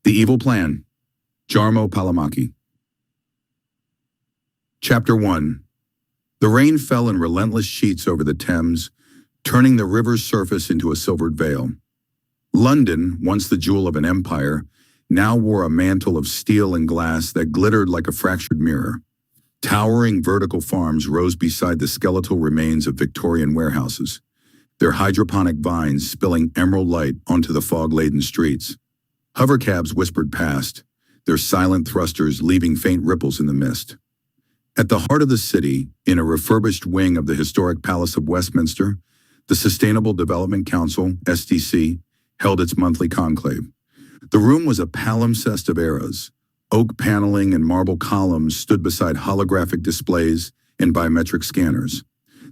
The Evil Plan, Jarmo Palamaki. Chapter 1. The rain fell in relentless sheets over the Thames, turning the river's surface into a silvered veil. London, once the jewel of an empire, now wore a mantle of steel and glass that glittered like a fractured mirror. Towering vertical farms rose beside the skeletal remains of Victorian warehouses, their hydroponic vines spilling emerald light onto the fog-laden streets. Hovercabs whispered past, their silent thrusters leaving faint ripples in the mist. At the heart of the city, in a refurbished wing of the historic Palace of Westminster, the Sustainable Development Council, SDC, held its monthly conclave. The room was a palimpsest of eras. Oak paneling and marble columns stood beside holographic displays and biometric scanners.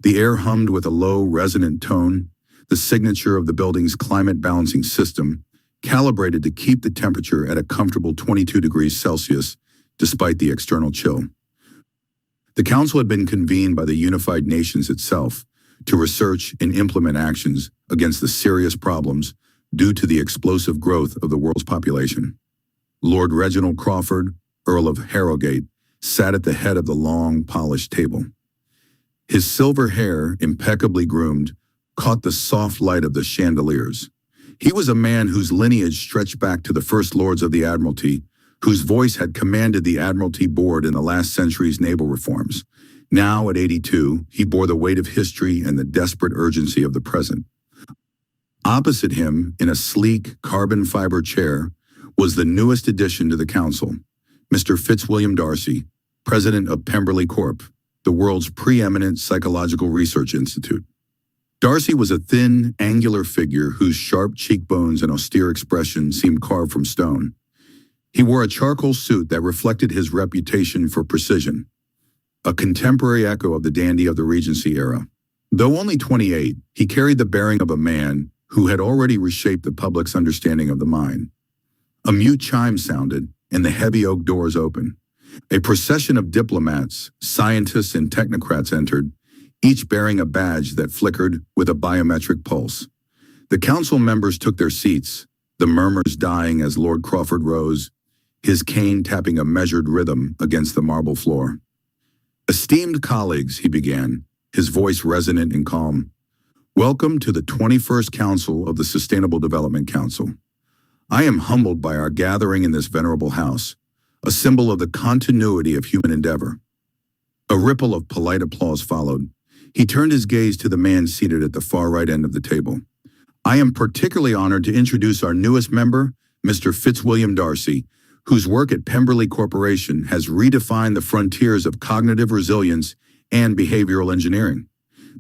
The air hummed with a low, resonant tone, the signature of the building's climate balancing system, calibrated to keep the temperature at a comfortable 22 degrees Celsius, despite the external chill. The council had been convened by the unified nations itself to research and implement actions against the serious problems due to the explosive growth of the world's population. Lord Reginald Crawford, Earl of Harrogate, sat at the head of the long, polished table. His silver hair, impeccably groomed, caught the soft light of the chandeliers. He was a man whose lineage stretched back to the first lords of the Admiralty, whose voice had commanded the Admiralty Board in the last century's naval reforms. Now, at 82, he bore the weight of history and the desperate urgency of the present. Opposite him, in a sleek, carbon fiber chair, was the newest addition to the council, Mr. Fitzwilliam Darcy, president of Pemberley Corp., the world's preeminent psychological research institute. Darcy was a thin, angular figure whose sharp cheekbones and austere expression seemed carved from stone. He wore a charcoal suit that reflected his reputation for precision, a contemporary echo of the dandy of the Regency era. Though only 28, he carried the bearing of a man who had already reshaped the public's understanding of the mind. A mute chime sounded, and the heavy oak doors opened. A procession of diplomats, scientists, and technocrats entered, each bearing a badge that flickered with a biometric pulse. The council members took their seats, the murmurs dying as Lord Crawford rose, his cane tapping a measured rhythm against the marble floor. "Esteemed colleagues," he began, his voice resonant and calm, "welcome to the 21st Council of the Sustainable Development Council. I am humbled by our gathering in this venerable house, a symbol of the continuity of human endeavor." A ripple of polite applause followed. He turned his gaze to the man seated at the far right end of the table. "I am particularly honored to introduce our newest member, Mr. Fitzwilliam Darcy, whose work at Pemberley Corporation has redefined the frontiers of cognitive resilience and behavioral engineering.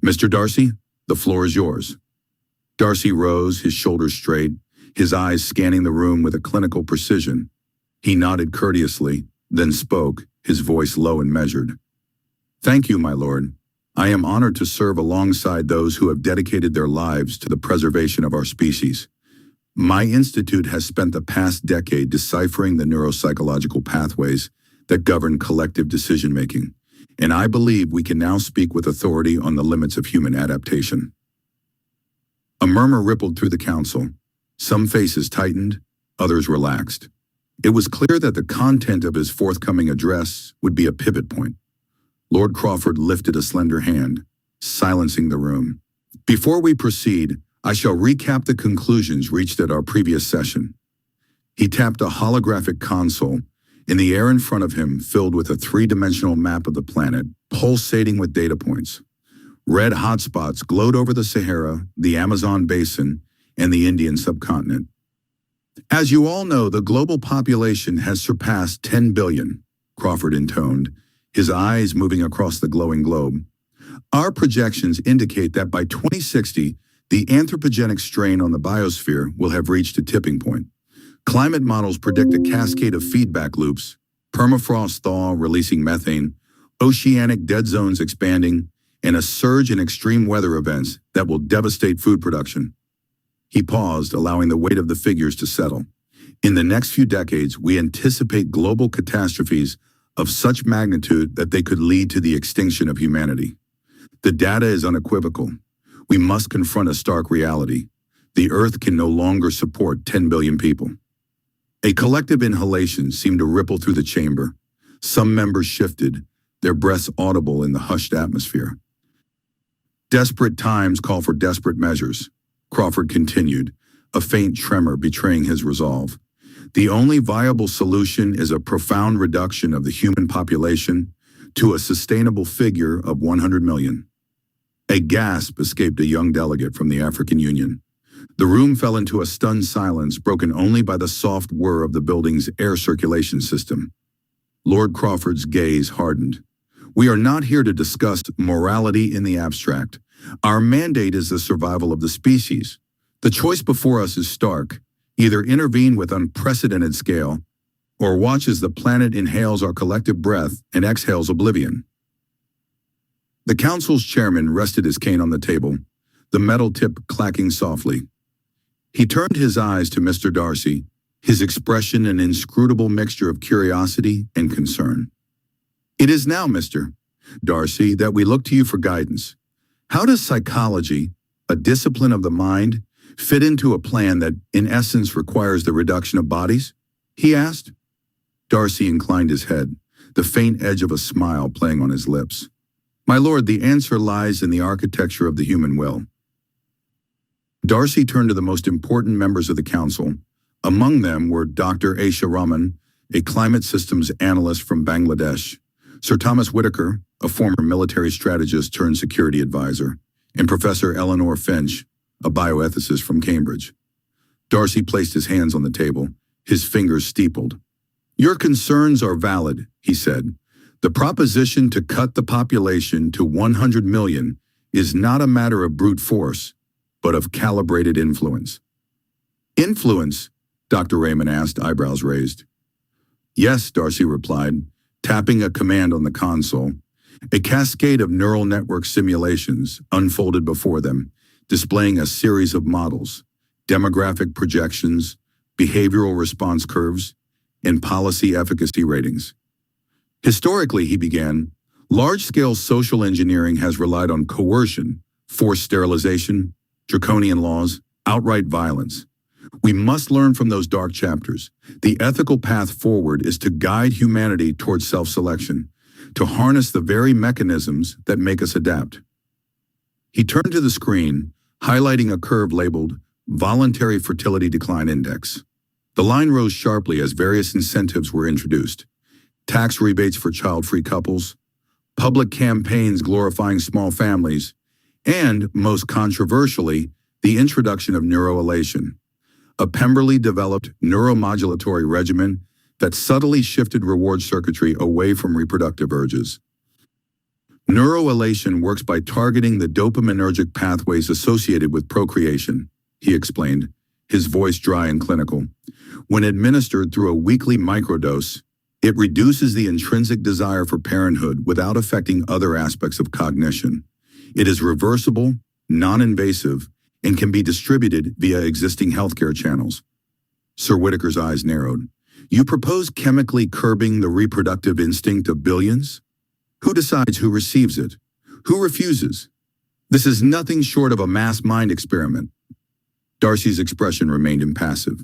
Mr. Darcy, the floor is yours." Darcy rose, his shoulders straight, his eyes scanning the room with a clinical precision. He nodded courteously, then spoke, his voice low and measured. "Thank you, my lord. I am honored to serve alongside those who have dedicated their lives to the preservation of our species. My institute has spent the past decade deciphering the neuropsychological pathways that govern collective decision-making, and I believe we can now speak with authority on the limits of human adaptation." A murmur rippled through the council. Some faces tightened, others relaxed. It was clear that the content of his forthcoming address would be a pivot point. Lord Crawford lifted a slender hand, silencing the room. "Before we proceed, I shall recap the conclusions reached at our previous session." He tapped a holographic console, and the air in front of him filled with a three-dimensional map of the planet, pulsating with data points. Red hotspots glowed over the Sahara, the Amazon basin, and the Indian subcontinent. "As you all know, the global population has surpassed 10 billion, Crawford intoned, his eyes moving across the glowing globe. "Our projections indicate that by 2060, the anthropogenic strain on the biosphere will have reached a tipping point. Climate models predict a cascade of feedback loops, permafrost thaw releasing methane, oceanic dead zones expanding, and a surge in extreme weather events that will devastate food production." He paused, allowing the weight of the figures to settle. "In the next few decades, we anticipate global catastrophes of such magnitude that they could lead to the extinction of humanity. The data is unequivocal. We must confront a stark reality. The Earth can no longer support 10 billion people." A collective inhalation seemed to ripple through the chamber. Some members shifted, their breaths audible in the hushed atmosphere. Desperate times call for desperate measures, Crawford continued, a faint tremor betraying his resolve. The only viable solution is a profound reduction of the human population to a sustainable figure of 100 million. A gasp escaped a young delegate from the African Union. The room fell into a stunned silence broken only by the soft whir of the building's air circulation system. Lord Crawford's gaze hardened. We are not here to discuss morality in the abstract. Our mandate is the survival of the species. The choice before us is stark. Either intervene with unprecedented scale, or watch as the planet inhales our collective breath and exhales oblivion. The council's chairman rested his cane on the table, the metal tip clacking softly. He turned his eyes to Mr. Darcy, his expression an inscrutable mixture of curiosity and concern. It is now, Mr. Darcy, that we look to you for guidance. How does psychology, a discipline of the mind, fit into a plan that, in essence, requires the reduction of bodies? He asked. Darcy inclined his head, the faint edge of a smile playing on his lips. My lord, the answer lies in the architecture of the human will. Darcy turned to the most important members of the council. Among them were Dr. Aisha Rahman, a climate systems analyst from Bangladesh, Sir Thomas Whitaker, a former military strategist turned security advisor, and Professor Eleanor Finch, a bioethicist from Cambridge. Darcy placed his hands on the table, his fingers steepled. Your concerns are valid, he said. The proposition to cut the population to 100 million is not a matter of brute force, but of calibrated influence. Influence? Dr. Raymond asked, eyebrows raised. Yes, Darcy replied, tapping a command on the console. A cascade of neural network simulations unfolded before them, displaying a series of models, demographic projections, behavioral response curves, and policy efficacy ratings. Historically, he began, large-scale social engineering has relied on coercion, forced sterilization, draconian laws, outright violence. We must learn from those dark chapters. The ethical path forward is to guide humanity towards self-selection, to harness the very mechanisms that make us adapt. He turned to the screen, highlighting a curve labeled Voluntary Fertility Decline Index. The line rose sharply as various incentives were introduced. Tax rebates for child-free couples, public campaigns glorifying small families, and, most controversially, the introduction of neuroelation, a Pemberley-developed neuromodulatory regimen that subtly shifted reward circuitry away from reproductive urges. Neuroelation works by targeting the dopaminergic pathways associated with procreation, he explained, his voice dry and clinical. When administered through a weekly microdose, it reduces the intrinsic desire for parenthood without affecting other aspects of cognition. It is reversible, non-invasive, and can be distributed via existing healthcare channels. Sir Whitaker's eyes narrowed. You propose chemically curbing the reproductive instinct of billions? Who decides who receives it? Who refuses? This is nothing short of a mass mind experiment. Darcy's expression remained impassive.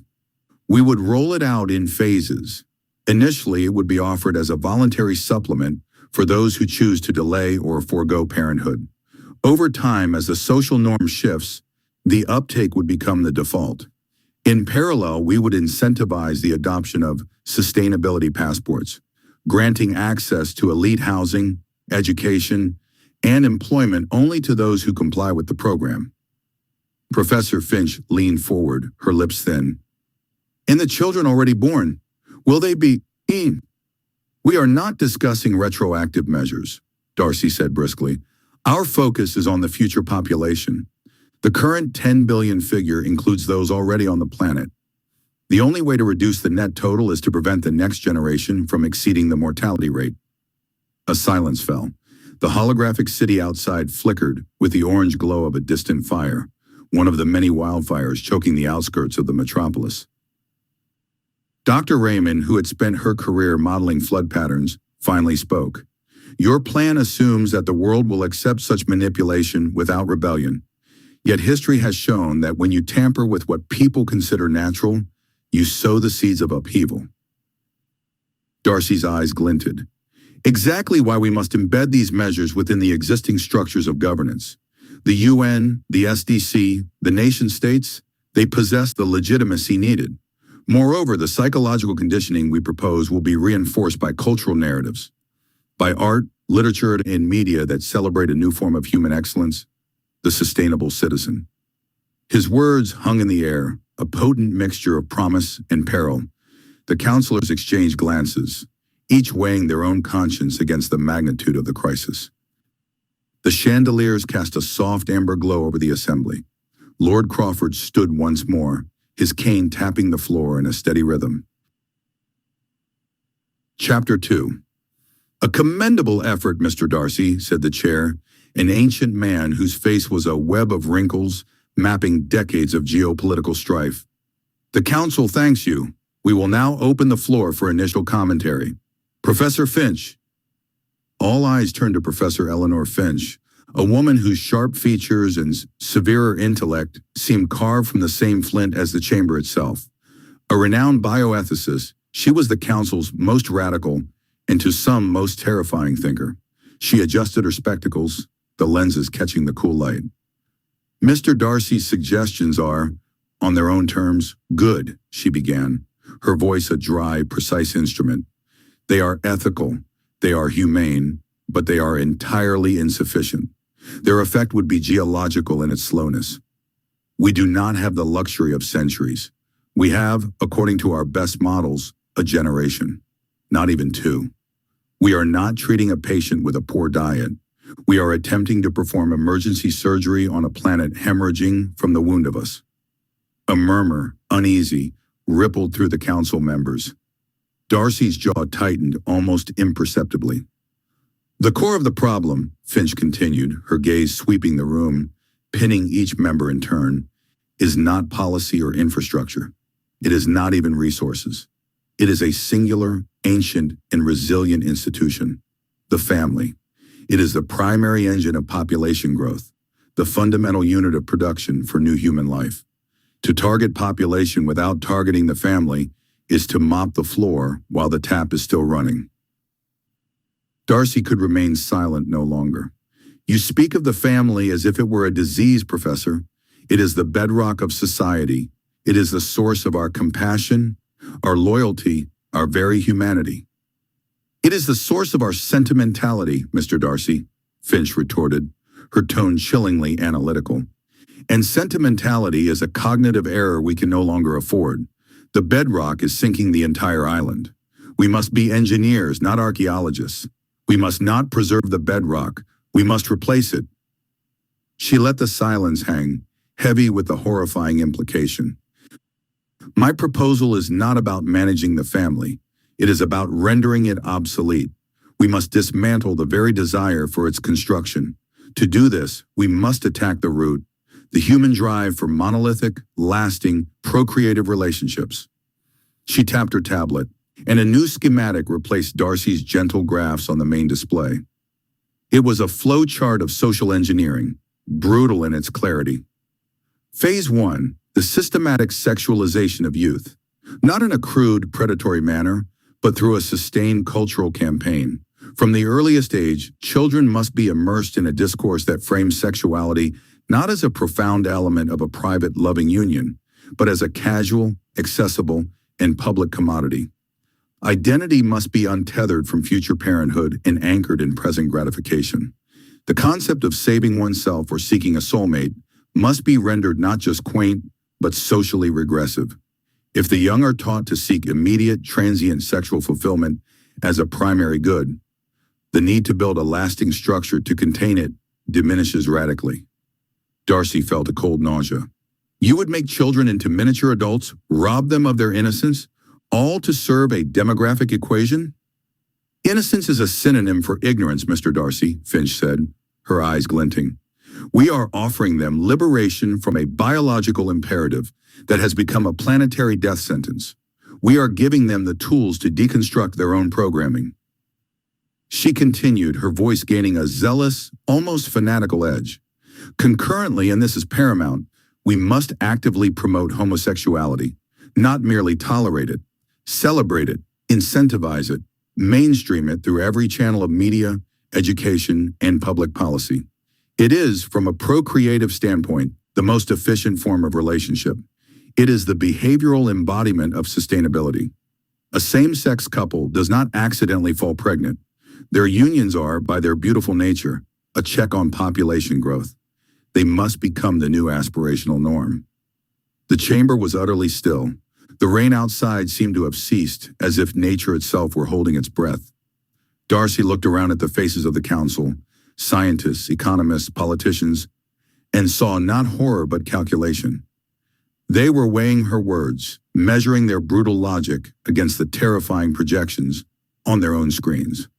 We would roll it out in phases. Initially, it would be offered as a voluntary supplement for those who choose to delay or forego parenthood. Over time, as the social norm shifts, the uptake would become the default. In parallel, we would incentivize the adoption of sustainability passports, granting access to elite housing, education, and employment only to those who comply with the program. Professor Finch leaned forward, her lips thin. And the children already born, will they be in? We are not discussing retroactive measures, Darcy said briskly. Our focus is on the future population. The current 10 billion figure includes those already on the planet. The only way to reduce the net total is to prevent the next generation from exceeding the mortality rate. A silence fell. The holographic city outside flickered with the orange glow of a distant fire, one of the many wildfires choking the outskirts of the metropolis. Dr. Raymond, who had spent her career modeling flood patterns, finally spoke. Your plan assumes that the world will accept such manipulation without rebellion. Yet history has shown that when you tamper with what people consider natural, You sow the seeds of upheaval. Darcy's eyes glinted. Exactly why we must embed these measures within the existing structures of governance. The UN, the SDC, the nation-states, they possess the legitimacy needed. Moreover, the psychological conditioning we propose will be reinforced by cultural narratives, by art, literature, and media that celebrate a new form of human excellence, the sustainable citizen. His words hung in the air, a potent mixture of promise and peril. The counselors exchanged glances, each weighing their own conscience against the magnitude of the crisis. The chandeliers cast a soft amber glow over the assembly. Lord Crawford stood once more, his cane tapping the floor in a steady rhythm. Chapter 2. A commendable effort, Mr. Darcy, said the chair, an ancient man whose face was a web of wrinkles mapping decades of geopolitical strife. The council thanks you. We will now open the floor for initial commentary. Professor Finch. All eyes turned to Professor Eleanor Finch, a woman whose sharp features and severer intellect seemed carved from the same flint as the chamber itself. A renowned bioethicist, she was the council's most radical and to some most terrifying thinker. She adjusted her spectacles, the lenses catching the cool light. Mr. Darcy's suggestions are, on their own terms, good, she began, her voice a dry, precise instrument. They are ethical, they are humane, but they are entirely insufficient. Their effect would be geological in its slowness. We do not have the luxury of centuries. We have, according to our best models, a generation, not even two. We are not treating a patient with a poor diet. We are attempting to perform emergency surgery on a planet hemorrhaging from the wound of us. A murmur, uneasy, rippled through the council members. Darcy's jaw tightened almost imperceptibly. The core of the problem, Finch continued, her gaze sweeping the room, pinning each member in turn, is not policy or infrastructure. It is not even resources. It is a singular, ancient, and resilient institution, the family. It is the primary engine of population growth, the fundamental unit of production for new human life. To target population without targeting the family is to mop the floor while the tap is still running. Darcy could remain silent no longer. You speak of the family as if it were a disease, Professor. It is the bedrock of society. It is the source of our compassion, our loyalty, our very humanity. It is the source of our sentimentality, Mr. Darcy, Finch retorted, her tone chillingly analytical. And sentimentality is a cognitive error we can no longer afford. The bedrock is sinking the entire island. We must be engineers, not archaeologists. We must not preserve the bedrock. We must replace it. She let the silence hang, heavy with the horrifying implication. My proposal is not about managing the family. It is about rendering it obsolete. We must dismantle the very desire for its construction. To do this, we must attack the root, the human drive for monolithic, lasting, procreative relationships. She tapped her tablet, and a new schematic replaced Darcy's gentle graphs on the main display. It was a flow chart of social engineering, brutal in its clarity. Phase 1, the systematic sexualization of youth, not in a crude, predatory manner, but through a sustained cultural campaign. From the earliest age, children must be immersed in a discourse that frames sexuality not as a profound element of a private, loving union, but as a casual, accessible, and public commodity. Identity must be untethered from future parenthood and anchored in present gratification. The concept of saving oneself or seeking a soulmate must be rendered not just quaint, but socially regressive. If the young are taught to seek immediate, transient sexual fulfillment as a primary good, the need to build a lasting structure to contain it diminishes radically. Darcy felt a cold nausea. You would make children into miniature adults, rob them of their innocence, all to serve a demographic equation? Innocence is a synonym for ignorance, Mr. Darcy, Finch said, her eyes glinting. We are offering them liberation from a biological imperative that has become a planetary death sentence. We are giving them the tools to deconstruct their own programming. She continued, her voice gaining a zealous, almost fanatical edge. Concurrently, and this is paramount, we must actively promote homosexuality, Not merely tolerate it, celebrate it, incentivize it, mainstream it through every channel of media, education, and public policy. It is, from a procreative standpoint, the most efficient form of relationship. It is the behavioral embodiment of sustainability. A same-sex couple does not accidentally fall pregnant. Their unions are, by their beautiful nature, a check on population growth. They must become the new aspirational norm. The chamber was utterly still. The rain outside seemed to have ceased, as if nature itself were holding its breath. Darcy looked around at the faces of the council, scientists, economists, politicians, and saw not horror but calculation. They were weighing her words, measuring their brutal logic against the terrifying projections on their own screens.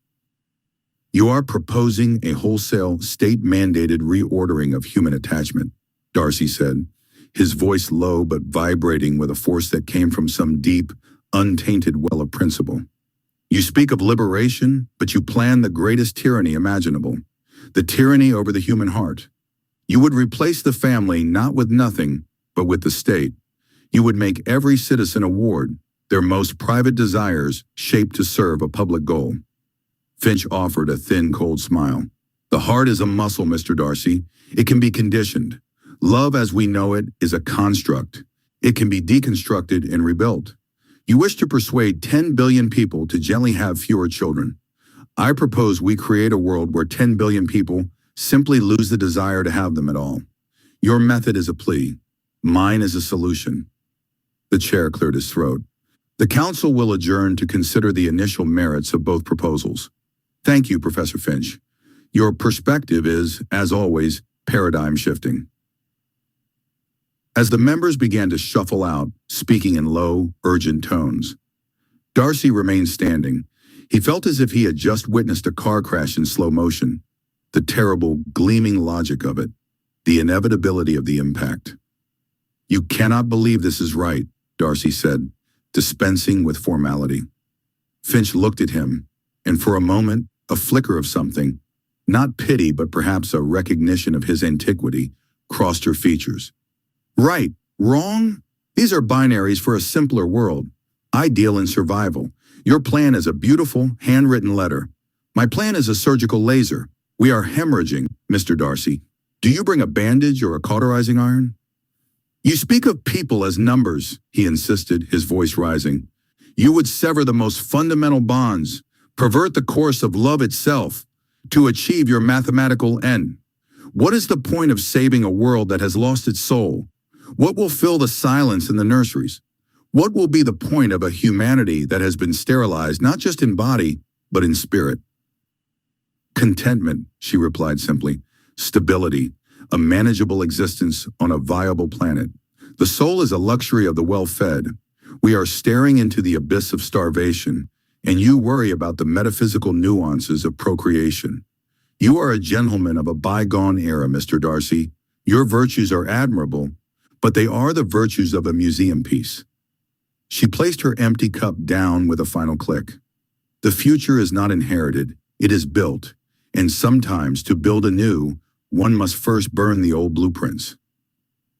You are proposing a wholesale, state-mandated reordering of human attachment, Darcy said, his voice low but vibrating with a force that came from some deep, untainted well of principle. You speak of liberation, but you plan the greatest tyranny imaginable, the tyranny over the human heart. You would replace the family not with nothing, but with the state. You would make every citizen a ward, their most private desires shaped to serve a public goal. Finch offered a thin, cold smile. The heart is a muscle, Mr. Darcy. It can be conditioned. Love as we know it is a construct. It can be deconstructed and rebuilt. You wish to persuade 10 billion people to gently have fewer children. I propose we create a world where 10 billion people simply lose the desire to have them at all. Your method is a plea. Mine is a solution. The chair cleared his throat. The council will adjourn to consider the initial merits of both proposals. Thank you, Professor Finch. Your perspective is, as always, paradigm shifting. As the members began to shuffle out, speaking in low, urgent tones, Darcy remained standing. He felt as if he had just witnessed a car crash in slow motion, the terrible, gleaming logic of it, the inevitability of the impact. You cannot believe this is right, Darcy said, dispensing with formality. Finch looked at him, and for a moment, a flicker of something, not pity but perhaps a recognition of his antiquity, crossed her features. Right, wrong? These are binaries for a simpler world. I deal in survival. Your plan is a beautiful, handwritten letter. My plan is a surgical laser. We are hemorrhaging, Mr. Darcy. Do you bring a bandage or a cauterizing iron? You speak of people as numbers, he insisted, his voice rising. You would sever the most fundamental bonds, pervert the course of love itself, to achieve your mathematical end. What is the point of saving a world that has lost its soul? What will fill the silence in the nurseries? What will be the point of a humanity that has been sterilized not just in body, but in spirit? Contentment, she replied simply. Stability, a manageable existence on a viable planet. The soul is a luxury of the well-fed. We are staring into the abyss of starvation, and you worry about the metaphysical nuances of procreation. You are a gentleman of a bygone era, Mr. Darcy. Your virtues are admirable, but they are the virtues of a museum piece. She placed her empty cup down with a final click. The future is not inherited, it is built, and sometimes to build anew, one must first burn the old blueprints.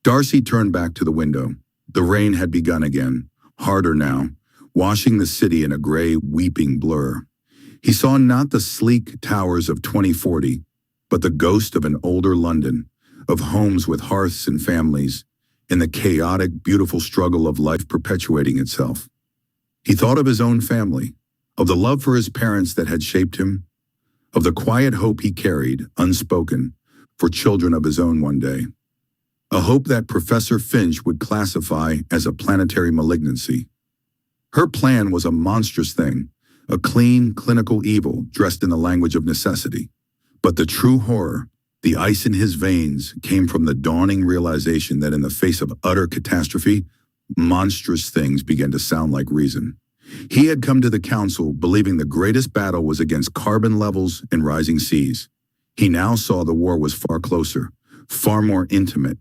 Darcy turned back to the window. The rain had begun again, harder now, washing the city in a gray, weeping blur. He saw not the sleek towers of 2040, but the ghost of an older London, of homes with hearths and families, in the chaotic, beautiful struggle of life perpetuating itself. He thought of his own family, of the love for his parents that had shaped him, of the quiet hope he carried, unspoken, for children of his own one day. A hope that Professor Finch would classify as a planetary malignancy. Her plan was a monstrous thing, a clean, clinical evil dressed in the language of necessity. But the true horror, the ice in his veins, came from the dawning realization that in the face of utter catastrophe, monstrous things began to sound like reason. He had come to the council believing the greatest battle was against carbon levels and rising seas. He now saw the war was far closer, far more intimate.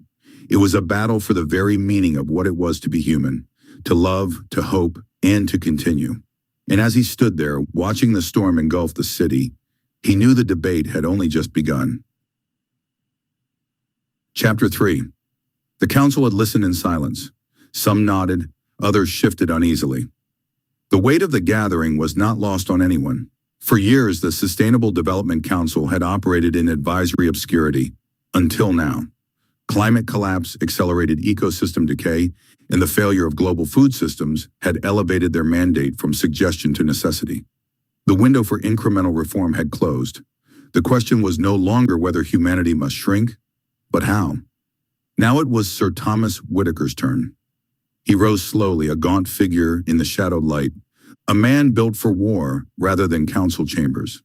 It was a battle for the very meaning of what it was to be human, to love, to hope, and to continue. And as he stood there, watching the storm engulf the city, he knew the debate had only just begun. Chapter 3. The council had listened in silence. Some nodded, Others shifted uneasily. The weight of the gathering was not lost on anyone. For years, the Sustainable Development Council had operated in advisory obscurity, until now. Climate collapse, accelerated ecosystem decay, and the failure of global food systems had elevated their mandate from suggestion to necessity. The window for incremental reform had closed. The question was no longer whether humanity must shrink, but how. Now it was Sir Thomas Whitaker's turn. He rose slowly, a gaunt figure in the shadowed light, a man built for war rather than council chambers.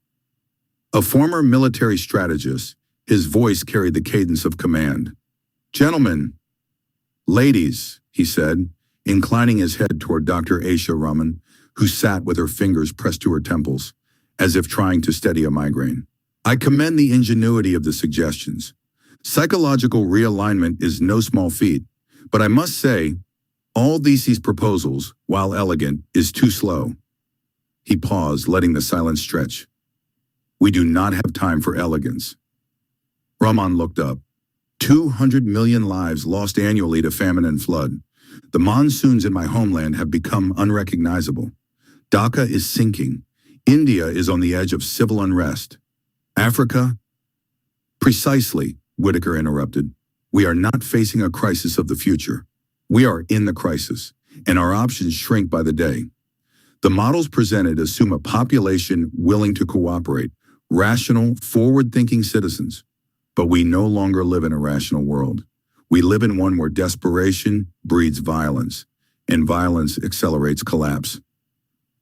A former military strategist, his voice carried the cadence of command. "Gentlemen, ladies," he said, inclining his head toward Dr. Aisha Rahman, who sat with her fingers pressed to her temples, as if trying to steady a migraine. "I commend the ingenuity of the suggestions. Psychological realignment is no small feat, but I must say, all these proposals, while elegant, is too slow." He paused, letting the silence stretch. "We do not have time for elegance." Rahman looked up. 200 million lives lost annually to famine and flood. The monsoons in my homeland have become unrecognizable. Dhaka is sinking. India is on the edge of civil unrest. Africa? Precisely, Whitaker interrupted. We are not facing a crisis of the future. We are in the crisis, and our options shrink by the day. The models presented assume a population willing to cooperate, rational, forward-thinking citizens. But we no longer live in a rational world. We live in one where desperation breeds violence, and violence accelerates collapse.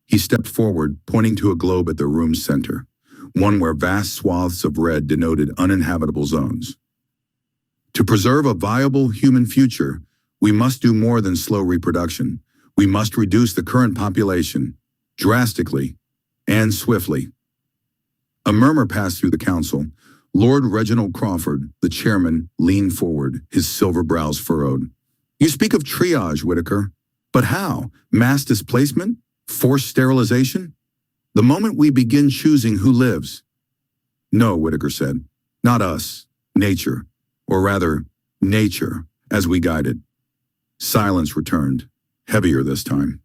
He stepped forward, pointing to a globe at the room's center, one where vast swaths of red denoted uninhabitable zones. To preserve a viable human future, we must do more than slow reproduction. We must reduce the current population, drastically and swiftly. A murmur passed through the council. Lord Reginald Crawford, the chairman, leaned forward, his silver brows furrowed. "You speak of triage, Whitaker. But how? Mass displacement? Forced sterilization? The moment we begin choosing who lives." "No," Whitaker said. "Not us. Nature. Or rather, nature, as we guide it." Silence returned, heavier this time.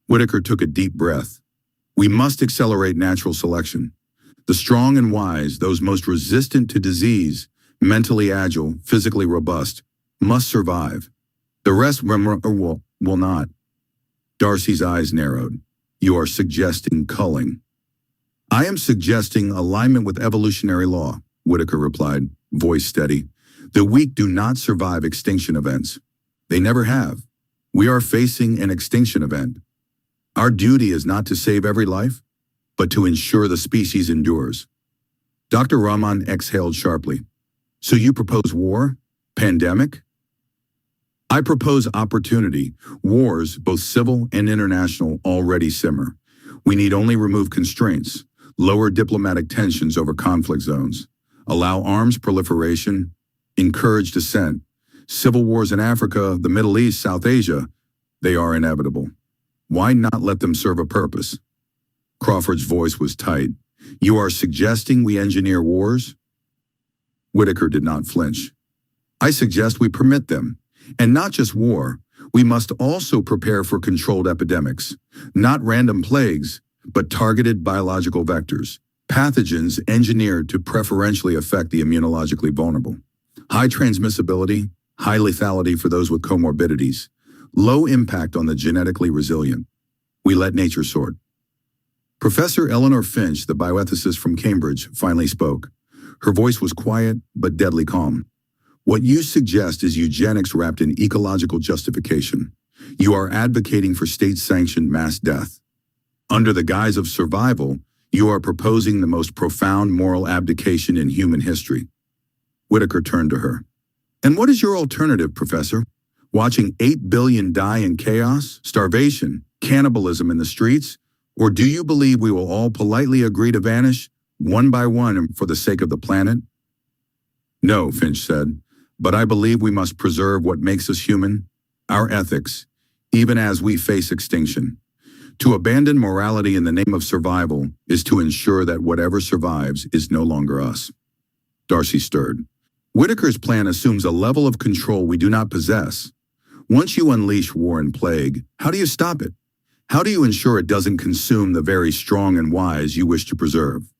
Whitaker took a deep breath. "We must accelerate natural selection. The strong and wise, those most resistant to disease, mentally agile, physically robust, must survive. The rest will not." Darcy's eyes narrowed. "You are suggesting culling." "I am suggesting alignment with evolutionary law," Whitaker replied, voice steady. "The weak do not survive extinction events. They never have. We are facing an extinction event. Our duty is not to save every life, but to ensure the species endures." Dr. Rahman exhaled sharply. "So you propose war? Pandemic?" "I propose opportunity. Wars, both civil and international, already simmer. We need only remove constraints, lower diplomatic tensions over conflict zones, allow arms proliferation, encourage dissent. Civil wars in Africa, the Middle East, South Asia, they are inevitable. Why not let them serve a purpose?" Crawford's voice was tight. "You are suggesting we engineer wars?" Whitaker did not flinch. "I suggest we permit them. And not just war. We must also prepare for controlled epidemics. Not random plagues, but targeted biological vectors. Pathogens engineered to preferentially affect the immunologically vulnerable. High transmissibility, high lethality for those with comorbidities. Low impact on the genetically resilient. We let nature sort." Professor Eleanor Finch, the bioethicist from Cambridge, finally spoke. Her voice was quiet but deadly calm. "What you suggest is eugenics wrapped in ecological justification. You are advocating for state-sanctioned mass death. Under the guise of survival, you are proposing the most profound moral abdication in human history." Whitaker turned to her. "And what is your alternative, Professor? Watching 8 billion die in chaos, starvation, cannibalism in the streets? Or do you believe we will all politely agree to vanish, one by one, for the sake of the planet?" "No," Finch said, "but I believe we must preserve what makes us human, our ethics, even as we face extinction. To abandon morality in the name of survival is to ensure that whatever survives is no longer us." Darcy stirred. "Whitaker's plan assumes a level of control we do not possess. Once you unleash war and plague, how do you stop it? How do you ensure it doesn't consume the very strong and wise you wish to preserve?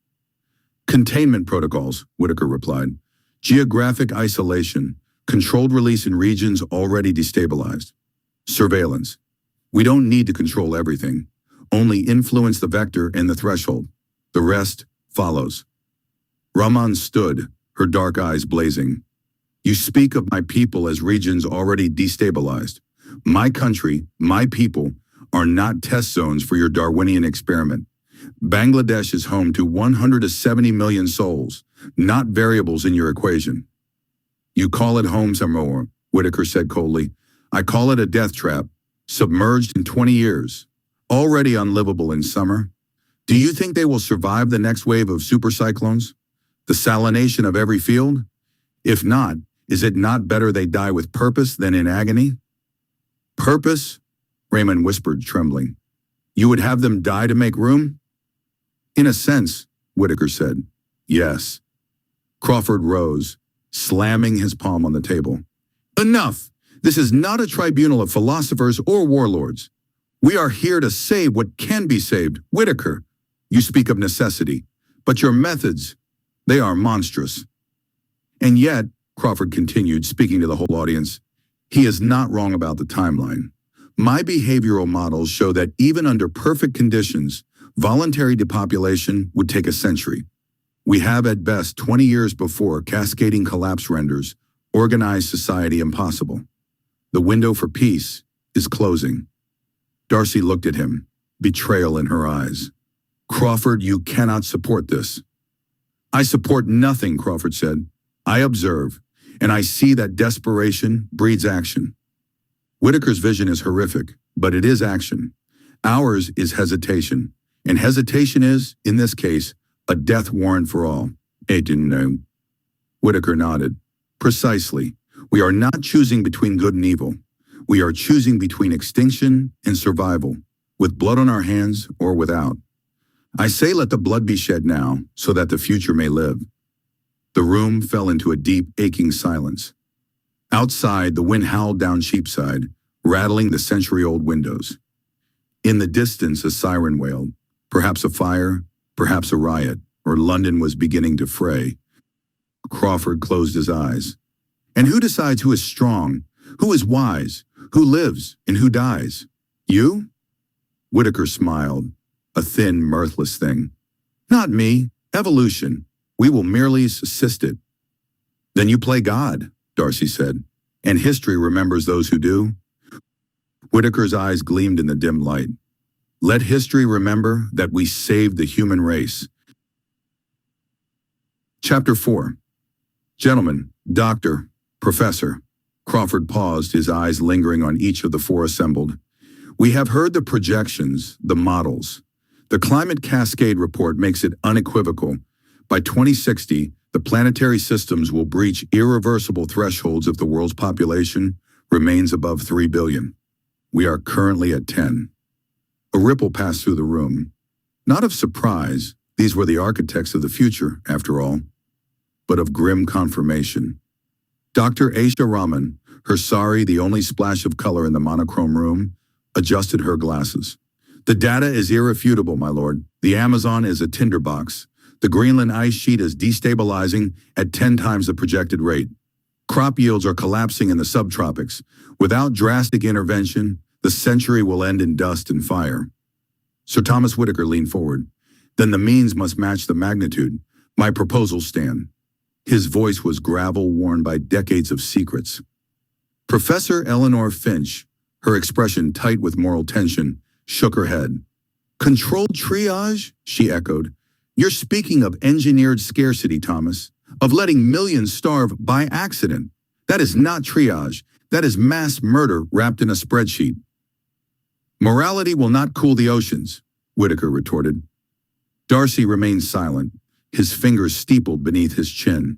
Containment protocols, Whitaker replied. Geographic isolation, controlled release in regions already destabilized. Surveillance. We don't need to control everything, only influence the vector and the threshold. The rest follows. Raman stood, her dark eyes blazing. You speak of my people as regions already destabilized. My country, my people, are not test zones for your Darwinian experiment. Bangladesh is home to 170 million souls, not variables in your equation. You call it home somewhere, Whitaker said coldly. I call it a death trap, submerged in 20 years, already unlivable in summer. Do you think they will survive the next wave of supercyclones? The salination of every field? If not, is it not better they die with purpose than in agony? Purpose? Raymond whispered, trembling. You would have them die to make room? In a sense, Whitaker said. Yes. Crawford rose, slamming his palm on the table. Enough! This is not a tribunal of philosophers or warlords. We are here to save what can be saved. Whitaker, you speak of necessity, but your methods, they are monstrous. And yet, Crawford continued, speaking to the whole audience, he is not wrong about the timeline. My behavioral models show that even under perfect conditions, voluntary depopulation would take a century. We have at best 20 years before cascading collapse renders organized society impossible. The window for peace is closing. Darcy looked at him, betrayal in her eyes. Crawford, you cannot support this. I support nothing, Crawford said. I observe, and I see that desperation breeds action. Whitaker's vision is horrific, but it is action. Ours is hesitation, and hesitation is, in this case, a death warrant for all. I didn't know. Whitaker nodded. Precisely. We are not choosing between good and evil. We are choosing between extinction and survival, with blood on our hands or without. I say let the blood be shed now, so that the future may live. The room fell into a deep, aching silence. Outside, the wind howled down Cheapside, rattling the century-old windows. In the distance, a siren wailed, perhaps a fire, perhaps a riot, or London was beginning to fray. Crawford closed his eyes. And who decides who is strong, who is wise, who lives, and who dies? You? Whitaker smiled, a thin, mirthless thing. Not me, evolution. We will merely assist it. Then you play God, Darcy said, and history remembers those who do. Whitaker's eyes gleamed in the dim light. Let history remember that we saved the human race. Chapter 4. Gentlemen, Doctor, Professor. Crawford paused, his eyes lingering on each of the four assembled. We have heard the projections, the models. The climate cascade report makes it unequivocal. By 2060, the planetary systems will breach irreversible thresholds if the world's population remains above 3 billion. We are currently at 10. A ripple passed through the room. Not of surprise, these were the architects of the future, after all, but of grim confirmation. Dr. Aisha Rahman, her sari the only splash of color in the monochrome room, adjusted her glasses. The data is irrefutable, my lord. The Amazon is a tinderbox. The Greenland ice sheet is destabilizing at 10 times the projected rate. Crop yields are collapsing in the subtropics. Without drastic intervention, the century will end in dust and fire. Sir Thomas Whitaker leaned forward. Then the means must match the magnitude. My proposals stand. His voice was gravel worn by decades of secrets. Professor Eleanor Finch, her expression tight with moral tension, shook her head. Controlled triage? She echoed. You're speaking of engineered scarcity, Thomas, of letting millions starve by accident. That is not triage. That is mass murder wrapped in a spreadsheet. Morality will not cool the oceans, Whitaker retorted. Darcy remained silent, his fingers steepled beneath his chin.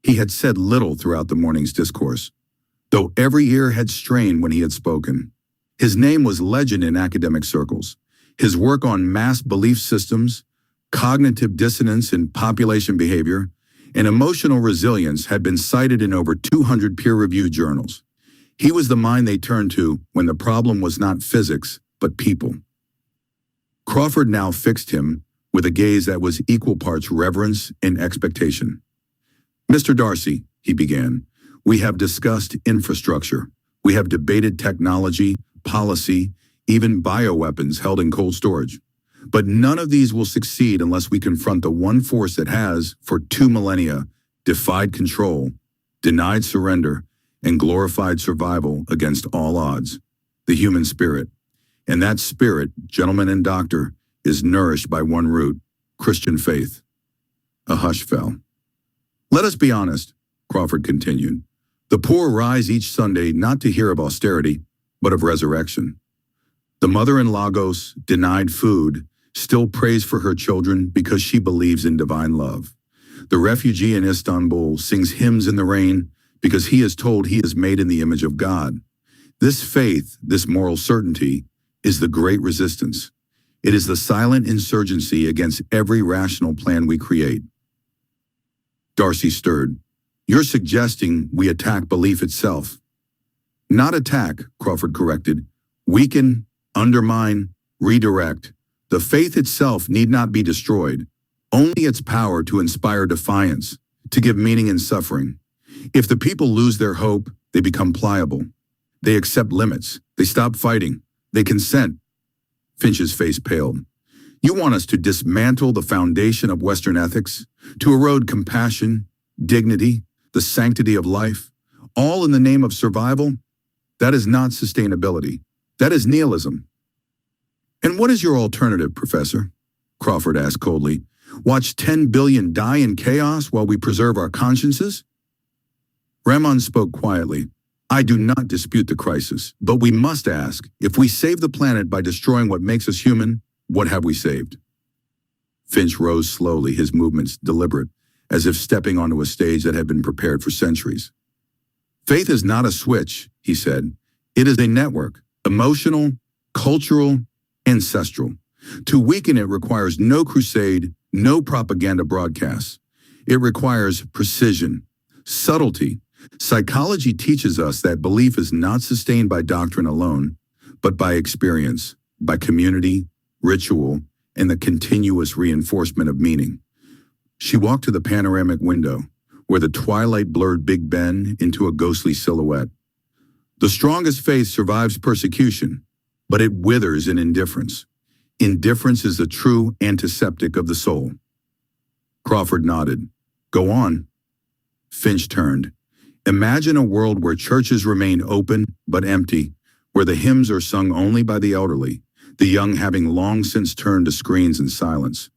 He had said little throughout the morning's discourse, though every ear had strained when he had spoken. His name was legend in academic circles. His work on mass belief systems, cognitive dissonance in population behavior, and emotional resilience had been cited in over 200 peer-reviewed journals. He was the mind they turned to when the problem was not physics, but people. Crawford now fixed him with a gaze that was equal parts reverence and expectation. "Mr. Darcy," he began, "we have discussed infrastructure. We have debated technology, policy, even bioweapons held in cold storage. But none of these will succeed unless we confront the one force that has, for 2 millennia, defied control, denied surrender, and glorified survival against all odds: the human spirit. And that spirit, gentleman and doctor, is nourished by one root: Christian faith." A hush fell. "Let us be honest," Crawford continued. "The poor rise each Sunday not to hear of austerity, but of resurrection. The mother in Lagos, denied food, still prays for her children because she believes in divine love. The refugee in Istanbul sings hymns in the rain because he is told he is made in the image of God. This faith, this moral certainty, is the great resistance. It is the silent insurgency against every rational plan we create." Darcy stirred. "You're suggesting we attack belief itself." "Not attack," Crawford corrected. "Weaken, undermine, redirect. The faith itself need not be destroyed, only its power to inspire defiance, to give meaning in suffering. If the people lose their hope, they become pliable. They accept limits. They stop fighting. They consent." Finch's face paled. "You want us to dismantle the foundation of Western ethics, to erode compassion, dignity, the sanctity of life, all in the name of survival? That is not sustainability. That is nihilism." "And what is your alternative, Professor?" Crawford asked coldly. "Watch 10 billion die in chaos while we preserve our consciences?" Ramon spoke quietly. "I do not dispute the crisis, but we must ask, if we save the planet by destroying what makes us human, what have we saved?" Finch rose slowly, his movements deliberate, as if stepping onto a stage that had been prepared for centuries. "Faith is not a switch," he said. "It is a network, emotional, cultural, ancestral. To weaken it requires no crusade, no propaganda broadcasts. It requires precision, subtlety. Psychology teaches us that belief is not sustained by doctrine alone, but by experience, by community, ritual, and the continuous reinforcement of meaning." She walked to the panoramic window, where the twilight blurred Big Ben into a ghostly silhouette. "The strongest faith survives persecution, but it withers in indifference. Indifference is the true antiseptic of the soul." Crawford nodded. "Go on." Finch turned. "Imagine a world where churches remain open but empty, where the hymns are sung only by the elderly, the young having long since turned to screens in silence,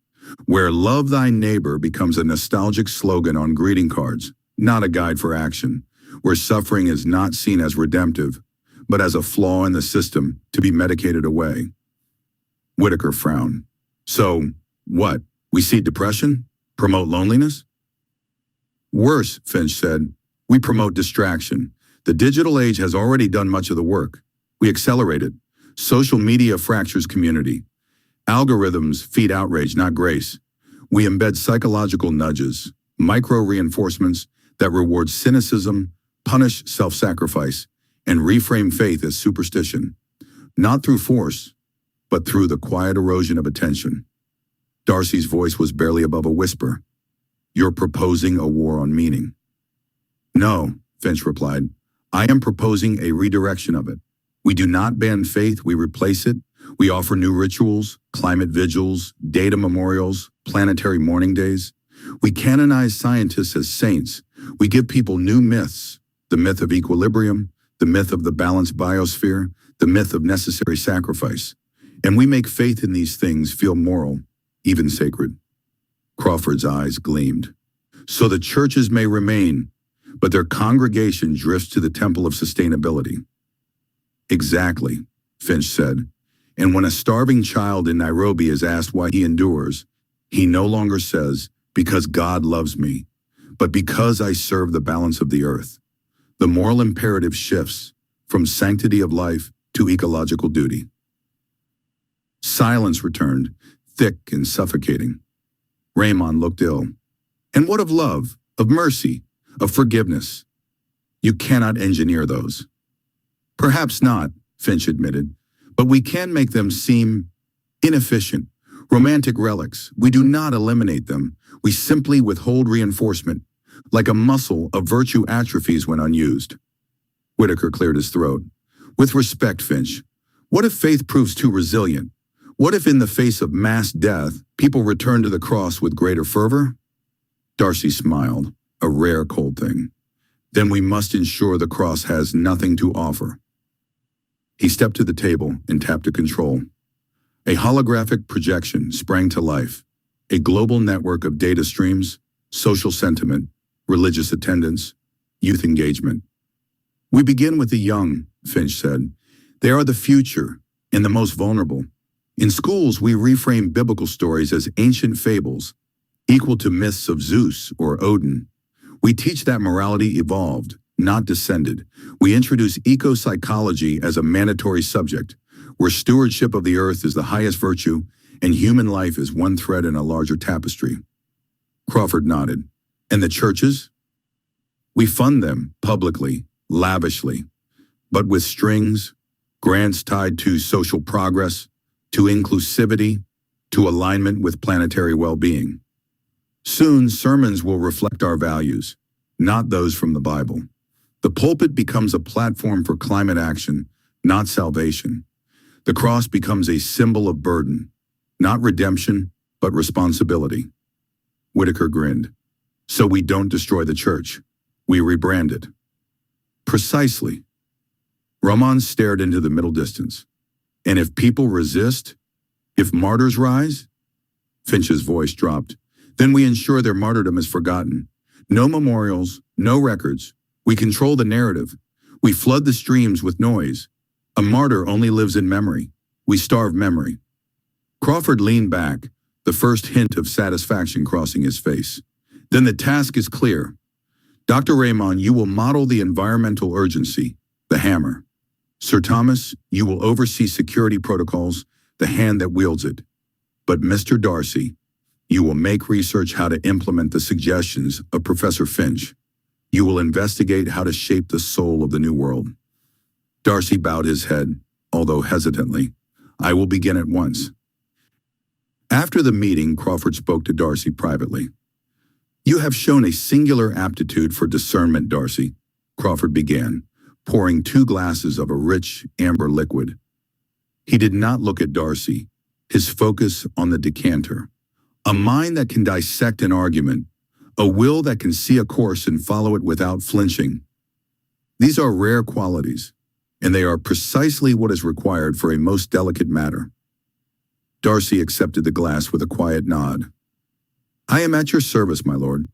where 'Love thy neighbor' becomes a nostalgic slogan on greeting cards, not a guide for action, where suffering is not seen as redemptive, but as a flaw in the system to be medicated away." Whitaker frowned. "So, what? We see depression? Promote loneliness?" "Worse," Finch said. "We promote distraction. The digital age has already done much of the work. We accelerate it. Social media fractures community. Algorithms feed outrage, not grace. We embed psychological nudges, micro-reinforcements that reward cynicism, punish self-sacrifice, and reframe faith as superstition. Not through force, but through the quiet erosion of attention." Darcy's voice was barely above a whisper. "You're proposing a war on meaning." "No," Finch replied. "I am proposing a redirection of it. We do not ban faith, we replace it. We offer new rituals, climate vigils, data memorials, planetary mourning days. We canonize scientists as saints. We give people new myths: the myth of equilibrium, the myth of the balanced biosphere, the myth of necessary sacrifice. And we make faith in these things feel moral, even sacred." Crawford's eyes gleamed. "So the churches may remain, but their congregation drifts to the temple of sustainability." "Exactly," Finch said. "And when a starving child in Nairobi is asked why he endures, he no longer says, 'Because God loves me,' but 'because I serve the balance of the earth.' The moral imperative shifts from sanctity of life to ecological duty." Silence returned, thick and suffocating. Raymond looked ill. "And what of love, of mercy, of forgiveness?" "You cannot engineer those." Perhaps not, Finch admitted, but we can make them seem inefficient, romantic relics. We do not eliminate them. We simply withhold reinforcement. Like a muscle, a virtue atrophies when unused. Whitaker cleared his throat. With respect, Finch, what if faith proves too resilient? What if in the face of mass death, people return to the cross with greater fervor? Darcy smiled, a rare cold thing. Then we must ensure the cross has nothing to offer. He stepped to the table and tapped a control. A holographic projection sprang to life, a global network of data streams, social sentiment, religious attendance, youth engagement. We begin with the young, Finch said. They are the future and the most vulnerable. In schools, we reframe biblical stories as ancient fables, equal to myths of Zeus or Odin. We teach that morality evolved, not descended. We introduce eco-psychology as a mandatory subject, where stewardship of the earth is the highest virtue and human life is one thread in a larger tapestry. Crawford nodded. And the churches? We fund them publicly, lavishly, but with strings, grants tied to social progress, to inclusivity, to alignment with planetary well-being. Soon, sermons will reflect our values, not those from the Bible. The pulpit becomes a platform for climate action, not salvation. The cross becomes a symbol of burden, not redemption, but responsibility. Whitaker grinned. So we don't destroy the church. We rebrand it. Precisely. Roman stared into the middle distance. And if people resist, if martyrs rise? Finch's voice dropped. Then we ensure their martyrdom is forgotten. No memorials, no records. We control the narrative. We flood the streams with noise. A martyr only lives in memory. We starve memory. Crawford leaned back, the first hint of satisfaction crossing his face. Then the task is clear. Dr. Raymond, you will model the environmental urgency, the hammer. Sir Thomas, you will oversee security protocols, the hand that wields it. But Mr. Darcy, you will make research how to implement the suggestions of Professor Finch. You will investigate how to shape the soul of the new world. Darcy bowed his head, although hesitantly. I will begin at once. After the meeting, Crawford spoke to Darcy privately. You have shown a singular aptitude for discernment, Darcy, Crawford began, pouring 2 glasses of a rich, amber liquid. He did not look at Darcy, his focus on the decanter. A mind that can dissect an argument, a will that can see a course and follow it without flinching. These are rare qualities, and they are precisely what is required for a most delicate matter. Darcy accepted the glass with a quiet nod. I am at your service, my lord.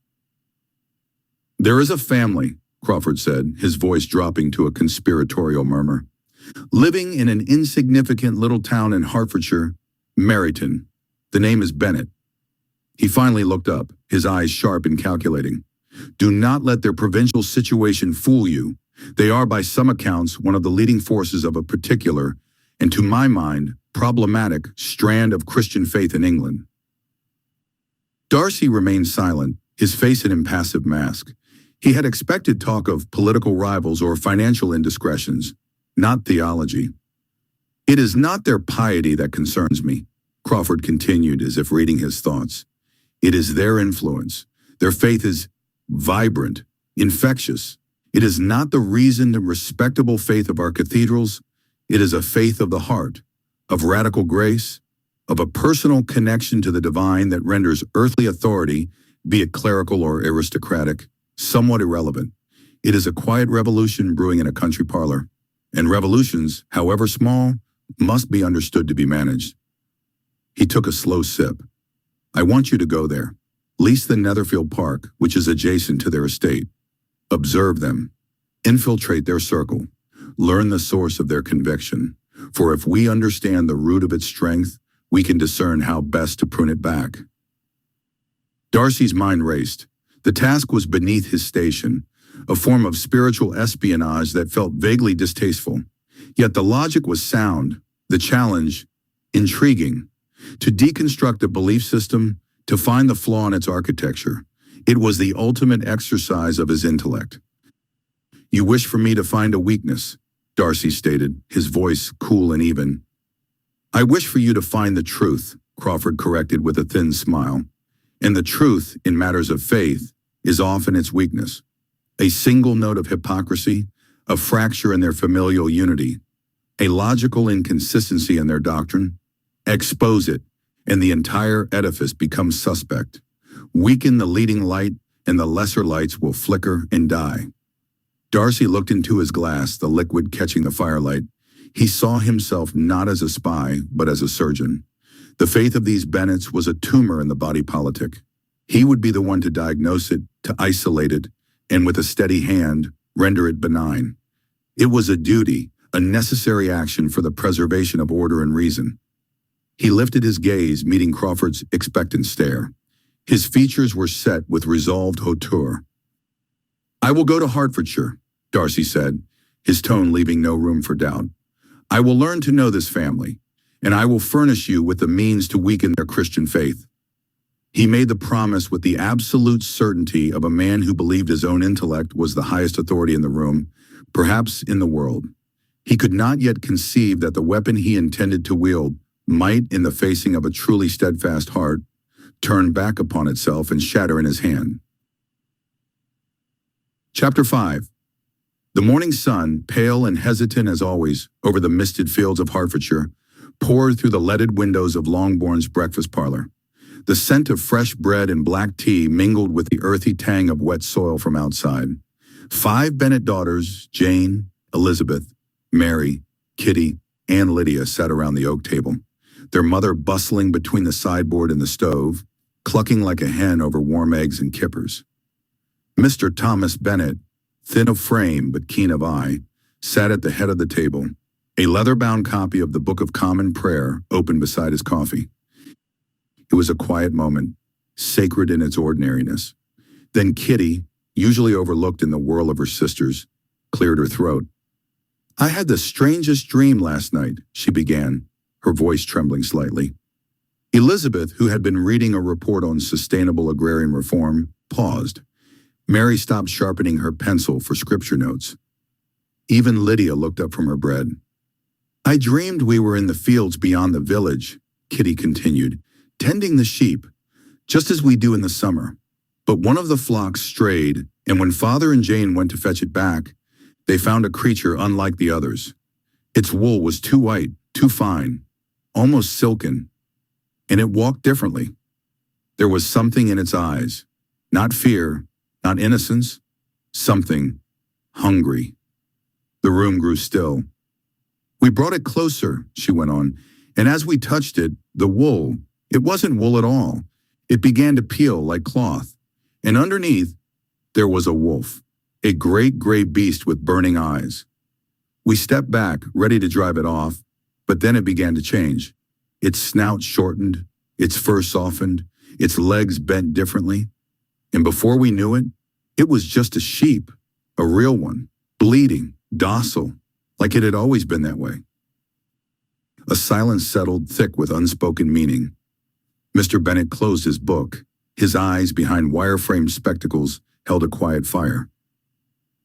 There is a family, Crawford said, his voice dropping to a conspiratorial murmur, living in an insignificant little town in Hertfordshire, Meryton. The name is Bennet. He finally looked up, his eyes sharp and calculating. Do not let their provincial situation fool you. They are, by some accounts, one of the leading forces of a particular, and to my mind, problematic strand of Christian faith in England. Darcy remained silent, his face an impassive mask. He had expected talk of political rivals or financial indiscretions, not theology. It is not their piety that concerns me, Crawford continued as if reading his thoughts. It is their influence. Their faith is vibrant, infectious. It is not the reasoned and respectable faith of our cathedrals. It is a faith of the heart, of radical grace, of a personal connection to the divine that renders earthly authority, be it clerical or aristocratic, somewhat irrelevant. It is a quiet revolution brewing in a country parlor, and revolutions, however small, must be understood to be managed. He took a slow sip. I want you to go there. Lease the Netherfield Park, which is adjacent to their estate. Observe them. Infiltrate their circle. Learn the source of their conviction. For if we understand the root of its strength, we can discern how best to prune it back. Darcy's mind raced. The task was beneath his station, a form of spiritual espionage that felt vaguely distasteful. Yet the logic was sound, the challenge intriguing. To deconstruct a belief system, to find the flaw in its architecture, it was the ultimate exercise of his intellect. You wish for me to find a weakness, Darcy stated, his voice cool and even. I wish for you to find the truth, Crawford corrected with a thin smile. And the truth, in matters of faith, is often its weakness. A single note of hypocrisy, a fracture in their familial unity, a logical inconsistency in their doctrine. Expose it, and the entire edifice becomes suspect. Weaken the leading light, and the lesser lights will flicker and die. Darcy looked into his glass, the liquid catching the firelight. He saw himself not as a spy, but as a surgeon. The faith of these Bennets was a tumor in the body politic. He would be the one to diagnose it, to isolate it, and with a steady hand, render it benign. It was a duty, a necessary action for the preservation of order and reason. He lifted his gaze, meeting Crawford's expectant stare. His features were set with resolved hauteur. I will go to Hertfordshire, Darcy said, his tone leaving no room for doubt. I will learn to know this family, and I will furnish you with the means to weaken their Christian faith. He made the promise with the absolute certainty of a man who believed his own intellect was the highest authority in the room, perhaps in the world. He could not yet conceive that the weapon he intended to wield might, in the facing of a truly steadfast heart, turn back upon itself and shatter in his hand. Chapter 5. The morning sun, pale and hesitant as always, over the misted fields of Hertfordshire, poured through the leaded windows of Longbourn's breakfast parlor. The scent of fresh bread and black tea mingled with the earthy tang of wet soil from outside. 5 Bennet daughters, Jane, Elizabeth, Mary, Kitty, and Lydia, sat around the oak table, their mother bustling between the sideboard and the stove, clucking like a hen over warm eggs and kippers. Mr. Thomas Bennet, thin of frame but keen of eye, sat at the head of the table, a leather-bound copy of the Book of Common Prayer open beside his coffee. It was a quiet moment, sacred in its ordinariness. Then Kitty, usually overlooked in the whirl of her sisters, cleared her throat. I had the strangest dream last night, she began, her voice trembling slightly. Elizabeth, who had been reading a report on sustainable agrarian reform, paused. Mary stopped sharpening her pencil for scripture notes. Even Lydia looked up from her bread. I dreamed we were in the fields beyond the village, Kitty continued, tending the sheep, just as we do in the summer. But one of the flocks strayed, and when Father and Jane went to fetch it back, they found a creature unlike the others. Its wool was too white, too fine, almost silken, and it walked differently. There was something in its eyes, not fear, not innocence, something hungry. The room grew still. We brought it closer, she went on, and as we touched it, the wool, it wasn't wool at all. It began to peel like cloth, and underneath, there was a wolf, a great gray beast with burning eyes. We stepped back, ready to drive it off, but then it began to change. Its snout shortened, its fur softened, its legs bent differently, and before we knew it, it was just a sheep, a real one, bleeding, docile, like it had always been that way. A silence settled thick with unspoken meaning. Mr. Bennet closed his book. His eyes, behind wire-framed spectacles, held a quiet fire.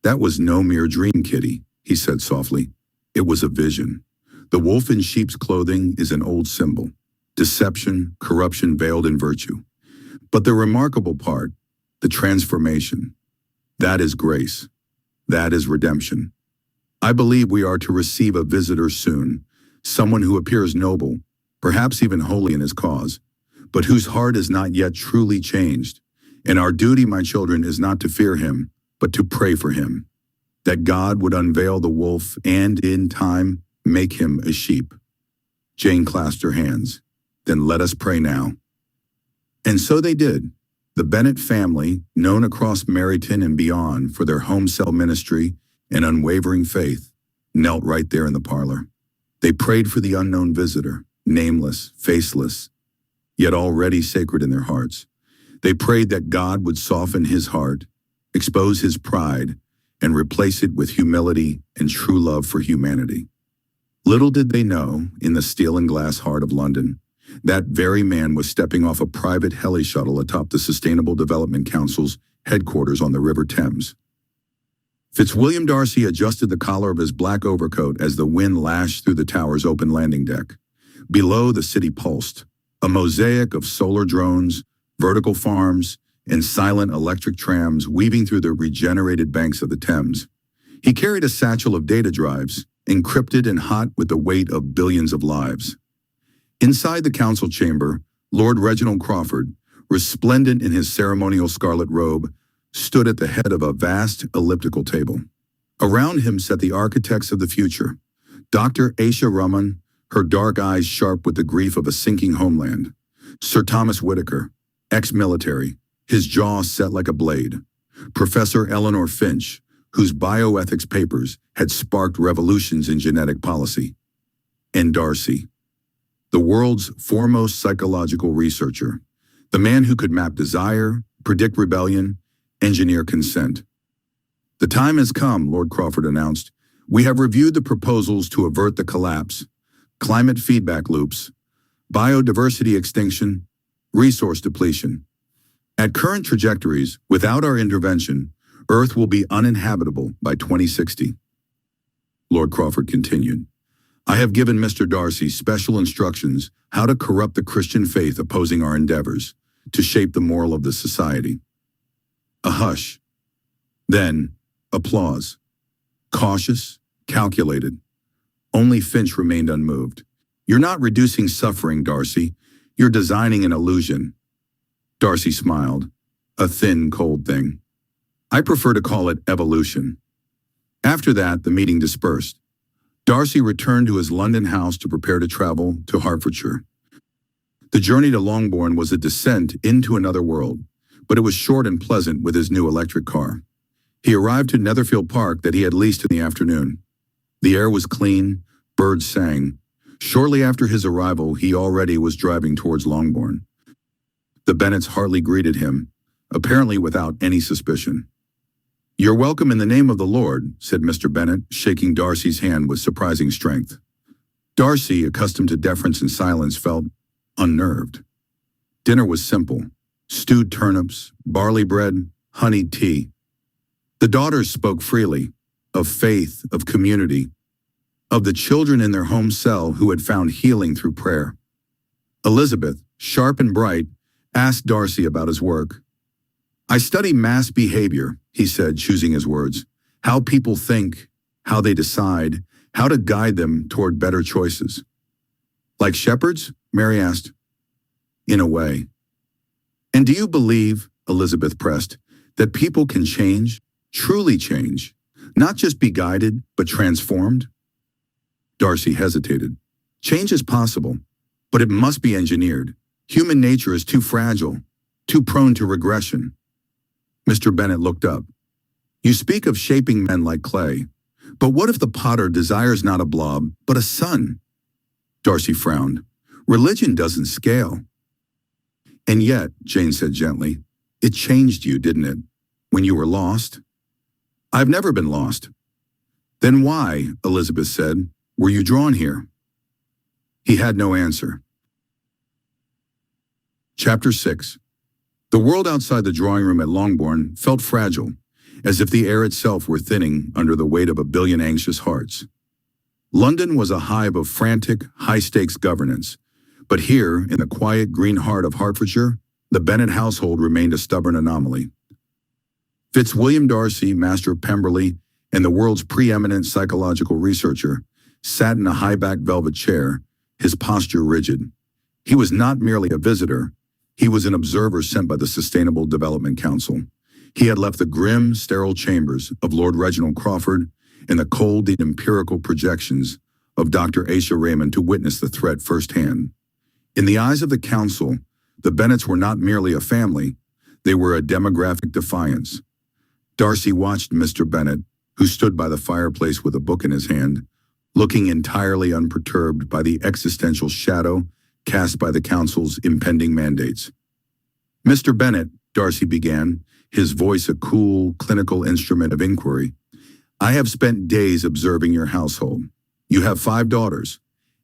That was no mere dream, Kitty, he said softly. It was a vision. The wolf in sheep's clothing is an old symbol. Deception, corruption veiled in virtue. But the remarkable part, the transformation, that is grace. That is redemption. I believe we are to receive a visitor soon, someone who appears noble, perhaps even holy in his cause, but whose heart is not yet truly changed. And our duty, my children, is not to fear him, but to pray for him, that God would unveil the wolf and, in time, make him a sheep. Jane clasped her hands. Then let us pray now. And so they did. The Bennet family, known across Meryton and beyond for their home cell ministry and unwavering faith, knelt right there in the parlor. They prayed for the unknown visitor, nameless, faceless, yet already sacred in their hearts. They prayed that God would soften his heart, expose his pride, and replace it with humility and true love for humanity. Little did they know, in the steel and glass heart of London, that very man was stepping off a private heli shuttle atop the Sustainable Development Council's headquarters on the River Thames. Fitzwilliam Darcy adjusted the collar of his black overcoat as the wind lashed through the tower's open landing deck. Below, the city pulsed, a mosaic of solar drones, vertical farms, and silent electric trams weaving through the regenerated banks of the Thames. He carried a satchel of data drives, encrypted and hot with the weight of billions of lives. Inside the council chamber, Lord Reginald Crawford, resplendent in his ceremonial scarlet robe, stood at the head of a vast elliptical table. Around him sat the architects of the future, Dr. Aisha Rahman, her dark eyes sharp with the grief of a sinking homeland, Sir Thomas Whitaker, ex-military, his jaw set like a blade, Professor Eleanor Finch, whose bioethics papers had sparked revolutions in genetic policy, and Darcy, the world's foremost psychological researcher, the man who could map desire, predict rebellion, engineer consent. "The time has come," Lord Crawford announced. "We have reviewed the proposals to avert the collapse, climate feedback loops, biodiversity extinction, resource depletion. At current trajectories, without our intervention, Earth will be uninhabitable by 2060. Lord Crawford continued, "I have given Mr. Darcy special instructions how to corrupt the Christian faith opposing our endeavors, to shape the moral of the society." A hush. Then, applause. Cautious, calculated. Only Finch remained unmoved. "You're not reducing suffering, Darcy. You're designing an illusion." Darcy smiled. "A thin, cold thing. I prefer to call it evolution." After that, the meeting dispersed. Darcy returned to his London house to prepare to travel to Hertfordshire. The journey to Longbourn was a descent into another world, but it was short and pleasant with his new electric car. He arrived to Netherfield Park that he had leased in the afternoon. The air was clean, birds sang. Shortly after his arrival, he already was driving towards Longbourn. The Bennets heartily greeted him, apparently without any suspicion. "You're welcome in the name of the Lord," said Mr. Bennet, shaking Darcy's hand with surprising strength. Darcy, accustomed to deference and silence, felt unnerved. Dinner was simple. Stewed turnips, barley bread, honeyed tea. The daughters spoke freely, of faith, of community, of the children in their home cell who had found healing through prayer. Elizabeth, sharp and bright, asked Darcy about his work. "I study mass behavior," he said, choosing his words. "How people think, how they decide, how to guide them toward better choices." "Like shepherds?" Mary asked. "In a way." "And do you believe," Elizabeth pressed, "that people can change, truly change, not just be guided, but transformed?" Darcy hesitated. "Change is possible, but it must be engineered. Human nature is too fragile, too prone to regression." Mr. Bennet looked up. "You speak of shaping men like clay, but what if the potter desires not a blob, but a son?" Darcy frowned. "Religion doesn't scale." "And yet," Jane said gently, "it changed you, didn't it? When you were lost?" "I've never been lost." "Then why," Elizabeth said, "were you drawn here?" He had no answer. Chapter 6. The world outside the drawing room at Longbourn felt fragile, as if the air itself were thinning under the weight of 1,000,000,000 anxious hearts. London was a hive of frantic, high-stakes governance, but here, in the quiet green heart of Hertfordshire, the Bennet household remained a stubborn anomaly. Fitzwilliam Darcy, Master of Pemberley, and the world's preeminent psychological researcher, sat in a high-backed velvet chair, his posture rigid. He was not merely a visitor, he was an observer sent by the Sustainable Development Council. He had left the grim, sterile chambers of Lord Reginald Crawford and the cold and empirical projections of Dr. Aisha Rahman to witness the threat firsthand. In the eyes of the council, the Bennets were not merely a family, they were a demographic defiance. Darcy watched Mr. Bennet, who stood by the fireplace with a book in his hand, looking entirely unperturbed by the existential shadow cast by the council's impending mandates. "Mr. Bennet," Darcy began, his voice a cool, clinical instrument of inquiry, "I have spent days observing your household. You have 5 daughters.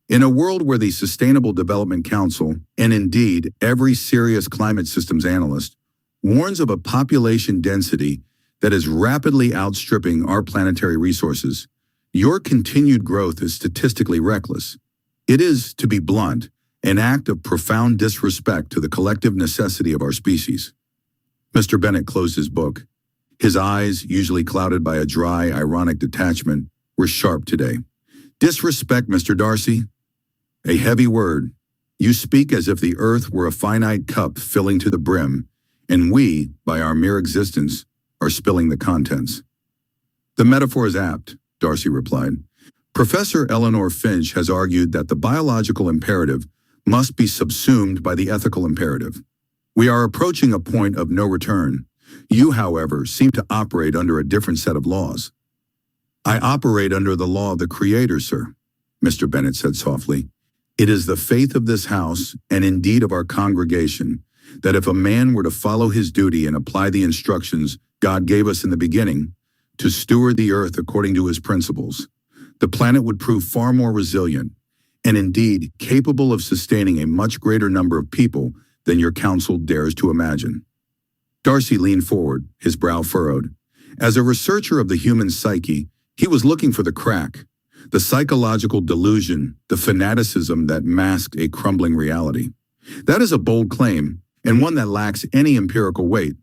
In a world where the Sustainable Development Council, and indeed every serious climate systems analyst, warns of a population density that is rapidly outstripping our planetary resources. Your continued growth is statistically reckless. It is, to be blunt, an act of profound disrespect to the collective necessity of our species. Mr. Bennet closed his book. His eyes, usually clouded by a dry, ironic detachment, were sharp today. Disrespect, Mr. Darcy? A heavy word. You speak as if the earth were a finite cup filling to the brim, and we, by our mere existence, are spilling the contents. The metaphor is apt, Darcy replied. Professor Eleanor Finch has argued that the biological imperative must be subsumed by the ethical imperative. We are approaching a point of no return. You, however, seem to operate under a different set of laws. I operate under the law of the Creator, sir, Mr. Bennet said softly. It is the faith of this house, and indeed of our congregation, that if a man were to follow his duty and apply the instructions God gave us in the beginning, to steward the earth according to his principles, the planet would prove far more resilient, and indeed capable of sustaining a much greater number of people than your council dares to imagine. Darcy leaned forward, his brow furrowed. As a researcher of the human psyche, he was looking for the crack, the psychological delusion, the fanaticism that masked a crumbling reality. That is a bold claim, and one that lacks any empirical weight.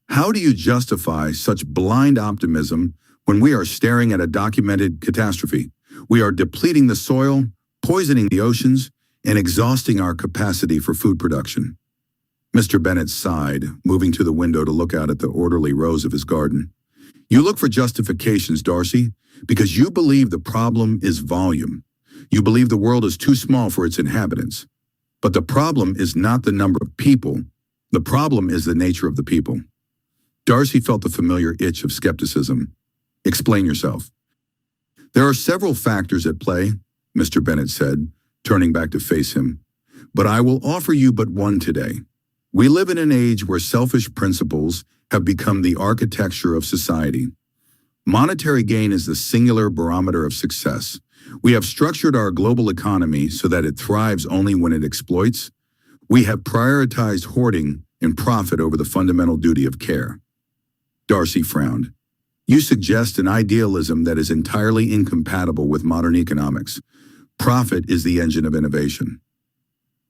How do you justify such blind optimism when we are staring at a documented catastrophe? We are depleting the soil, poisoning the oceans, and exhausting our capacity for food production. Mr. Bennet sighed, moving to the window to look out at the orderly rows of his garden. You look for justifications, Darcy, because you believe the problem is volume. You believe the world is too small for its inhabitants. But the problem is not the number of people. The problem is the nature of the people. Darcy felt the familiar itch of skepticism. Explain yourself. There are several factors at play, Mr. Bennet said, turning back to face him. But I will offer you but one today. We live in an age where selfish principles have become the architecture of society. Monetary gain is the singular barometer of success. We have structured our global economy so that it thrives only when it exploits. We have prioritized hoarding and profit over the fundamental duty of care. Darcy frowned. You suggest an idealism that is entirely incompatible with modern economics. Profit is the engine of innovation.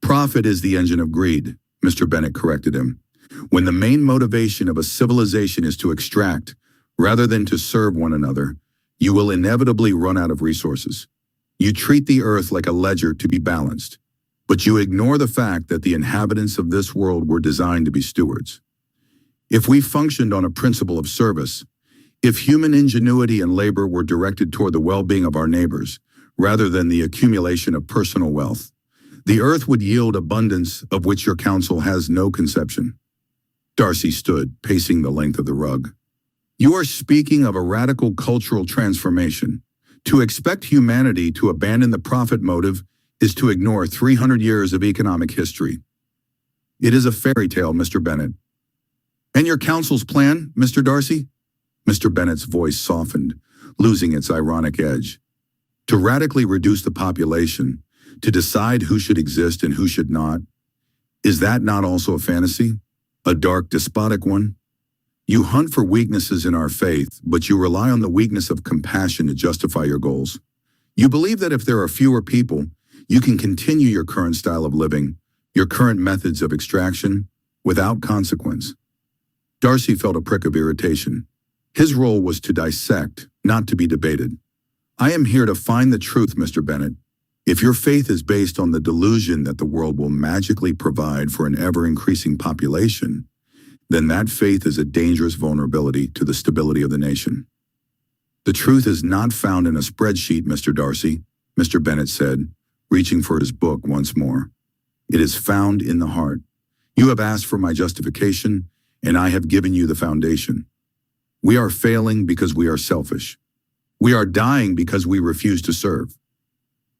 Profit is the engine of greed, Mr. Bennet corrected him. When the main motivation of a civilization is to extract, rather than to serve one another, you will inevitably run out of resources. You treat the earth like a ledger to be balanced, but you ignore the fact that the inhabitants of this world were designed to be stewards. If we functioned on a principle of service, if human ingenuity and labor were directed toward the well-being of our neighbors, rather than the accumulation of personal wealth, the earth would yield abundance of which your council has no conception. Darcy stood, pacing the length of the rug. You are speaking of a radical cultural transformation. To expect humanity to abandon the profit motive is to ignore 300 years of economic history. It is a fairy tale, Mr. Bennet. And your council's plan, Mr. Darcy? Mr. Bennet's voice softened, losing its ironic edge. To radically reduce the population, to decide who should exist and who should not, is that not also a fantasy? A dark, despotic one? You hunt for weaknesses in our faith, but you rely on the weakness of compassion to justify your goals. You believe that if there are fewer people, you can continue your current style of living, your current methods of extraction, without consequence. Darcy felt a prick of irritation. His role was to dissect, not to be debated. I am here to find the truth, Mr. Bennet. If your faith is based on the delusion that the world will magically provide for an ever-increasing population, then that faith is a dangerous vulnerability to the stability of the nation. The truth is not found in a spreadsheet, Mr. Darcy, Mr. Bennet said, reaching for his book once more. It is found in the heart. You have asked for my justification, and I have given you the foundation. We are failing because we are selfish. We are dying because we refuse to serve.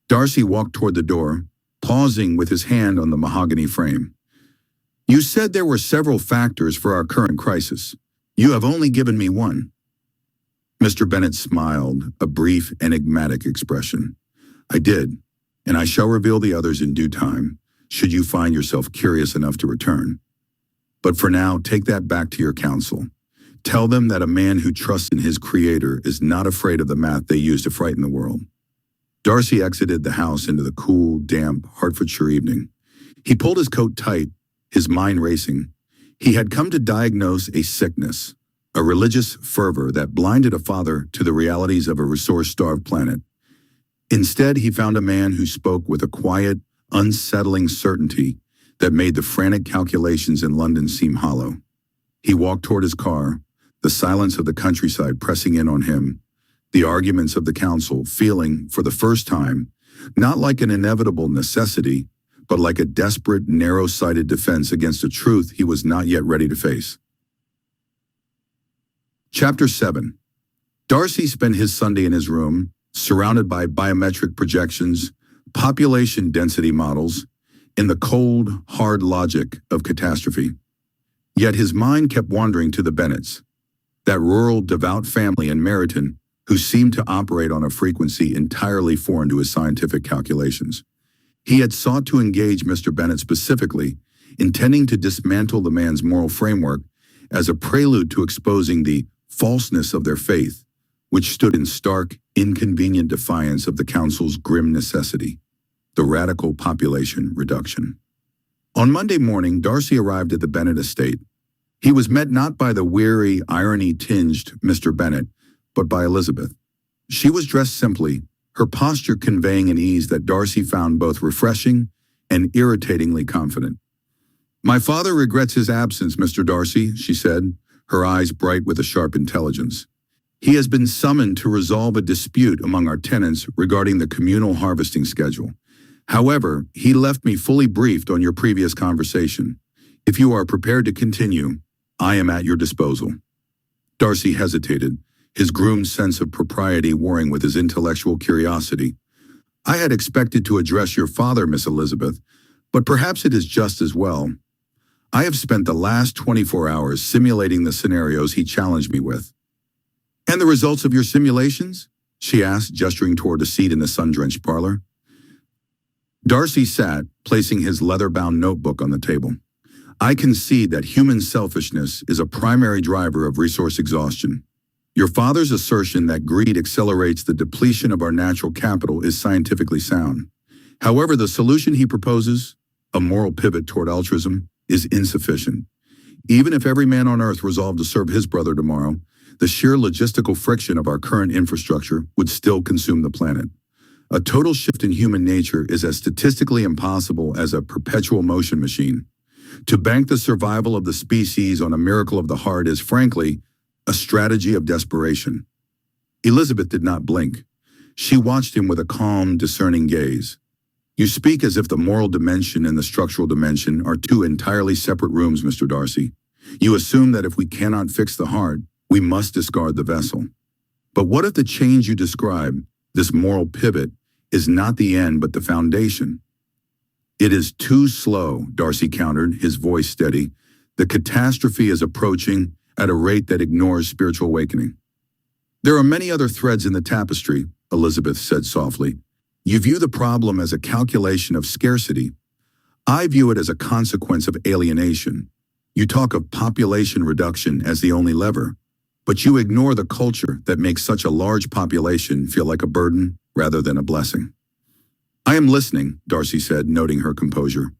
Darcy walked toward the door, pausing with his hand on the mahogany frame. You said there were several factors for our current crisis. You have only given me one. Mr. Bennet smiled, a brief, enigmatic expression. I did, and I shall reveal the others in due time, should you find yourself curious enough to return. But for now, take that back to your council. Tell them that a man who trusts in his creator is not afraid of the math they use to frighten the world. Darcy exited the house into the cool, damp Hertfordshire evening. He pulled his coat tight, his mind racing. He had come to diagnose a sickness, a religious fervor that blinded a father to the realities of a resource-starved planet. Instead, he found a man who spoke with a quiet, unsettling certainty that made the frantic calculations in London seem hollow. He walked toward his car, the silence of the countryside pressing in on him, the arguments of the council feeling, for the first time, not like an inevitable necessity, but like a desperate, narrow-sighted defense against a truth he was not yet ready to face. Chapter 7. Darcy spent his Sunday in his room, surrounded by biometric projections, population density models, in the cold, hard logic of catastrophe. Yet his mind kept wandering to the Bennets, that rural, devout family in Meryton who seemed to operate on a frequency entirely foreign to his scientific calculations. He had sought to engage Mr. Bennet specifically, intending to dismantle the man's moral framework as a prelude to exposing the falseness of their faith, which stood in stark, inconvenient defiance of the council's grim necessity, the radical population reduction. On Monday morning, Darcy arrived at the Bennet estate. He was met not by the weary, irony-tinged Mr. Bennet, but by Elizabeth. She was dressed simply, her posture conveying an ease that Darcy found both refreshing and irritatingly confident. "My father regrets his absence, Mr. Darcy," she said, her eyes bright with a sharp intelligence. "He has been summoned to resolve a dispute among our tenants regarding the communal harvesting schedule. However, he left me fully briefed on your previous conversation. If you are prepared to continue, I am at your disposal." Darcy hesitated, his groomed sense of propriety warring with his intellectual curiosity. "I had expected to address your father, Miss Elizabeth, but perhaps it is just as well. I have spent the last 24 hours simulating the scenarios he challenged me with." "And the results of your simulations?" she asked, gesturing toward a seat in the sun-drenched parlor. Darcy sat, placing his leather-bound notebook on the table. "I concede that human selfishness is a primary driver of resource exhaustion. Your father's assertion that greed accelerates the depletion of our natural capital is scientifically sound. However, the solution he proposes, a moral pivot toward altruism, is insufficient. Even if every man on earth resolved to serve his brother tomorrow, the sheer logistical friction of our current infrastructure would still consume the planet. A total shift in human nature is as statistically impossible as a perpetual motion machine. To bank the survival of the species on a miracle of the heart is, frankly, a strategy of desperation." Elizabeth did not blink. She watched him with a calm, discerning gaze. "You speak as if the moral dimension and the structural dimension are two entirely separate rooms, Mr. Darcy. You assume that if we cannot fix the heart, we must discard the vessel. But what if the change you describe, this moral pivot, is not the end but the foundation?" "It is too slow," Darcy countered, his voice steady. "The catastrophe is approaching at a rate that ignores spiritual awakening." "There are many other threads in the tapestry," Elizabeth said softly. "You view the problem as a calculation of scarcity. I view it as a consequence of alienation. You talk of population reduction as the only lever, but you ignore the culture that makes such a large population feel like a burden rather than a blessing." "I am listening," Darcy said, noting her composure.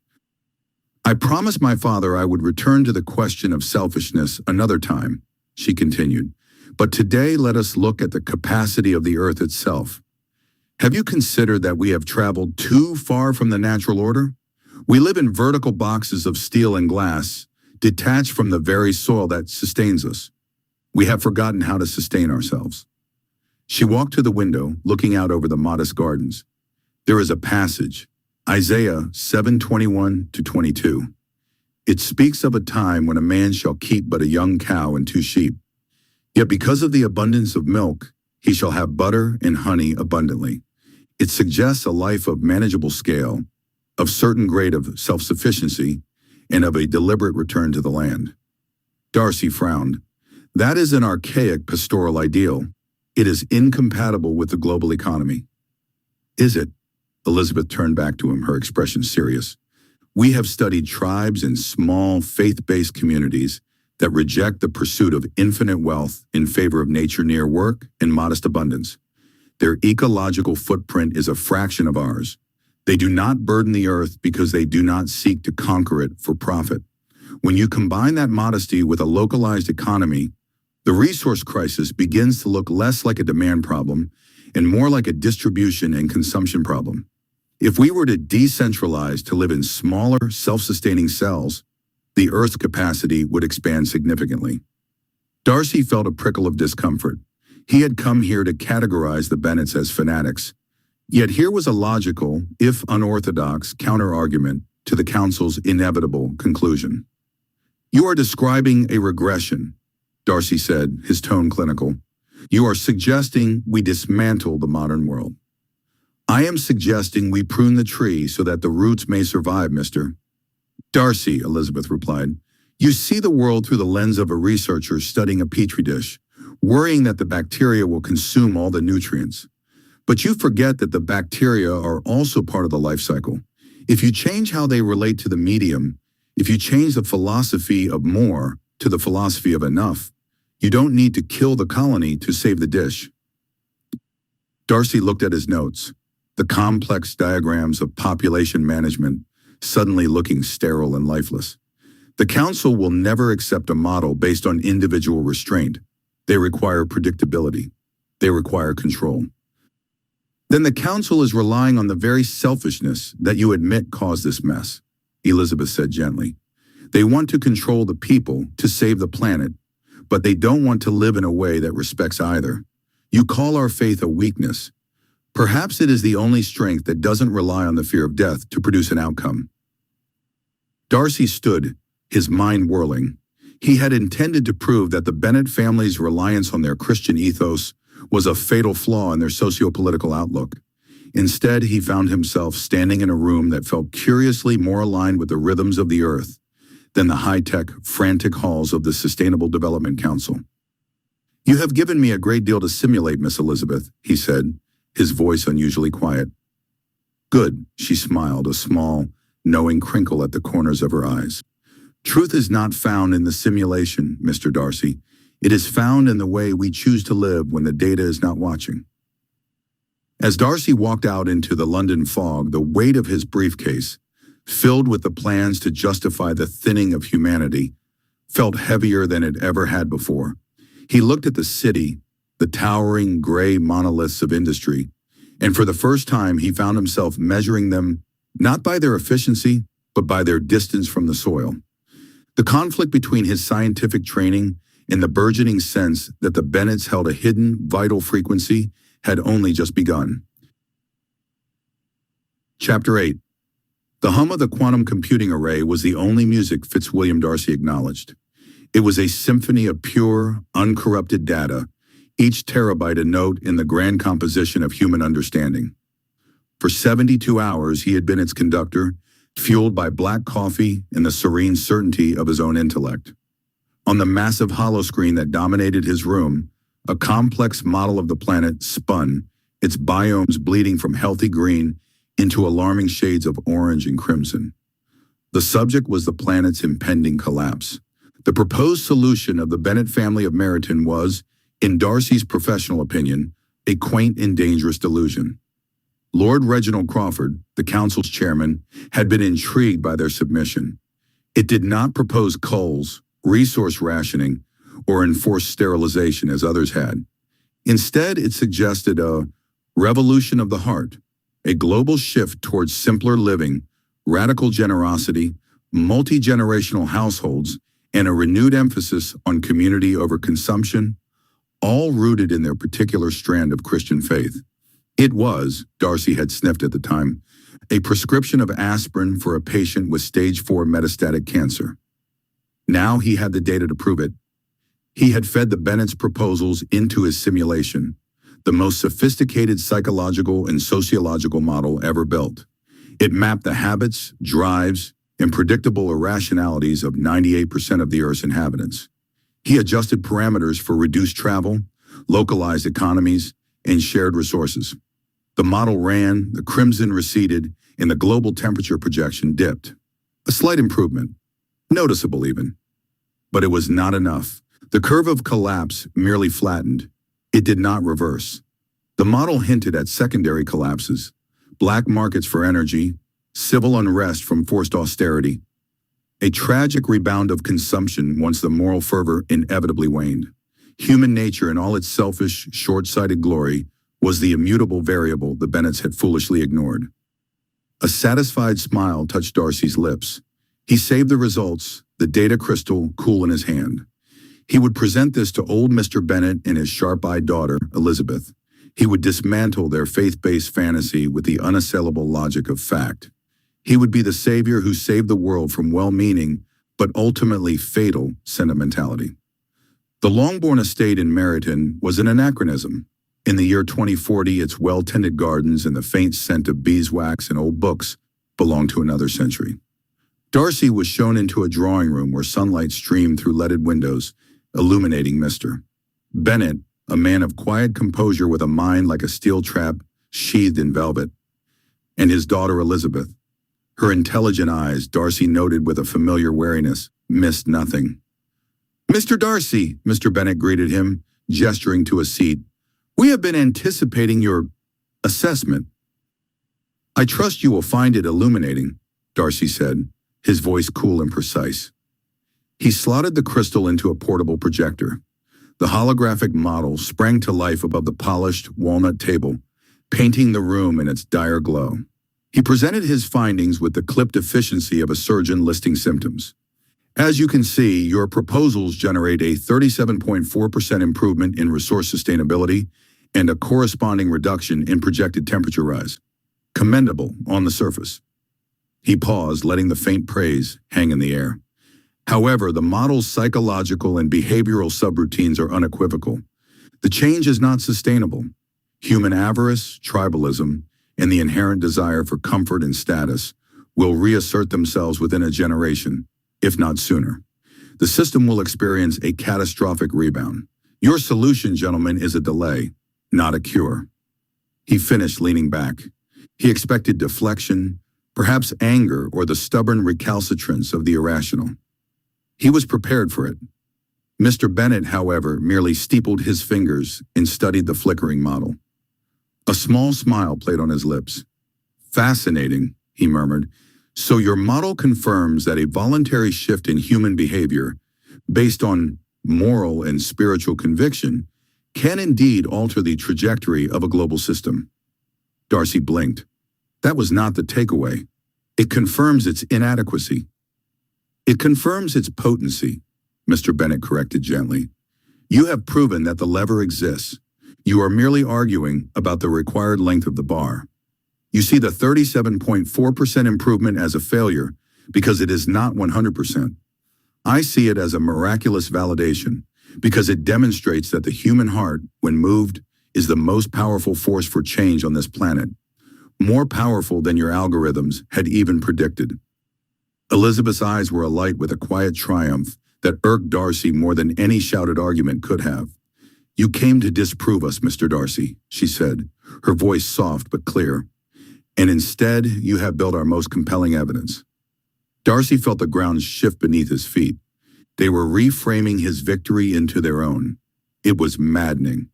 "I promised my father I would return to the question of selfishness another time," she continued. "But today let us look at the capacity of the earth itself. Have you considered that we have traveled too far from the natural order? We live in vertical boxes of steel and glass, detached from the very soil that sustains us. We have forgotten how to sustain ourselves." She walked to the window, looking out over the modest gardens. There is a passage, Isaiah 7:21-22. It speaks of a time when a man shall keep but a young cow and 2 sheep. Yet because of the abundance of milk, he shall have butter and honey abundantly. It suggests a life of manageable scale, of certain grade of self-sufficiency, and of a deliberate return to the land. Darcy frowned. That is an archaic pastoral ideal. It is incompatible with the global economy. Is it? Elizabeth turned back to him, her expression serious. We have studied tribes and small, faith-based communities, that reject the pursuit of infinite wealth in favor of nature near work and modest abundance. Their ecological footprint is a fraction of ours. They do not burden the earth because they do not seek to conquer it for profit. When you combine that modesty with a localized economy, the resource crisis begins to look less like a demand problem and more like a distribution and consumption problem. If we were to decentralize to live in smaller, self-sustaining cells, the Earth's capacity would expand significantly. Darcy felt a prickle of discomfort. He had come here to categorize the Bennets as fanatics. Yet here was a logical, if unorthodox, counter-argument to the Council's inevitable conclusion. "You are describing a regression," Darcy said, his tone clinical. "You are suggesting we dismantle the modern world." "I am suggesting we prune the tree so that the roots may survive, mister." "Darcy," Elizabeth replied, "you see the world through the lens of a researcher studying a petri dish, worrying that the bacteria will consume all the nutrients. But you forget that the bacteria are also part of the life cycle. If you change how they relate to the medium, if you change the philosophy of more to the philosophy of enough, you don't need to kill the colony to save the dish." Darcy looked at his notes, the complex diagrams of population management suddenly looking sterile and lifeless. "The Council will never accept a model based on individual restraint. They require predictability. They require control." "Then the Council is relying on the very selfishness that you admit caused this mess," Elizabeth said gently. "They want to control the people to save the planet, but they don't want to live in a way that respects either. You call our faith a weakness. Perhaps it is the only strength that doesn't rely on the fear of death to produce an outcome." Darcy stood, his mind whirling. He had intended to prove that the Bennet family's reliance on their Christian ethos was a fatal flaw in their socio-political outlook. Instead, he found himself standing in a room that felt curiously more aligned with the rhythms of the earth than the high-tech, frantic halls of the Sustainable Development Council. "You have given me a great deal to simulate, Miss Elizabeth," he said, his voice unusually quiet. "Good," she smiled, a small, knowing crinkle at the corners of her eyes. "Truth is not found in the simulation, Mr. Darcy. It is found in the way we choose to live when the data is not watching." As Darcy walked out into the London fog, the weight of his briefcase, filled with the plans to justify the thinning of humanity, felt heavier than it ever had before. He looked at the city, the towering gray monoliths of industry, and for the first time he found himself measuring them not by their efficiency, but by their distance from the soil. The conflict between his scientific training and the burgeoning sense that the Bennets held a hidden, vital frequency had only just begun. Chapter 8. The hum of the quantum computing array was the only music Fitzwilliam Darcy acknowledged. It was a symphony of pure, uncorrupted data, each terabyte a note in the grand composition of human understanding. For 72 hours he had been its conductor, fueled by black coffee and the serene certainty of his own intellect. On the massive holoscreen that dominated his room, a complex model of the planet spun, its biomes bleeding from healthy green into alarming shades of orange and crimson. The subject was the planet's impending collapse. The proposed solution of the Bennet family of Meryton was, in Darcy's professional opinion, a quaint and dangerous delusion. Lord Reginald Crawford, the Council's chairman, had been intrigued by their submission. It did not propose culls, resource rationing, or enforced sterilization as others had. Instead, it suggested a revolution of the heart, a global shift towards simpler living, radical generosity, multi-generational households, and a renewed emphasis on community over consumption, all rooted in their particular strand of Christian faith. It was, Darcy had sniffed at the time, a prescription of aspirin for a patient with stage 4 metastatic cancer. Now he had the data to prove it. He had fed the Bennets' proposals into his simulation, the most sophisticated psychological and sociological model ever built. It mapped the habits, drives, and predictable irrationalities of 98% of the Earth's inhabitants. He adjusted parameters for reduced travel, localized economies, and shared resources. The model ran, the crimson receded, and the global temperature projection dipped. A slight improvement, noticeable even. But it was not enough. The curve of collapse merely flattened. It did not reverse. The model hinted at secondary collapses, black markets for energy, civil unrest from forced austerity, a tragic rebound of consumption once the moral fervor inevitably waned. Human nature in all its selfish, short-sighted glory was the immutable variable the Bennets had foolishly ignored. A satisfied smile touched Darcy's lips. He saved the results, the data crystal cool in his hand. He would present this to old Mr. Bennet and his sharp-eyed daughter, Elizabeth. He would dismantle their faith-based fantasy with the unassailable logic of fact. He would be the savior who saved the world from well-meaning, but ultimately fatal sentimentality. The Longbourn estate in Meryton was an anachronism. In the year 2040, its well-tended gardens and the faint scent of beeswax and old books belonged to another century. Darcy was shown into a drawing room where sunlight streamed through leaded windows, illuminating Mr. Bennet, a man of quiet composure with a mind like a steel trap sheathed in velvet, and his daughter Elizabeth. Her intelligent eyes, Darcy noted with a familiar wariness, missed nothing. "Mr. Darcy," Mr. Bennet greeted him, gesturing to a seat. "We have been anticipating your assessment." "I trust you will find it illuminating," Darcy said, his voice cool and precise. He slotted the crystal into a portable projector. The holographic model sprang to life above the polished walnut table, painting the room in its dire glow. He presented his findings with the clipped efficiency of a surgeon listing symptoms. "As you can see, your proposals generate a 37.4% improvement in resource sustainability and a corresponding reduction in projected temperature rise. Commendable on the surface." He paused, letting the faint praise hang in the air. "However, the model's psychological and behavioral subroutines are unequivocal. The change is not sustainable. Human avarice, tribalism, and the inherent desire for comfort and status will reassert themselves within a generation, if not sooner. The system will experience a catastrophic rebound. Your solution, gentlemen, is a delay, not a cure." He finished, leaning back. He expected deflection, perhaps anger or the stubborn recalcitrance of the irrational. He was prepared for it. Mr. Bennet, however, merely steepled his fingers and studied the flickering model. A small smile played on his lips. "Fascinating," he murmured. "So your model confirms that a voluntary shift in human behavior, based on moral and spiritual conviction, can indeed alter the trajectory of a global system." Darcy blinked. That was not the takeaway. It confirms its inadequacy. "It confirms its potency," Mr. Bennet corrected gently. "You have proven that the lever exists. You are merely arguing about the required length of the bar. You see the 37.4% improvement as a failure because it is not 100%. I see it as a miraculous validation because it demonstrates that the human heart, when moved, is the most powerful force for change on this planet, more powerful than your algorithms had even predicted." Elizabeth's eyes were alight with a quiet triumph that irked Darcy more than any shouted argument could have. "You came to disprove us, Mr. Darcy," she said, her voice soft but clear. "And instead, you have built our most compelling evidence." Darcy felt the ground shift beneath his feet. They were reframing his victory into their own. It was maddening.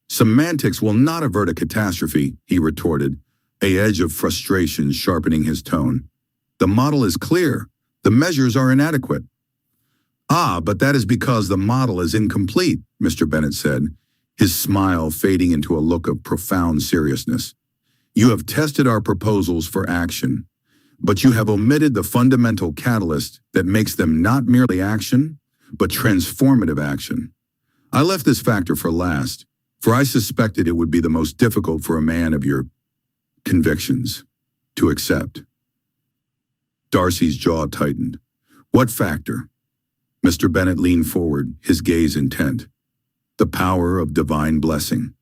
"Semantics will not avert a catastrophe," he retorted, a edge of frustration sharpening his tone. "The model is clear. The measures are inadequate." "Ah, but that is because the model is incomplete," Mr. Bennet said, his smile fading into a look of profound seriousness. "You have tested our proposals for action, but you have omitted the fundamental catalyst that makes them not merely action, but transformative action. I left this factor for last, for I suspected it would be the most difficult for a man of your convictions to accept." Darcy's jaw tightened. "What factor?" Mr. Bennet leaned forward, his gaze intent. "The power of divine blessing."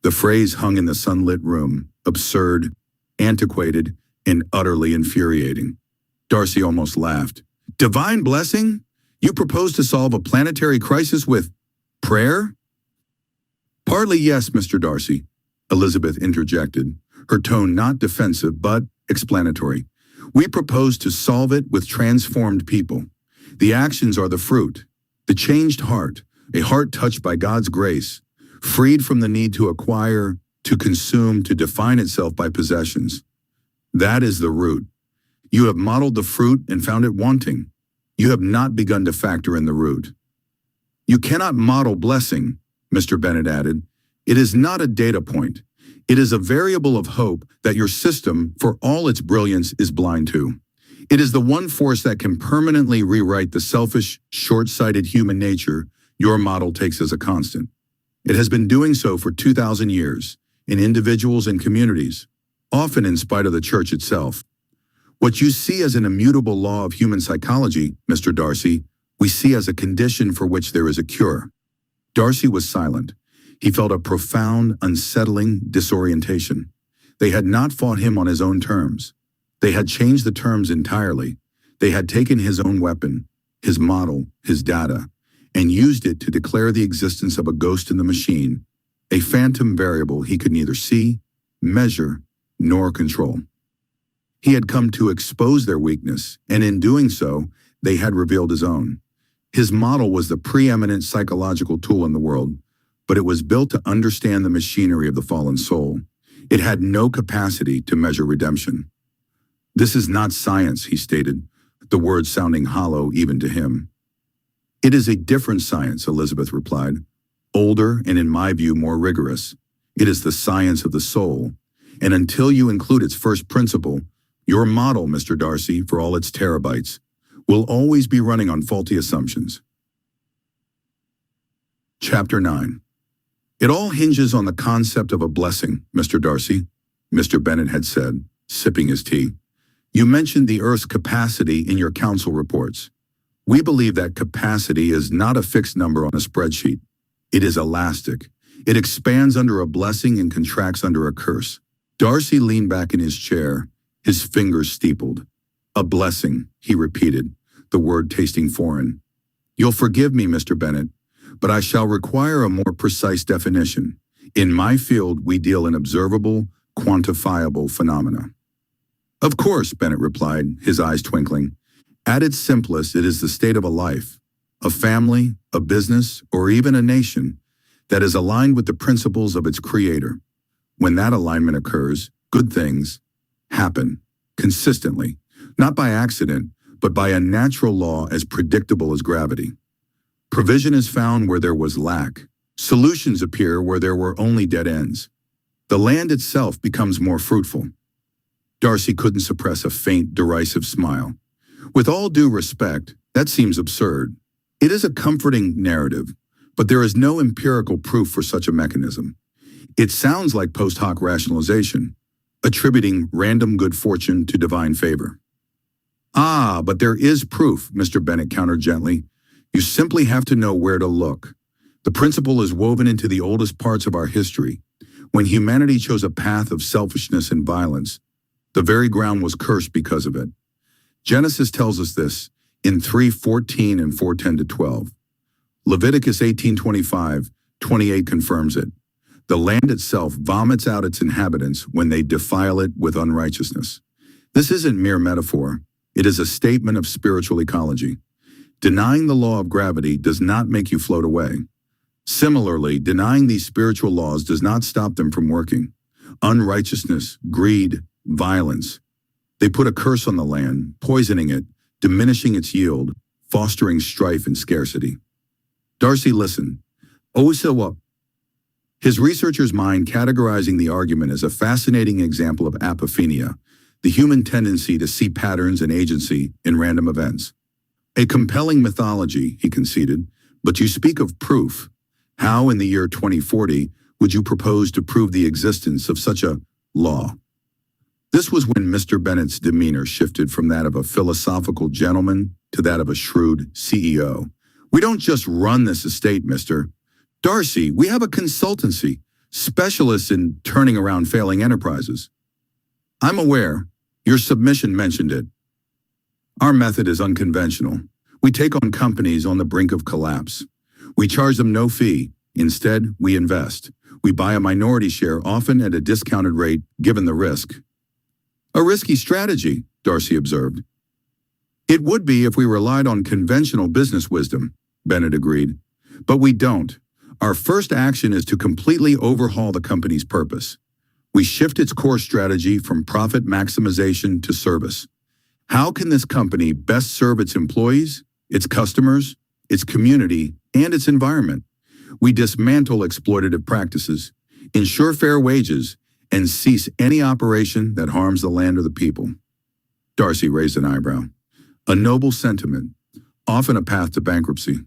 The phrase hung in the sunlit room, absurd, antiquated, and utterly infuriating. Darcy almost laughed. "Divine blessing? You propose to solve a planetary crisis with prayer?" "Partly yes, Mr. Darcy," Elizabeth interjected, her tone not defensive but explanatory. "We propose to solve it with transformed people. The actions are the fruit, the changed heart, a heart touched by God's grace, freed from the need to acquire, to consume, to define itself by possessions. That is the root. You have modeled the fruit and found it wanting. You have not begun to factor in the root. You cannot model blessing, Mr. Bennet added. It is not a data point. It is a variable of hope that your system, for all its brilliance, is blind to. It is the one force that can permanently rewrite the selfish, short-sighted human nature your model takes as a constant. It has been doing so for 2,000 years, in individuals and communities, often in spite of the church itself. What you see as an immutable law of human psychology, Mr. Darcy, we see as a condition for which there is a cure. Darcy was silent. He felt a profound, unsettling disorientation. They had not fought him on his own terms. They had changed the terms entirely. They had taken his own weapon, his model, his data, and used it to declare the existence of a ghost in the machine, a phantom variable he could neither see, measure, nor control. He had come to expose their weakness, and in doing so, they had revealed his own. His model was the preeminent psychological tool in the world, but it was built to understand the machinery of the fallen soul. It had no capacity to measure redemption. This is not science, he stated, the words sounding hollow even to him. It is a different science, Elizabeth replied, older and in my view more rigorous. It is the science of the soul, and until you include its first principle, your model, Mr. Darcy, for all its terabytes, will always be running on faulty assumptions. Chapter 9. It all hinges on the concept of a blessing, Mr. Darcy, Mr. Bennet had said, sipping his tea. You mentioned the Earth's capacity in your council reports. We believe that capacity is not a fixed number on a spreadsheet. It is elastic. It expands under a blessing and contracts under a curse. Darcy leaned back in his chair, his fingers steepled. A blessing, he repeated, the word tasting foreign. You'll forgive me, Mr. Bennet, but I shall require a more precise definition. In my field, we deal in observable, quantifiable phenomena. Of course, Bennet replied, his eyes twinkling. At its simplest, it is the state of a life, a family, a business, or even a nation that is aligned with the principles of its creator. When that alignment occurs, good things happen consistently, not by accident, but by a natural law as predictable as gravity. Provision is found where there was lack. Solutions appear where there were only dead ends. The land itself becomes more fruitful. Darcy couldn't suppress a faint, derisive smile. With all due respect, that seems absurd. It is a comforting narrative, but there is no empirical proof for such a mechanism. It sounds like post hoc rationalization, attributing random good fortune to divine favor. Ah, but there is proof, Mr. Bennet countered gently. You simply have to know where to look. The principle is woven into the oldest parts of our history. When humanity chose a path of selfishness and violence, the very ground was cursed because of it. Genesis tells us this in 3:14 and 4:10-12. Leviticus 18:25-28 confirms it. The land itself vomits out its inhabitants when they defile it with unrighteousness. This isn't mere metaphor. It is a statement of spiritual ecology. Denying the law of gravity does not make you float away. Similarly, denying these spiritual laws does not stop them from working. Unrighteousness, greed, violence. They put a curse on the land, poisoning it, diminishing its yield, fostering strife and scarcity. Darcy listened. Oh, so what? His researcher's mind categorizing the argument as a fascinating example of apophenia, the human tendency to see patterns and agency in random events. A compelling mythology, he conceded, but you speak of proof. How in the year 2040 would you propose to prove the existence of such a law? This was when Mr. Bennet's demeanor shifted from that of a philosophical gentleman to that of a shrewd CEO. We don't just run this estate, Mr. Darcy, we have a consultancy, specialists in turning around failing enterprises. I'm aware. Your submission mentioned it. Our method is unconventional. We take on companies on the brink of collapse. We charge them no fee. Instead, we invest. We buy a minority share, often at a discounted rate, given the risk. A risky strategy, Darcy observed. It would be if we relied on conventional business wisdom, Bennett agreed. But we don't. Our first action is to completely overhaul the company's purpose. We shift its core strategy from profit maximization to service. How can this company best serve its employees, its customers, its community, and its environment? We dismantle exploitative practices, ensure fair wages, and cease any operation that harms the land or the people. Darcy raised an eyebrow. A noble sentiment, often a path to bankruptcy.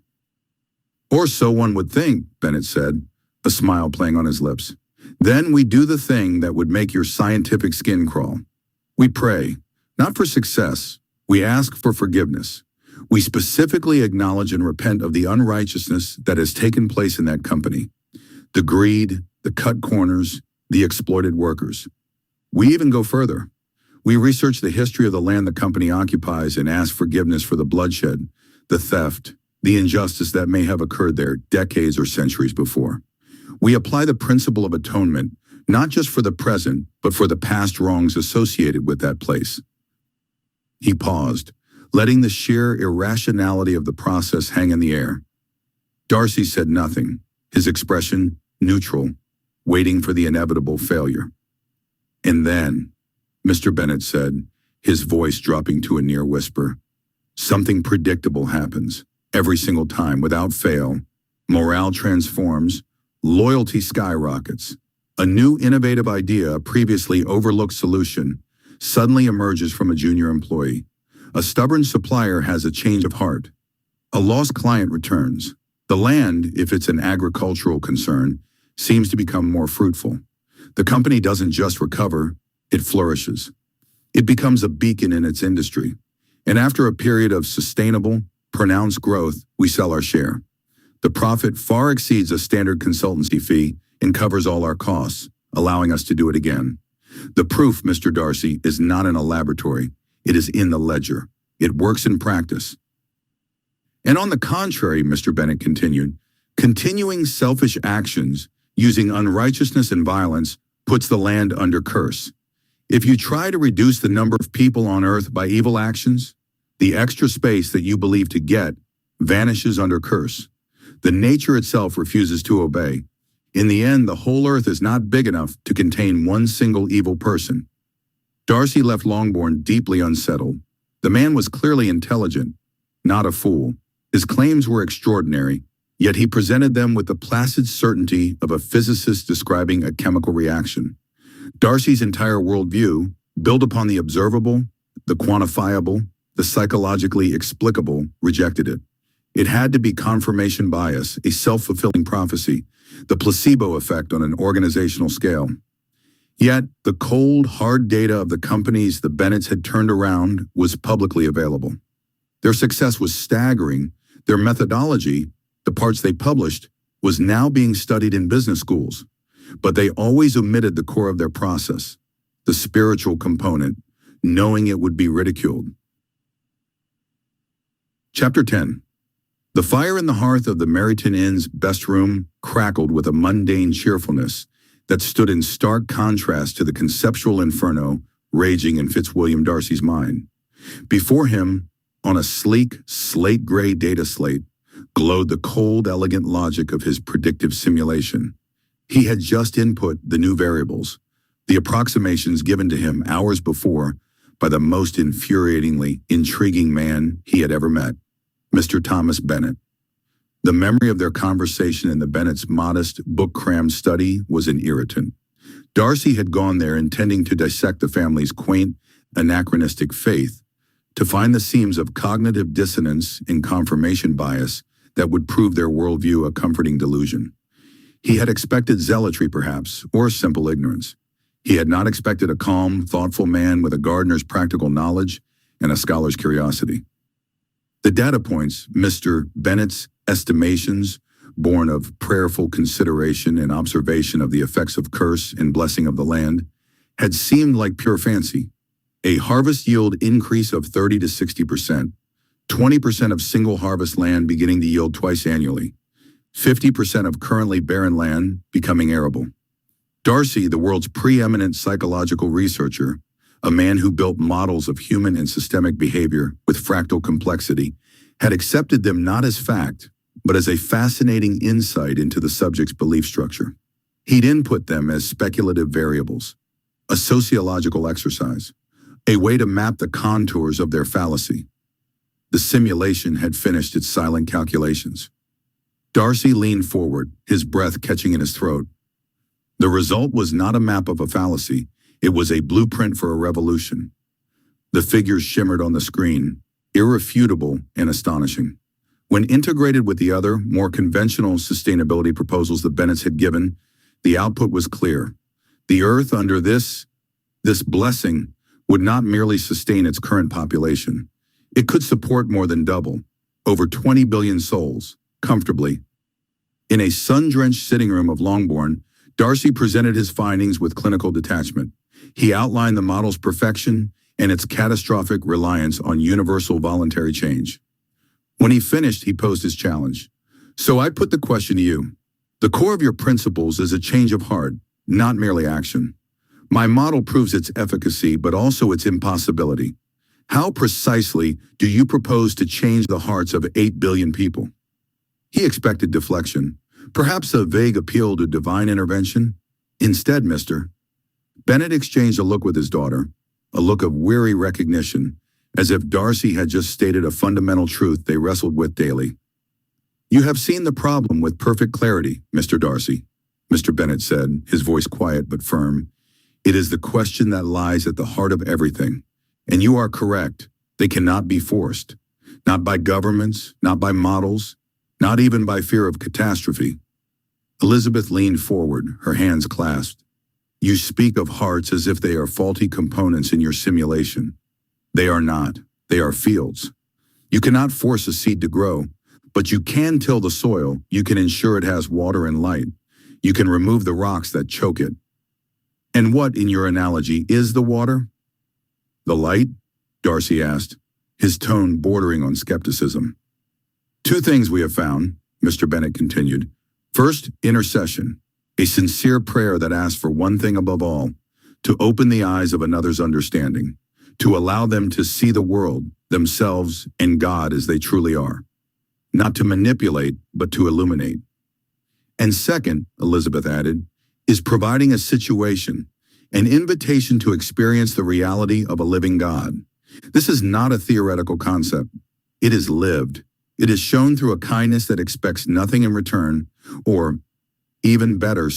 Or so one would think, Bennett said, a smile playing on his lips. Then we do the thing that would make your scientific skin crawl. We pray, not for success, we ask for forgiveness. We specifically acknowledge and repent of the unrighteousness that has taken place in that company. The greed, the cut corners, the exploited workers. We even go further. We research the history of the land the company occupies and ask forgiveness for the bloodshed, the theft, the injustice that may have occurred there decades or centuries before. We apply the principle of atonement, not just for the present, but for the past wrongs associated with that place. He paused, letting the sheer irrationality of the process hang in the air. Darcy said nothing, his expression neutral, waiting for the inevitable failure. And then, Mr. Bennett said, his voice dropping to a near whisper, something predictable happens. Every single time, without fail, morale transforms, loyalty skyrockets. A new innovative idea, a previously overlooked solution, suddenly emerges from a junior employee. A stubborn supplier has a change of heart. A lost client returns. The land, if it's an agricultural concern, seems to become more fruitful. The company doesn't just recover, it flourishes. It becomes a beacon in its industry. And after a period of sustainable, pronounced growth, we sell our share. The profit far exceeds a standard consultancy fee and covers all our costs, allowing us to do it again. The proof, Mr. Darcy, is not in a laboratory. It is in the ledger. It works in practice. And on the contrary, Mr. Bennett continued, continuing selfish actions using unrighteousness and violence puts the land under curse. If you try to reduce the number of people on earth by evil actions, the extra space that you believe to get vanishes under curse. The nature itself refuses to obey. In the end, the whole earth is not big enough to contain one single evil person. Darcy left Longbourn deeply unsettled. The man was clearly intelligent, not a fool. His claims were extraordinary, yet he presented them with the placid certainty of a physicist describing a chemical reaction. Darcy's entire worldview, built upon the observable, the quantifiable, the psychologically explicable, rejected it. It had to be confirmation bias, a self-fulfilling prophecy, the placebo effect on an organizational scale. Yet, the cold, hard data of the companies the Bennets had turned around was publicly available. Their success was staggering. Their methodology, the parts they published, was now being studied in business schools. But they always omitted the core of their process, the spiritual component, knowing it would be ridiculed. Chapter 10. The fire in the hearth of the Meryton Inn's best room crackled with a mundane cheerfulness that stood in stark contrast to the conceptual inferno raging in Fitzwilliam Darcy's mind. Before him, on a sleek, slate-gray data slate, glowed the cold, elegant logic of his predictive simulation. He had just input the new variables, the approximations given to him hours before by the most infuriatingly intriguing man he had ever met, Mr. Thomas Bennett. The memory of their conversation in the Bennets' modest, book-crammed study was an irritant. Darcy had gone there intending to dissect the family's quaint, anachronistic faith, to find the seams of cognitive dissonance and confirmation bias that would prove their worldview a comforting delusion. He had expected zealotry, perhaps, or simple ignorance. He had not expected a calm, thoughtful man with a gardener's practical knowledge and a scholar's curiosity. The data points, Mr. Bennet's estimations, born of prayerful consideration and observation of the effects of curse and blessing of the land, had seemed like pure fancy. A harvest yield increase of 30 to 60%, 20% of single harvest land beginning to yield twice annually, 50% of currently barren land becoming arable. Darcy, the world's preeminent psychological researcher, a man who built models of human and systemic behavior with fractal complexity, had accepted them not as fact, but as a fascinating insight into the subject's belief structure. He'd input them as speculative variables, a sociological exercise, a way to map the contours of their fallacy. The simulation had finished its silent calculations. Darcy leaned forward, his breath catching in his throat. The result was not a map of a fallacy, it was a blueprint for a revolution. The figures shimmered on the screen, irrefutable and astonishing. When integrated with the other, more conventional sustainability proposals the Bennets had given, the output was clear. The Earth under this blessing would not merely sustain its current population. It could support more than double, over 20 billion souls, comfortably. In a sun-drenched sitting room of Longbourn, Darcy presented his findings with clinical detachment. He outlined the model's perfection and its catastrophic reliance on universal voluntary change. When he finished, he posed his challenge. So I put the question to you. The core of your principles is a change of heart, not merely action. My model proves its efficacy, but also its impossibility. How precisely do you propose to change the hearts of 8 billion people? He expected deflection, perhaps a vague appeal to divine intervention. Instead, Mr. Bennet exchanged a look with his daughter, a look of weary recognition, as if Darcy had just stated a fundamental truth they wrestled with daily. You have seen the problem with perfect clarity, Mr. Darcy, Mr. Bennet said, his voice quiet but firm. It is the question that lies at the heart of everything. And you are correct. They cannot be forced. Not by governments, not by models, not even by fear of catastrophe. Elizabeth leaned forward, her hands clasped. You speak of hearts as if they are faulty components in your simulation. They are not. They are fields. You cannot force a seed to grow, but you can till the soil. You can ensure it has water and light. You can remove the rocks that choke it. And what, in your analogy, is the water? The light? Darcy asked, his tone bordering on skepticism. 2 things we have found, Mr. Bennet continued. First, intercession, a sincere prayer that asks for one thing above all, to open the eyes of another's understanding, to allow them to see the world, themselves, and God as they truly are. Not to manipulate, but to illuminate. And second, Elizabeth added, is providing a situation, an invitation to experience the reality of a living God. This is not a theoretical concept. It is lived. It is shown through a kindness that expects nothing in return, or, even better,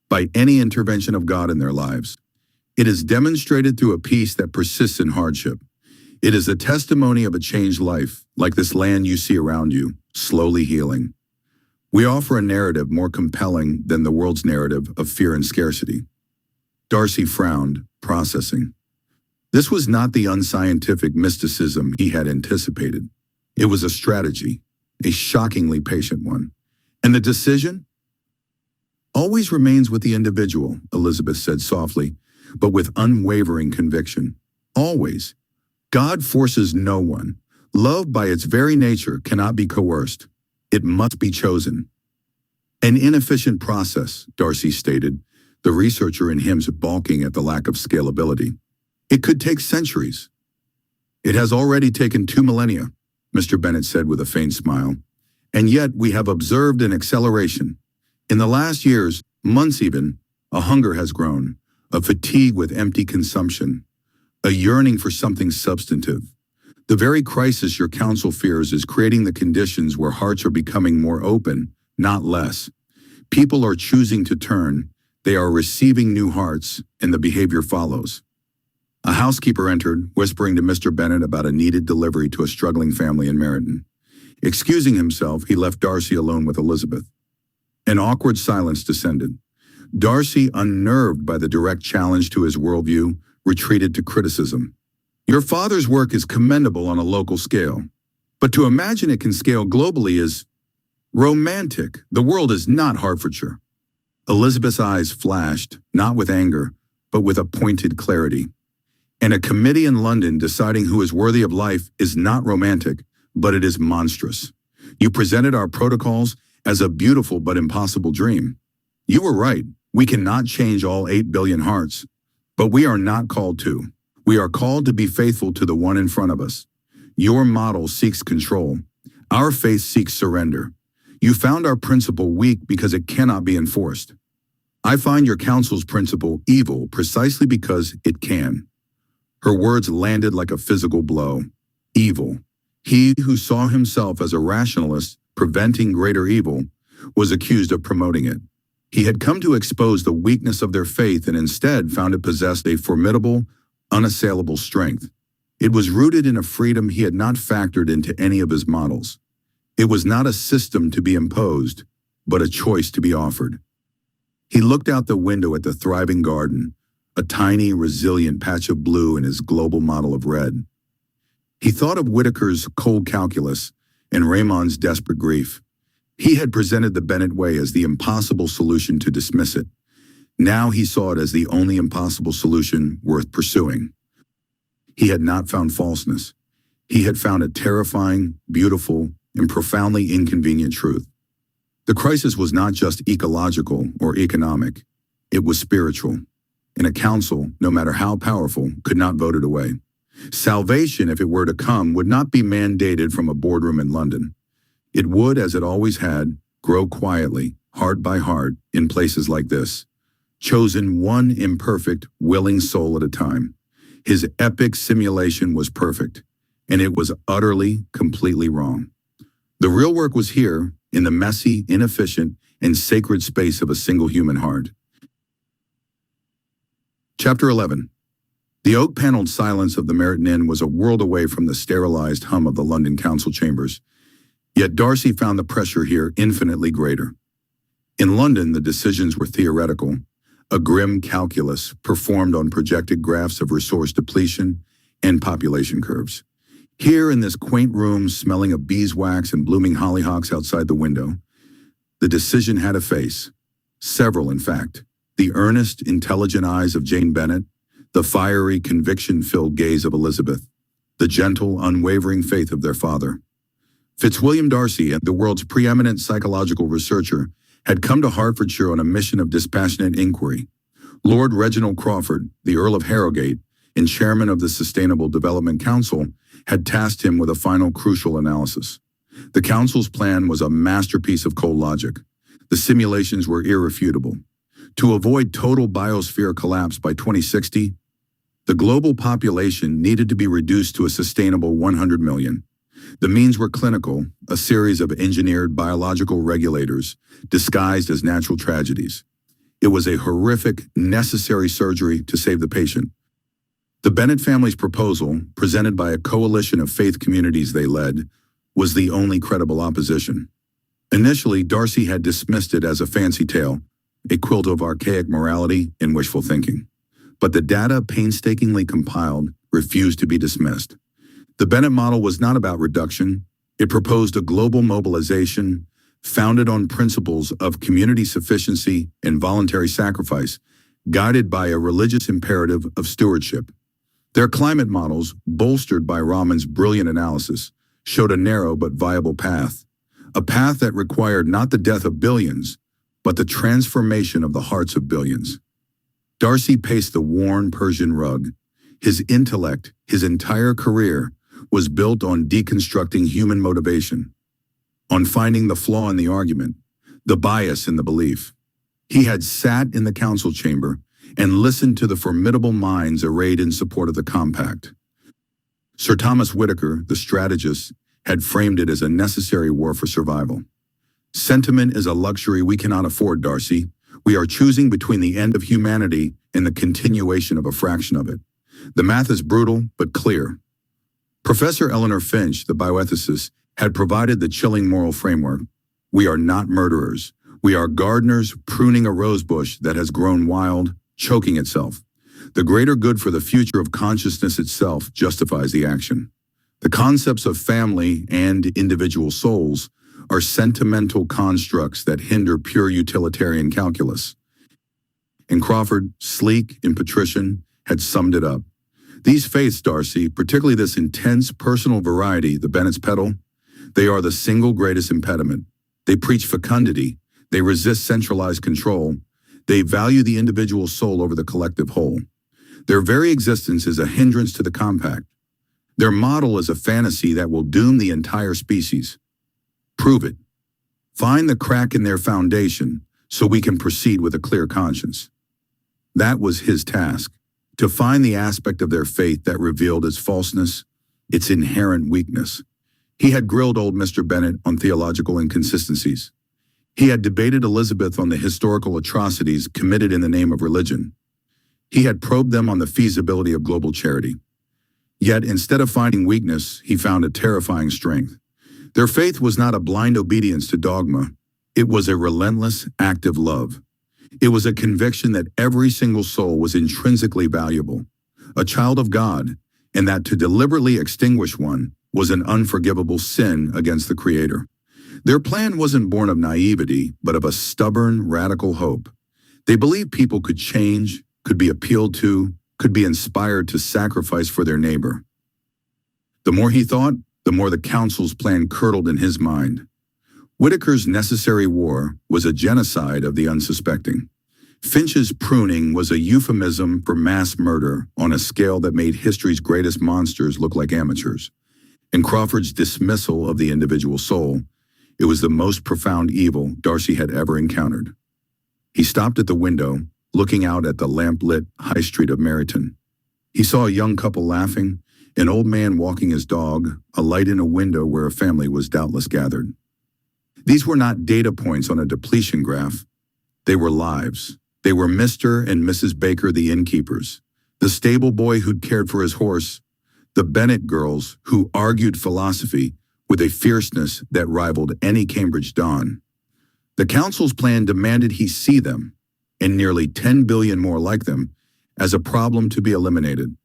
by any intervention of God in their lives. It is demonstrated through a peace that persists in hardship. It is a testimony of a changed life, like this land you see around you, slowly healing. We offer a narrative more compelling than the world's narrative of fear and scarcity. Darcy frowned, processing. This was not the unscientific mysticism he had anticipated. It was a strategy, a shockingly patient one. And the decision? Always remains with the individual, Elizabeth said softly, but with unwavering conviction. Always. God forces no one. Love by its very nature cannot be coerced. It must be chosen. An inefficient process, Darcy stated, the researcher in him balking at the lack of scalability. It could take centuries. It has already taken 2 millennia, Mr. Bennet said with a faint smile. And yet we have observed an acceleration. In the last years, months even, a hunger has grown, a fatigue with empty consumption, a yearning for something substantive. The very crisis your council fears is creating the conditions where hearts are becoming more open, not less. People are choosing to turn, they are receiving new hearts, and the behavior follows. A housekeeper entered, whispering to Mr. Bennet about a needed delivery to a struggling family in Meryton. Excusing himself, he left Darcy alone with Elizabeth. An awkward silence descended. Darcy, unnerved by the direct challenge to his worldview, retreated to criticism. Your father's work is commendable on a local scale, but to imagine it can scale globally is romantic. The world is not Hertfordshire. Elizabeth's eyes flashed, not with anger, but with a pointed clarity. And a committee in London deciding who is worthy of life is not romantic, but it is monstrous. You presented our protocols as a beautiful but impossible dream. You were right. We cannot change all 8 billion hearts, But we are not called to. We are called to be faithful to the one in front of us. Your model seeks control. Our faith seeks surrender. You found our principle weak because it cannot be enforced. I find your counsel's principle evil precisely because it can. Her words landed like a physical blow. Evil. He who saw himself as a rationalist preventing greater evil was accused of promoting it. He had come to expose the weakness of their faith and instead found it possessed a formidable, unassailable strength. It was rooted in a freedom he had not factored into any of his models. It was not a system to be imposed, but a choice to be offered. He looked out the window at the thriving garden, a tiny, resilient patch of blue in his global model of red. He thought of Whitaker's cold calculus and Raymond's desperate grief. He had presented the Bennett way as the impossible solution to dismiss it. Now he saw it as the only impossible solution worth pursuing. He had not found falseness. He had found a terrifying, beautiful, and profoundly inconvenient truth. The crisis was not just ecological or economic. It was spiritual. And a council, no matter how powerful, could not vote it away. Salvation, if it were to come, would not be mandated from a boardroom in London. It would, as it always had, grow quietly, heart by heart, in places like this, chosen one imperfect, willing soul at a time. His epic simulation was perfect, and it was utterly, completely wrong. The real work was here, in the messy, inefficient, and sacred space of a single human heart. Chapter 11. The oak-paneled silence of the Meryton Inn was a world away from the sterilized hum of the London council chambers. Yet Darcy found the pressure here infinitely greater. In London, the decisions were theoretical, a grim calculus performed on projected graphs of resource depletion and population curves. Here in this quaint room smelling of beeswax and blooming hollyhocks outside the window, the decision had a face. Several, in fact. The earnest, intelligent eyes of Jane Bennet, the fiery, conviction-filled gaze of Elizabeth, the gentle, unwavering faith of their father. Fitzwilliam Darcy, the world's preeminent psychological researcher, had come to Hertfordshire on a mission of dispassionate inquiry. Lord Reginald Crawford, the Earl of Harrogate, and chairman of the Sustainable Development Council, had tasked him with a final crucial analysis. The council's plan was a masterpiece of cold logic. The simulations were irrefutable. To avoid total biosphere collapse by 2060, the global population needed to be reduced to a sustainable 100 million. The means were clinical, a series of engineered biological regulators disguised as natural tragedies. It was a horrific, necessary surgery to save the patient. The Bennet family's proposal, presented by a coalition of faith communities they led, was the only credible opposition. Initially, Darcy had dismissed it as a fancy tale, a quilt of archaic morality and wishful thinking. But the data painstakingly compiled refused to be dismissed. The Bennett model was not about reduction. It proposed a global mobilization founded on principles of community sufficiency and voluntary sacrifice, guided by a religious imperative of stewardship. Their climate models, bolstered by Raman's brilliant analysis, showed a narrow but viable path, a path that required not the death of billions, but the transformation of the hearts of billions. Darcy paced the worn Persian rug. His intellect, his entire career, was built on deconstructing human motivation, on finding the flaw in the argument, the bias in the belief. He had sat in the council chamber and listened to the formidable minds arrayed in support of the compact. Sir Thomas Whitaker, the strategist, had framed it as a necessary war for survival. Sentiment is a luxury we cannot afford, Darcy. We are choosing between the end of humanity and the continuation of a fraction of it. The math is brutal, but clear. Professor Eleanor Finch, the bioethicist, had provided the chilling moral framework. We are not murderers. We are gardeners pruning a rosebush that has grown wild, choking itself. The greater good for the future of consciousness itself justifies the action. The concepts of family and individual souls are sentimental constructs that hinder pure utilitarian calculus. And Crawford, sleek and patrician, had summed it up. These faiths, Darcy, particularly this intense personal variety the Bennets peddle, they are the single greatest impediment. They preach fecundity. They resist centralized control. They value the individual soul over the collective whole. Their very existence is a hindrance to the compact. Their model is a fantasy that will doom the entire species. Prove it. Find the crack in their foundation so we can proceed with a clear conscience. That was his task, to find the aspect of their faith that revealed its falseness, its inherent weakness. He had grilled old Mr. Bennet on theological inconsistencies. He had debated Elizabeth on the historical atrocities committed in the name of religion. He had probed them on the feasibility of global charity. Yet, instead of finding weakness, he found a terrifying strength. Their faith was not a blind obedience to dogma. It was a relentless, active love. It was a conviction that every single soul was intrinsically valuable, a child of God, and that to deliberately extinguish one was an unforgivable sin against the Creator. Their plan wasn't born of naivety, but of a stubborn, radical hope. They believed people could change, could be appealed to, could be inspired to sacrifice for their neighbor. The more he thought, the more the council's plan curdled in his mind. Whitaker's necessary war was a genocide of the unsuspecting. Finch's pruning was a euphemism for mass murder on a scale that made history's greatest monsters look like amateurs. And Crawford's dismissal of the individual soul, it was the most profound evil Darcy had ever encountered. He stopped at the window, looking out at the lamp-lit high street of Meryton. He saw a young couple laughing, an old man walking his dog, a light in a window where a family was doubtless gathered. These were not data points on a depletion graph. They were lives. They were Mr. and Mrs. Baker, the innkeepers, the stable boy who'd cared for his horse, the Bennet girls who argued philosophy with a fierceness that rivaled any Cambridge don. The council's plan demanded he see them, and nearly 10 billion more like them, as a problem to be eliminated.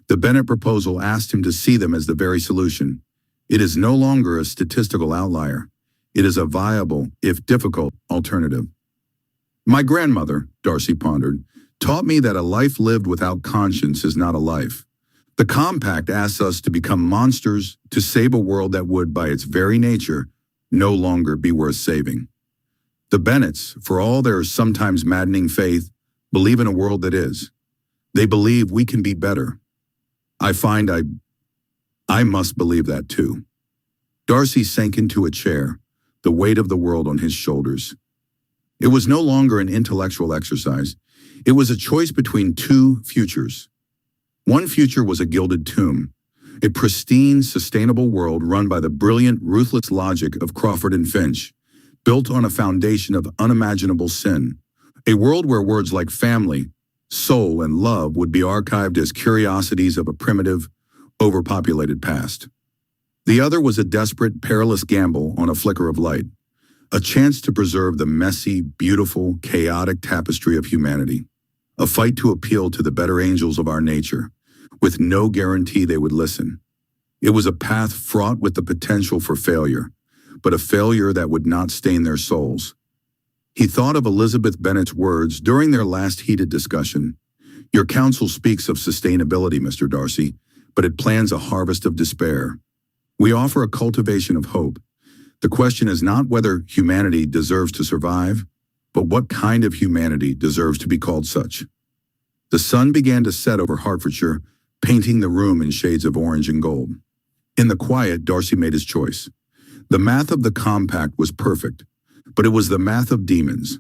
The Bennet proposal asked him to see them as the very solution. It is no longer a statistical outlier. It is a viable, if difficult, alternative. My grandmother, Darcy pondered, taught me that a life lived without conscience is not a life. The compact asks us to become monsters to save a world that would, by its very nature, no longer be worth saving. The Bennets, for all their sometimes maddening faith, believe in a world that is. They believe we can be better. I find I must believe that too. Darcy sank into a chair, the weight of the world on his shoulders. It was no longer an intellectual exercise. It was a choice between two futures. One future was a gilded tomb, a pristine, sustainable world run by the brilliant, ruthless logic of Crawford and Finch, built on a foundation of unimaginable sin, a world where words like family, soul, and love would be archived as curiosities of a primitive, overpopulated past. The other was a desperate, perilous gamble on a flicker of light, a chance to preserve the messy, beautiful, chaotic tapestry of humanity, a fight to appeal to the better angels of our nature, with no guarantee they would listen. It was a path fraught with the potential for failure, but a failure that would not stain their souls. He thought of Elizabeth Bennet's words during their last heated discussion. Your counsel speaks of sustainability, Mr. Darcy, but it plans a harvest of despair. We offer a cultivation of hope. The question is not whether humanity deserves to survive, but what kind of humanity deserves to be called such. The sun began to set over Hertfordshire, painting the room in shades of orange and gold. In the quiet, Darcy made his choice. The math of the compact was perfect, but it was the math of demons.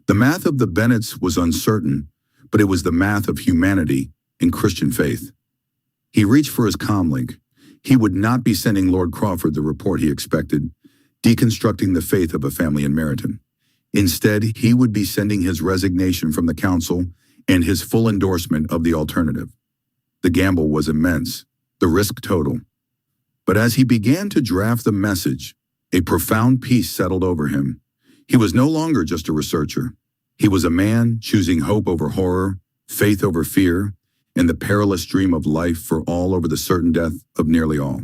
The math of the Bennets was uncertain, but it was the math of humanity and Christian faith. He reached for his comlink. He would not be sending Lord Crawford the report he expected, deconstructing the faith of a family in Meryton. Instead, he would be sending his resignation from the council and his full endorsement of the alternative. The gamble was immense, the risk total. But as he began to draft the message, a profound peace settled over him. He was no longer just a researcher. He was a man choosing hope over horror, faith over fear, and the perilous dream of life for all over the certain death of nearly all.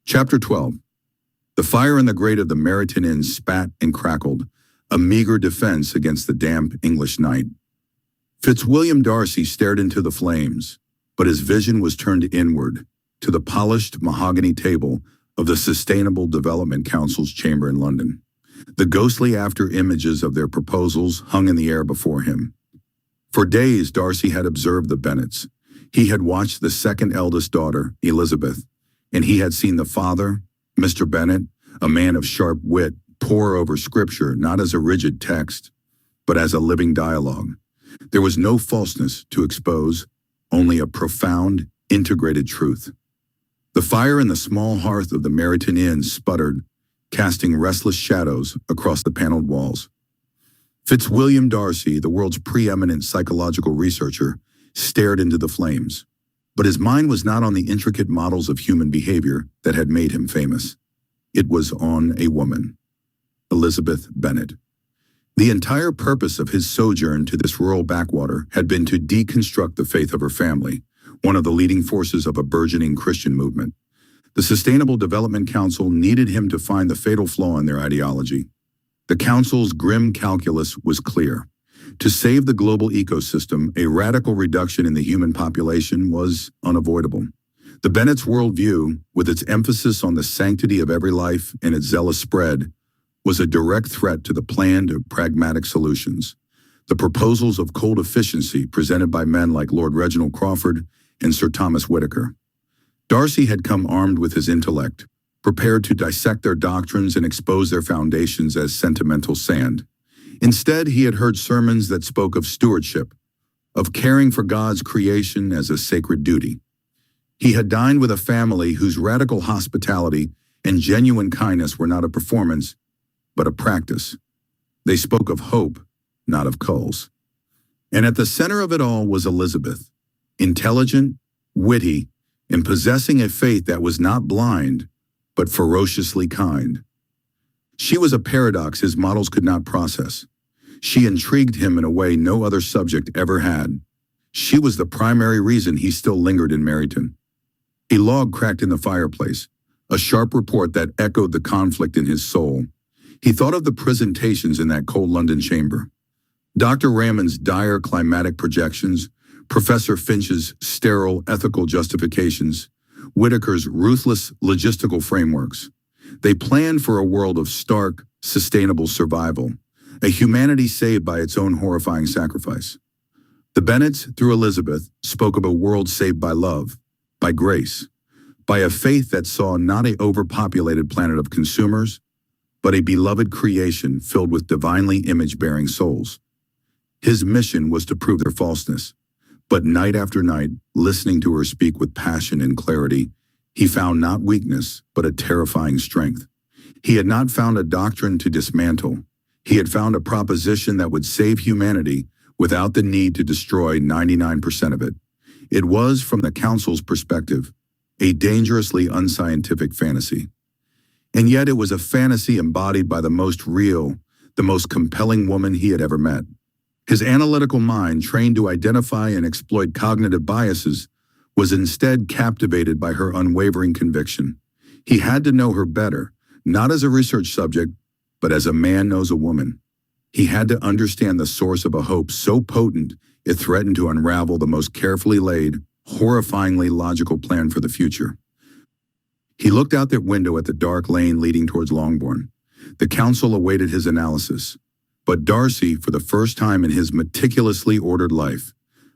Chapter 12. The fire in the grate of the Meryton Inn spat and crackled, a meager defense against the damp English night. Fitzwilliam Darcy stared into the flames, but his vision was turned inward, to the polished mahogany table of the Sustainable Development Council's chamber in London. The ghostly after images of their proposals hung in the air before him. For days, Darcy had observed the Bennets. He had watched the second eldest daughter, Elizabeth, and he had seen the father, Mr. Bennet, a man of sharp wit, pore over scripture not as a rigid text, but as a living dialogue. There was no falseness to expose, only a profound, integrated truth. The fire in the small hearth of the Meryton Inn sputtered, casting restless shadows across the paneled walls. Fitzwilliam Darcy, the world's preeminent psychological researcher, stared into the flames. But his mind was not on the intricate models of human behavior that had made him famous. It was on a woman, Elizabeth Bennet. The entire purpose of his sojourn to this rural backwater had been to deconstruct the faith of her family, one of the leading forces of a burgeoning Christian movement. The Sustainable Development Council needed him to find the fatal flaw in their ideology. The Council's grim calculus was clear. To save the global ecosystem, a radical reduction in the human population was unavoidable. The Bennets' worldview, with its emphasis on the sanctity of every life and its zealous spread, was a direct threat to the planned pragmatic solutions. The proposals of cold efficiency presented by men like Lord Reginald Crawford and Sir Thomas Whittaker. Darcy had come armed with his intellect, prepared to dissect their doctrines and expose their foundations as sentimental sand. Instead, he had heard sermons that spoke of stewardship, of caring for God's creation as a sacred duty. He had dined with a family whose radical hospitality and genuine kindness were not a performance, but a practice. They spoke of hope, not of culls. And at the center of it all was Elizabeth, intelligent, witty, and possessing a faith that was not blind, but ferociously kind. She was a paradox his models could not process. She intrigued him in a way no other subject ever had. She was the primary reason he still lingered in Meryton. A log cracked in the fireplace, a sharp report that echoed the conflict in his soul. He thought of the presentations in that cold London chamber. Dr. Raymond's dire climatic projections, Professor Finch's sterile ethical justifications, Whittaker's ruthless logistical frameworks. They planned for a world of stark, sustainable survival, a humanity saved by its own horrifying sacrifice. The Bennets, through Elizabeth, spoke of a world saved by love, by grace, by a faith that saw not an overpopulated planet of consumers, but a beloved creation filled with divinely image-bearing souls. His mission was to prove their falseness. But night after night, listening to her speak with passion and clarity, he found not weakness, but a terrifying strength. He had not found a doctrine to dismantle. He had found a proposition that would save humanity without the need to destroy 99% of it. It was, from the Council's perspective, a dangerously unscientific fantasy. And yet it was a fantasy embodied by the most real, the most compelling woman he had ever met. His analytical mind, trained to identify and exploit cognitive biases, was instead captivated by her unwavering conviction. He had to know her better, not as a research subject, but as a man knows a woman. He had to understand the source of a hope so potent it threatened to unravel the most carefully laid, horrifyingly logical plan for the future. He looked out that window at the dark lane leading towards Longbourn. The Council awaited his analysis. But Darcy, for the first time in his meticulously ordered life,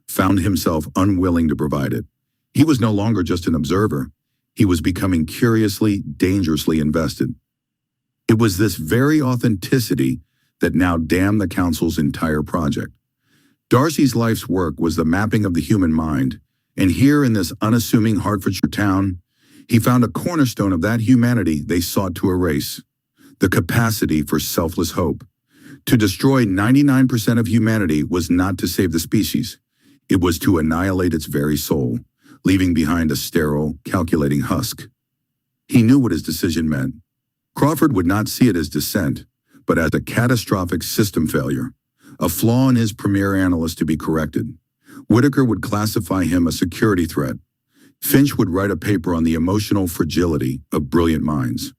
found himself unwilling to provide it. He was no longer just an observer. He was becoming curiously, dangerously invested. It was this very authenticity that now damned the Council's entire project. Darcy's life's work was the mapping of the human mind, and here in this unassuming Hertfordshire town, he found a cornerstone of that humanity they sought to erase, the capacity for selfless hope. To destroy 99% of humanity was not to save the species. It was to annihilate its very soul, leaving behind a sterile, calculating husk. He knew what his decision meant. Crawford would not see it as dissent, but as a catastrophic system failure, a flaw in his premier analyst to be corrected. Whittaker would classify him a security threat. Finch would write a paper on the emotional fragility of brilliant minds.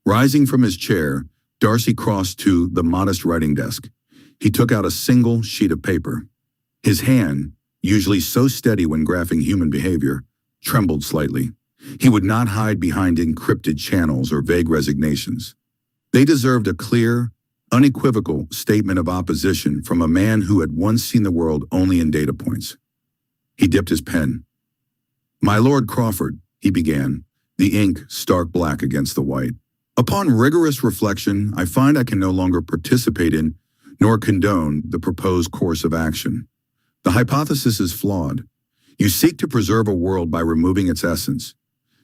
Rising from his chair, Darcy crossed to the modest writing desk. He took out a single sheet of paper. His hand, usually so steady when graphing human behavior, trembled slightly. He would not hide behind encrypted channels or vague resignations. They deserved a clear, unequivocal statement of opposition from a man who had once seen the world only in data points. He dipped his pen. "My Lord Crawford," he began, the ink stark black against the white. "Upon rigorous reflection, I find I can no longer participate in nor condone the proposed course of action. The hypothesis is flawed. You seek to preserve a world by removing its essence.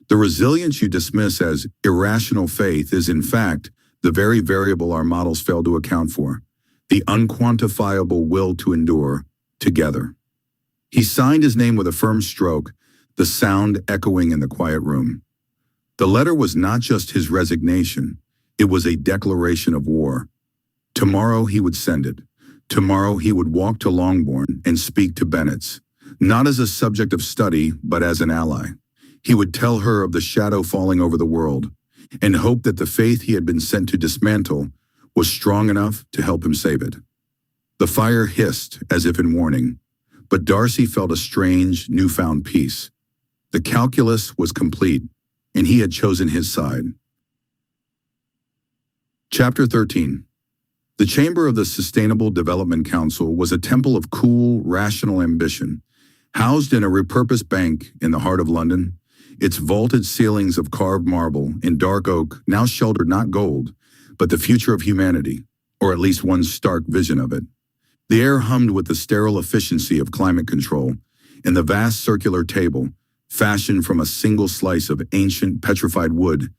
The resilience you dismiss as irrational faith is, in fact, the very variable our models fail to account for, the unquantifiable will to endure together." He signed his name with a firm stroke, the sound echoing in the quiet room. The letter was not just his resignation, it was a declaration of war. Tomorrow he would send it. Tomorrow he would walk to Longbourn and speak to Bennets, not as a subject of study, but as an ally. He would tell her of the shadow falling over the world, and hope that the faith he had been sent to dismantle was strong enough to help him save it. The fire hissed as if in warning, but Darcy felt a strange, newfound peace. The calculus was complete, and he had chosen his side. Chapter 13. The chamber of the Sustainable Development Council was a temple of cool, rational ambition, housed in a repurposed bank in the heart of London. Its vaulted ceilings of carved marble and dark oak now sheltered not gold, but the future of humanity, or at least one stark vision of it. The air hummed with the sterile efficiency of climate control, and the vast circular table, fashioned from a single slice of ancient petrified wood,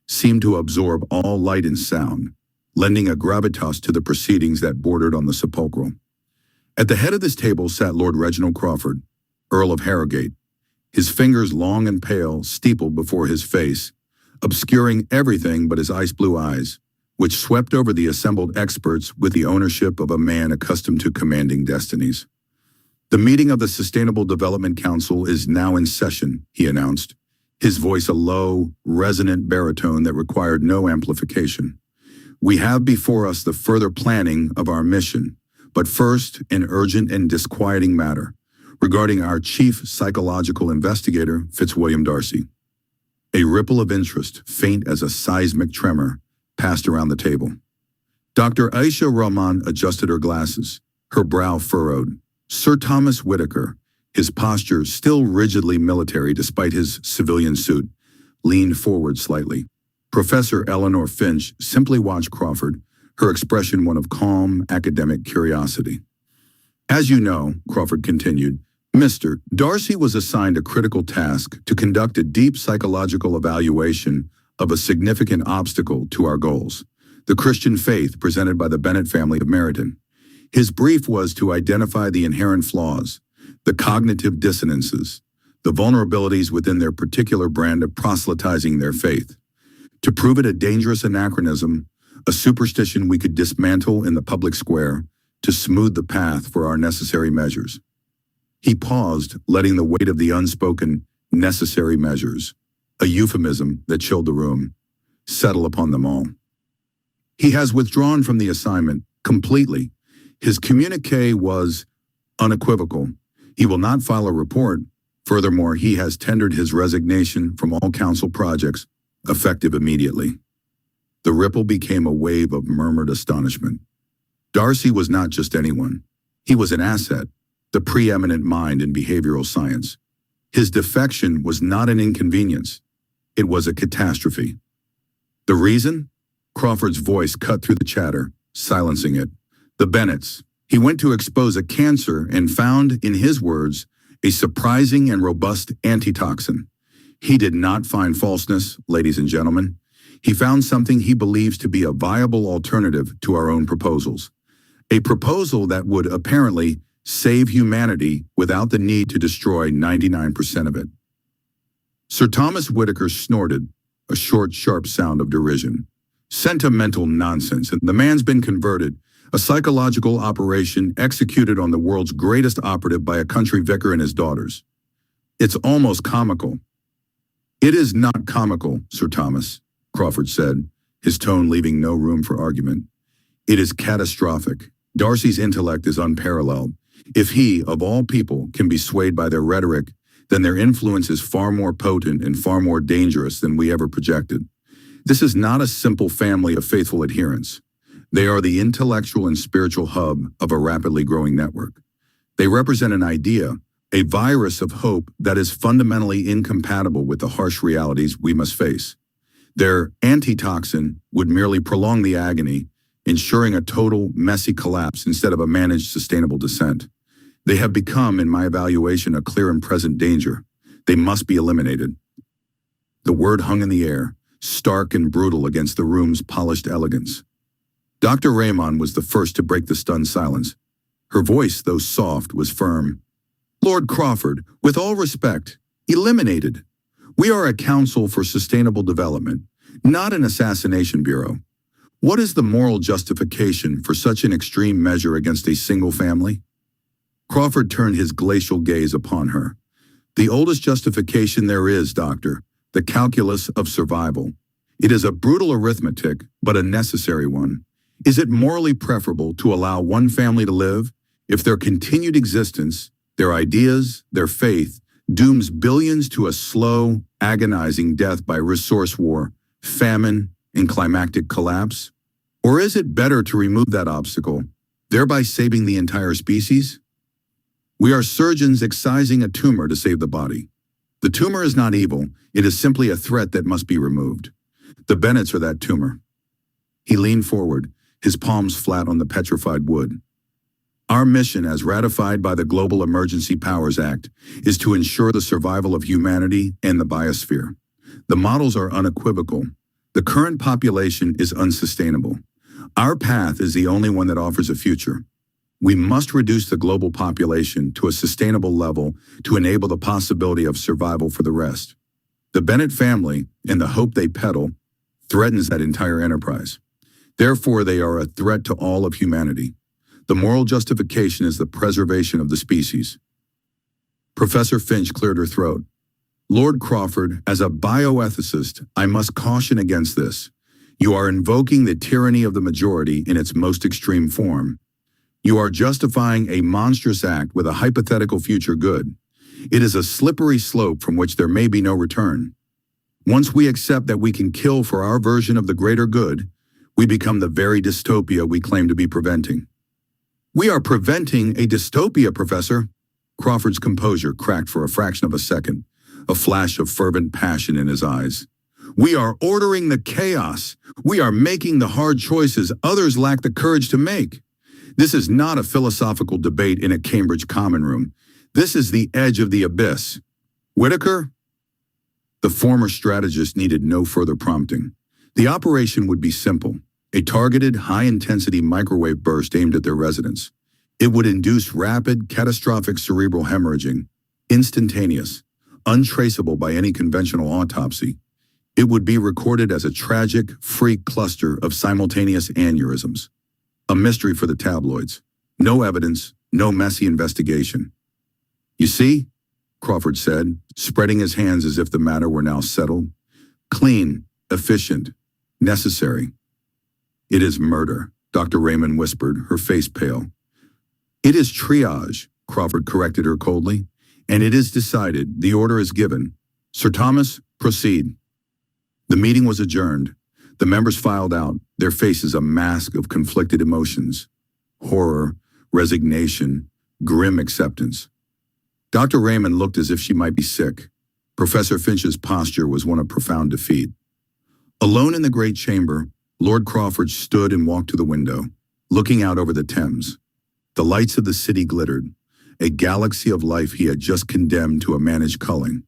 seemed to absorb all light and sound, lending a gravitas to the proceedings that bordered on the sepulchral. At the head of this table sat Lord Reginald Crawford, Earl of Harrogate, his fingers long and pale steepled before his face, obscuring everything but his ice-blue eyes, which swept over the assembled experts with the ownership of a man accustomed to commanding destinies. "The meeting of the Sustainable Development Council is now in session," he announced, his voice a low, resonant baritone that required no amplification. "We have before us the further planning of our mission, but first an urgent and disquieting matter regarding our chief psychological investigator, Fitzwilliam Darcy." A ripple of interest, faint as a seismic tremor, passed around the table. Dr. Aisha Rahman adjusted her glasses, her brow furrowed. Sir Thomas Whitaker, his posture still rigidly military despite his civilian suit, leaned forward slightly. Professor Eleanor Finch simply watched Crawford, her expression one of calm, academic curiosity. "As you know," Crawford continued, "Mr. Darcy was assigned a critical task to conduct a deep psychological evaluation of a significant obstacle to our goals, the Christian faith presented by the Bennet family of Meryton. His brief was to identify the inherent flaws, the cognitive dissonances, the vulnerabilities within their particular brand of proselytizing their faith, to prove it a dangerous anachronism, a superstition we could dismantle in the public square, to smooth the path for our necessary measures." He paused, letting the weight of the unspoken necessary measures, a euphemism that chilled the room, settle upon them all. "He has withdrawn from the assignment completely. His communiqué was unequivocal. He will not file a report. Furthermore, he has tendered his resignation from all council projects, effective immediately." The ripple became a wave of murmured astonishment. Darcy was not just anyone. He was an asset, the preeminent mind in behavioral science. His defection was not an inconvenience. It was a catastrophe. The reason? Crawford's voice cut through the chatter, silencing it. The Bennets. He went to expose a cancer and found, in his words, a surprising and robust antitoxin. He did not find falseness, ladies and gentlemen. He found something he believes to be a viable alternative to our own proposals. A proposal that would apparently save humanity without the need to destroy 99% of it. Sir Thomas Whitaker snorted, a short, sharp sound of derision. Sentimental nonsense, and the man's been converted. A psychological operation executed on the world's greatest operative by a country vicar and his daughters. It's almost comical. It is not comical, Sir Thomas, Crawford said, his tone leaving no room for argument. It is catastrophic. Darcy's intellect is unparalleled. If he, of all people, can be swayed by their rhetoric, then their influence is far more potent and far more dangerous than we ever projected. This is not a simple family of faithful adherents. They are the intellectual and spiritual hub of a rapidly growing network. They represent an idea, a virus of hope that is fundamentally incompatible with the harsh realities we must face. Their antitoxin would merely prolong the agony, ensuring a total, messy collapse instead of a managed, sustainable descent. They have become, in my evaluation, a clear and present danger. They must be eliminated. The word hung in the air, stark and brutal against the room's polished elegance. Dr. Raymond was the first to break the stunned silence. Her voice, though soft, was firm. Lord Crawford, with all respect, eliminated. We are a council for sustainable development, not an assassination bureau. What is the moral justification for such an extreme measure against a single family? Crawford turned his glacial gaze upon her. The oldest justification there is, Doctor, the calculus of survival. It is a brutal arithmetic, but a necessary one. Is it morally preferable to allow one family to live if their continued existence, their ideas, their faith, dooms billions to a slow, agonizing death by resource war, famine, and climactic collapse? Or is it better to remove that obstacle, thereby saving the entire species? We are surgeons excising a tumor to save the body. The tumor is not evil, it is simply a threat that must be removed. The Bennets are that tumor. He leaned forward, his palms flat on the petrified wood. Our mission, as ratified by the Global Emergency Powers Act, is to ensure the survival of humanity and the biosphere. The models are unequivocal. The current population is unsustainable. Our path is the only one that offers a future. We must reduce the global population to a sustainable level to enable the possibility of survival for the rest. The Bennett family, and the hope they peddle, threatens that entire enterprise. Therefore, they are a threat to all of humanity. The moral justification is the preservation of the species. Professor Finch cleared her throat. Lord Crawford, as a bioethicist, I must caution against this. You are invoking the tyranny of the majority in its most extreme form. You are justifying a monstrous act with a hypothetical future good. It is a slippery slope from which there may be no return. Once we accept that we can kill for our version of the greater good, we become the very dystopia we claim to be preventing. We are preventing a dystopia, Professor. Crawford's composure cracked for a fraction of a second, a flash of fervent passion in his eyes. We are ordering the chaos. We are making the hard choices others lack the courage to make. This is not a philosophical debate in a Cambridge common room. This is the edge of the abyss. Whitaker? The former strategist needed no further prompting. The operation would be simple. A targeted, high-intensity microwave burst aimed at their residents. It would induce rapid, catastrophic cerebral hemorrhaging, instantaneous, untraceable by any conventional autopsy. It would be recorded as a tragic, freak cluster of simultaneous aneurysms. A mystery for the tabloids. No evidence, no messy investigation. You see, Crawford said, spreading his hands as if the matter were now settled. Clean, efficient, necessary. It is murder, Dr. Raymond whispered, her face pale. It is triage, Crawford corrected her coldly. And it is decided, the order is given. Sir Thomas, proceed. The meeting was adjourned. The members filed out, their faces a mask of conflicted emotions. Horror, resignation, grim acceptance. Dr. Raymond looked as if she might be sick. Professor Finch's posture was one of profound defeat. Alone in the great chamber, Lord Crawford stood and walked to the window, looking out over the Thames. The lights of the city glittered, a galaxy of life he had just condemned to a managed culling.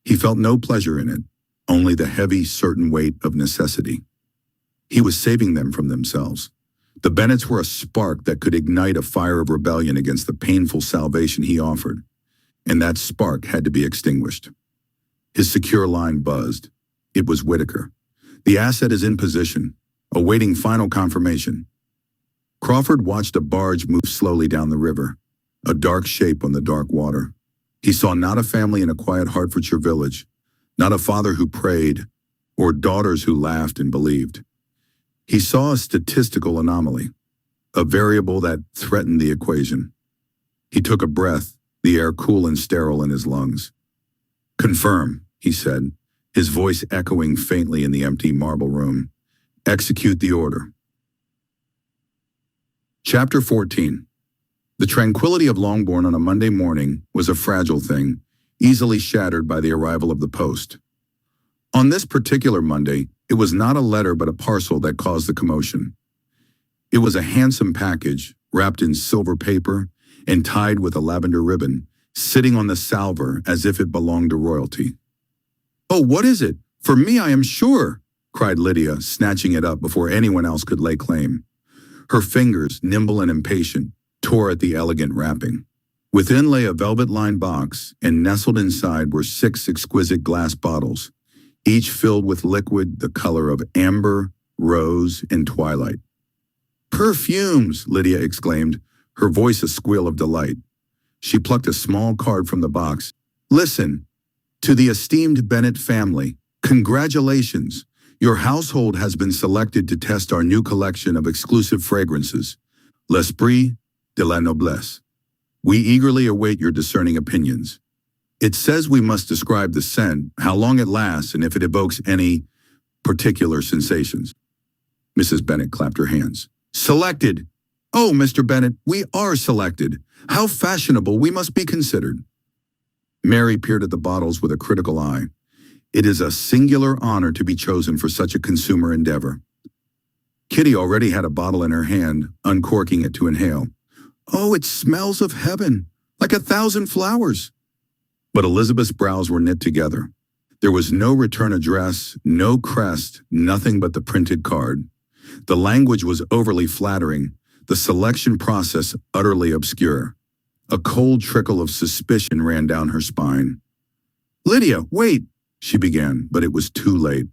He felt no pleasure in it, only the heavy, certain weight of necessity. He was saving them from themselves. The Bennets were a spark that could ignite a fire of rebellion against the painful salvation he offered, and that spark had to be extinguished. His secure line buzzed. It was Whitaker. The asset is in position, awaiting final confirmation. Crawford watched a barge move slowly down the river, a dark shape on the dark water. He saw not a family in a quiet Hertfordshire village, not a father who prayed, or daughters who laughed and believed. He saw a statistical anomaly, a variable that threatened the equation. He took a breath, the air cool and sterile in his lungs. Confirm, he said, his voice echoing faintly in the empty marble room. Execute the order. Chapter 14. The tranquility of Longbourn on a Monday morning was a fragile thing, easily shattered by the arrival of the post. On this particular Monday, it was not a letter but a parcel that caused the commotion. It was a handsome package, wrapped in silver paper and tied with a lavender ribbon, sitting on the salver as if it belonged to royalty. "Oh, what is it? For me, I am sure," cried Lydia, snatching it up before anyone else could lay claim. Her fingers, nimble and impatient, tore at the elegant wrapping. Within lay a velvet-lined box, and nestled inside were 6 exquisite glass bottles, each filled with liquid the color of amber, rose, and twilight. "Perfumes!" Lydia exclaimed, her voice a squeal of delight. She plucked a small card from the box. "Listen, to the esteemed Bennet family, congratulations! Your household has been selected to test our new collection of exclusive fragrances, L'Esprit de la Noblesse. We eagerly await your discerning opinions. It says we must describe the scent, how long it lasts, and if it evokes any particular sensations." Mrs. Bennet clapped her hands. "Selected! Oh, Mr. Bennet, we are selected! How fashionable we must be considered!" Mary peered at the bottles with a critical eye. It is a singular honor to be chosen for such a consumer endeavor. Kitty already had a bottle in her hand, uncorking it to inhale. "Oh, it smells of heaven, like 1,000 flowers." But Elizabeth's brows were knit together. There was no return address, no crest, nothing but the printed card. The language was overly flattering, the selection process utterly obscure. A cold trickle of suspicion ran down her spine. "Lydia, wait!" she began, but it was too late.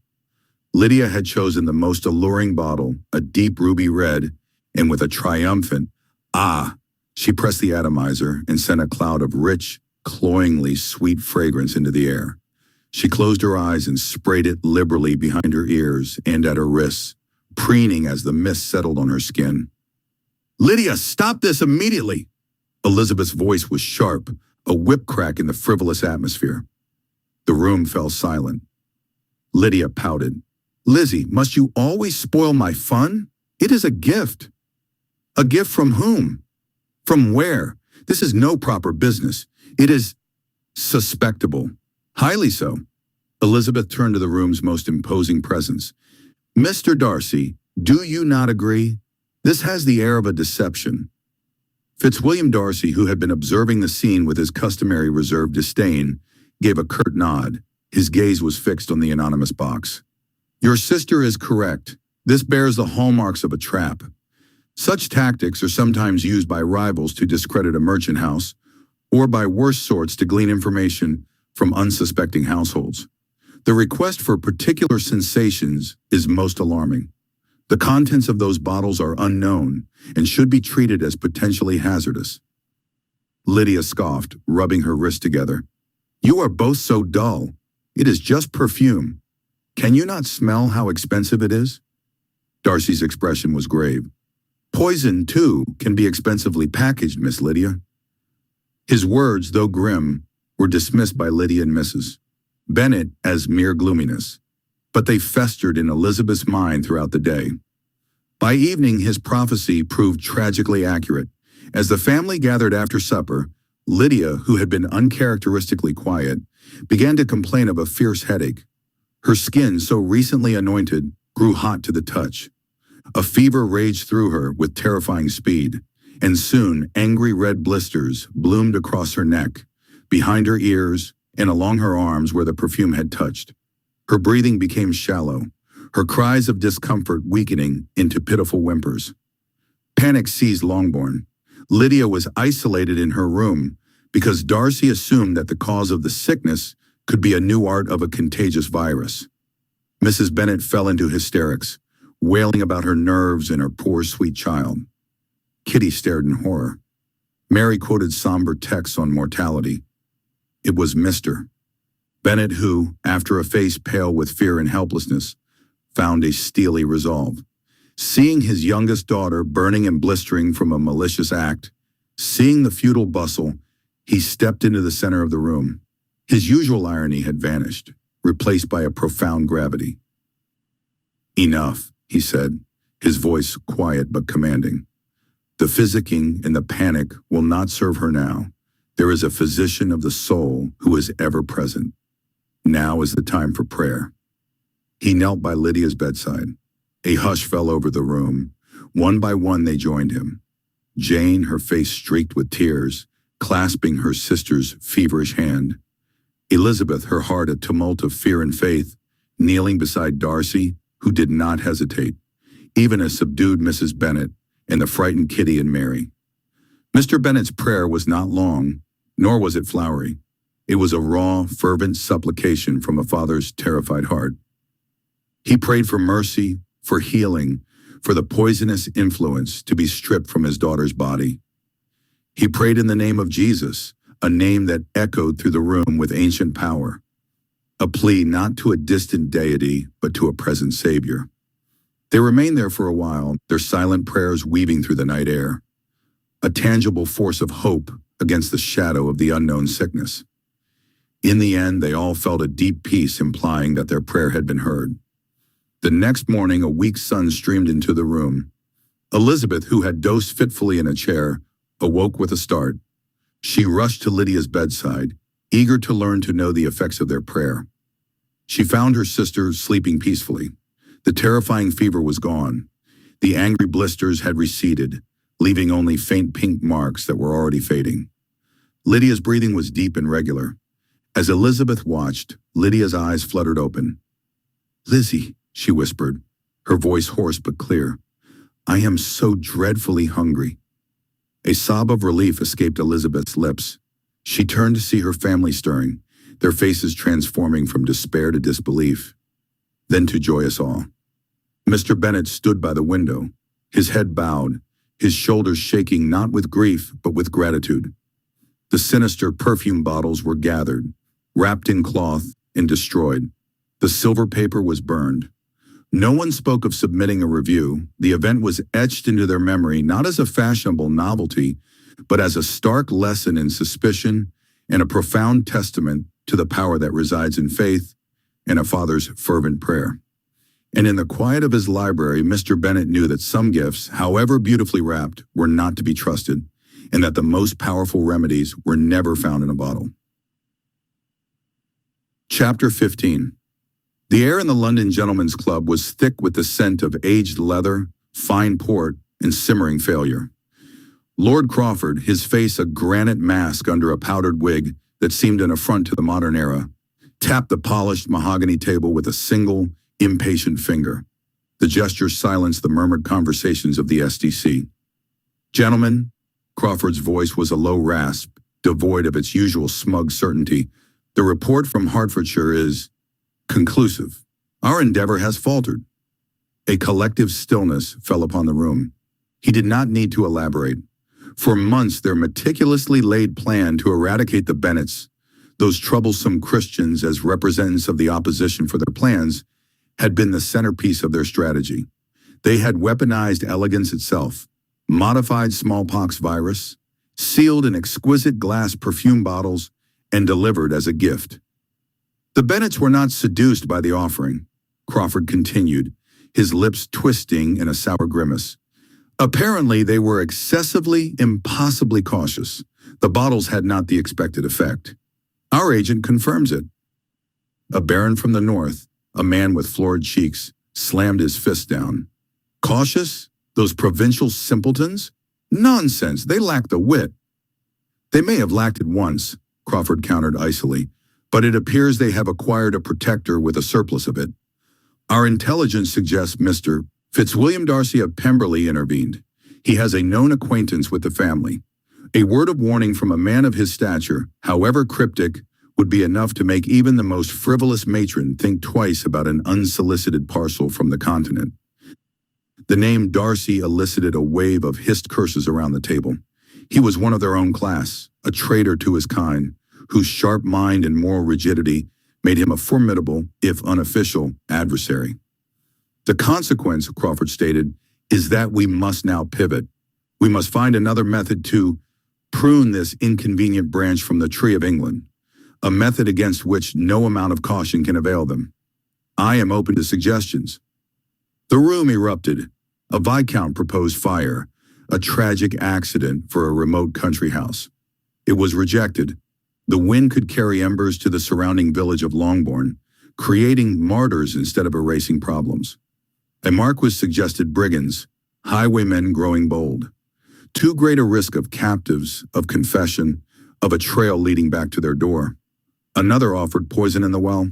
Lydia had chosen the most alluring bottle, a deep ruby red, and with a triumphant "ah," she pressed the atomizer and sent a cloud of rich, cloyingly sweet fragrance into the air. She closed her eyes and sprayed it liberally behind her ears and at her wrists, preening as the mist settled on her skin. "Lydia, stop this immediately!" Elizabeth's voice was sharp, a whip crack in the frivolous atmosphere. The room fell silent. Lydia pouted. "Lizzie, must you always spoil my fun? It is a gift." "A gift from whom? From where? This is no proper business. It is suspectable. Highly so." Elizabeth turned to the room's most imposing presence. "Mr. Darcy, do you not agree? This has the air of a deception." Fitzwilliam Darcy, who had been observing the scene with his customary reserved disdain, gave a curt nod. His gaze was fixed on the anonymous box. "Your sister is correct. This bears the hallmarks of a trap. Such tactics are sometimes used by rivals to discredit a merchant house, or by worse sorts to glean information from unsuspecting households. The request for particular sensations is most alarming. The contents of those bottles are unknown and should be treated as potentially hazardous." Lydia scoffed, rubbing her wrists together. "You are both so dull. It is just perfume. Can you not smell how expensive it is?" Darcy's expression was grave. "Poison, too, can be expensively packaged, Miss Lydia." His words, though grim, were dismissed by Lydia and Mrs. Bennet as mere gloominess, but they festered in Elizabeth's mind throughout the day. By evening, his prophecy proved tragically accurate. As the family gathered after supper, Lydia, who had been uncharacteristically quiet, began to complain of a fierce headache. Her skin, so recently anointed, grew hot to the touch. A fever raged through her with terrifying speed, and soon angry red blisters bloomed across her neck, behind her ears, and along her arms where the perfume had touched. Her breathing became shallow, her cries of discomfort weakening into pitiful whimpers. Panic seized Longbourn. Lydia was isolated in her room because Darcy assumed that the cause of the sickness could be a new art of a contagious virus. Mrs. Bennet fell into hysterics, wailing about her nerves and her poor, sweet child. Kitty stared in horror. Mary quoted somber texts on mortality. It was Mr. Bennet who, after a face pale with fear and helplessness, found a steely resolve. Seeing his youngest daughter burning and blistering from a malicious act, seeing the futile bustle, he stepped into the center of the room. His usual irony had vanished, replaced by a profound gravity. "Enough," he said, his voice quiet but commanding. The physicking and the panic will not serve her now. There is a physician of the soul who is ever present. Now is the time for prayer. He knelt by Lydia's bedside. A hush fell over the room. One by one they joined him. Jane, her face streaked with tears, clasping her sister's feverish hand. Elizabeth, her heart a tumult of fear and faith, kneeling beside Darcy, who did not hesitate, even a subdued Mrs. Bennet and the frightened Kitty and Mary. Mr. Bennet's prayer was not long, nor was it flowery. It was a raw, fervent supplication from a father's terrified heart. He prayed for mercy, for healing, for the poisonous influence to be stripped from his daughter's body. He prayed in the name of Jesus, a name that echoed through the room with ancient power, a plea not to a distant deity, but to a present Savior. They remained there for a while, their silent prayers weaving through the night air, a tangible force of hope against the shadow of the unknown sickness. In the end, they all felt a deep peace, implying that their prayer had been heard. The next morning, a weak sun streamed into the room. Elizabeth, who had dozed fitfully in a chair, awoke with a start. She rushed to Lydia's bedside, eager to learn to know the effects of their prayer. She found her sister sleeping peacefully. The terrifying fever was gone. The angry blisters had receded, leaving only faint pink marks that were already fading. Lydia's breathing was deep and regular. As Elizabeth watched, Lydia's eyes fluttered open. "Lizzie," she whispered, her voice hoarse but clear, "I am so dreadfully hungry." A sob of relief escaped Elizabeth's lips. She turned to see her family stirring, their faces transforming from despair to disbelief, then to joyous awe. Mr. Bennet stood by the window, his head bowed, his shoulders shaking not with grief but with gratitude. The sinister perfume bottles were gathered, wrapped in cloth, and destroyed. The silver paper was burned. No one spoke of submitting a review. The event was etched into their memory not as a fashionable novelty, but as a stark lesson in suspicion and a profound testament to the power that resides in faith and a father's fervent prayer. And in the quiet of his library, Mr. Bennet knew that some gifts, however beautifully wrapped, were not to be trusted, and that the most powerful remedies were never found in a bottle. Chapter 15. The air in the London Gentlemen's Club was thick with the scent of aged leather, fine port, and simmering failure. Lord Crawford, his face a granite mask under a powdered wig that seemed an affront to the modern era, tapped the polished mahogany table with a single, impatient finger. The gesture silenced the murmured conversations of the SDC. "Gentlemen," Crawford's voice was a low rasp, devoid of its usual smug certainty, "the report from Hertfordshire is conclusive. Our endeavor has faltered." A collective stillness fell upon the room. He did not need to elaborate. For months, their meticulously laid plan to eradicate the Bennets, those troublesome Christians as representatives of the opposition for their plans, had been the centerpiece of their strategy. They had weaponized elegance itself, modified smallpox virus, sealed in exquisite glass perfume bottles, and delivered as a gift. The Bennets were not seduced by the offering, Crawford continued, his lips twisting in a sour grimace. Apparently, they were excessively, impossibly cautious. The bottles had not the expected effect. Our agent confirms it. A baron from the north, a man with florid cheeks, slammed his fist down. Cautious? Those provincial simpletons? Nonsense, they lack the wit. They may have lacked it once, Crawford countered icily, but it appears they have acquired a protector with a surplus of it. Our intelligence suggests Mr. Fitzwilliam Darcy of Pemberley intervened. He has a known acquaintance with the family. A word of warning from a man of his stature, however cryptic, would be enough to make even the most frivolous matron think twice about an unsolicited parcel from the continent. The name Darcy elicited a wave of hissed curses around the table. He was one of their own class, a traitor to his kind, whose sharp mind and moral rigidity made him a formidable, if unofficial, adversary. The consequence, Crawford stated, is that we must now pivot. We must find another method to prune this inconvenient branch from the tree of England, a method against which no amount of caution can avail them. I am open to suggestions. The room erupted. A viscount proposed fire. a tragic accident for a remote country house. It was rejected. The wind could carry embers to the surrounding village of Longbourn, creating martyrs instead of erasing problems. A marquis suggested brigands, highwaymen growing bold. Too great a risk of captives, of confession, of a trail leading back to their door. Another offered poison in the well.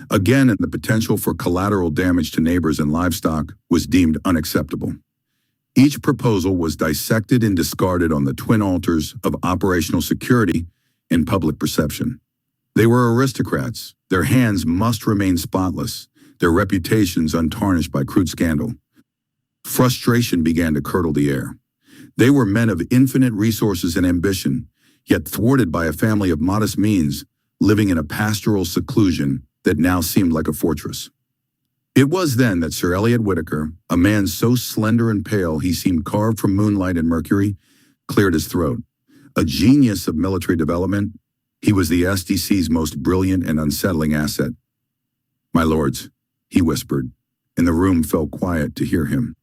Again, and the potential for collateral damage to neighbors and livestock was deemed unacceptable. Each proposal was dissected and discarded on the twin altars of operational security and public perception. They were aristocrats. Their hands must remain spotless, their reputations untarnished by crude scandal. Frustration began to curdle the air. They were men of infinite resources and ambition, yet thwarted by a family of modest means, living in a pastoral seclusion that now seemed like a fortress. It was then that Sir Elliot Whittaker, a man so slender and pale he seemed carved from moonlight and mercury, cleared his throat. A genius of military development, he was the SDC's most brilliant and unsettling asset. "My lords," he whispered, and the room fell quiet to hear him.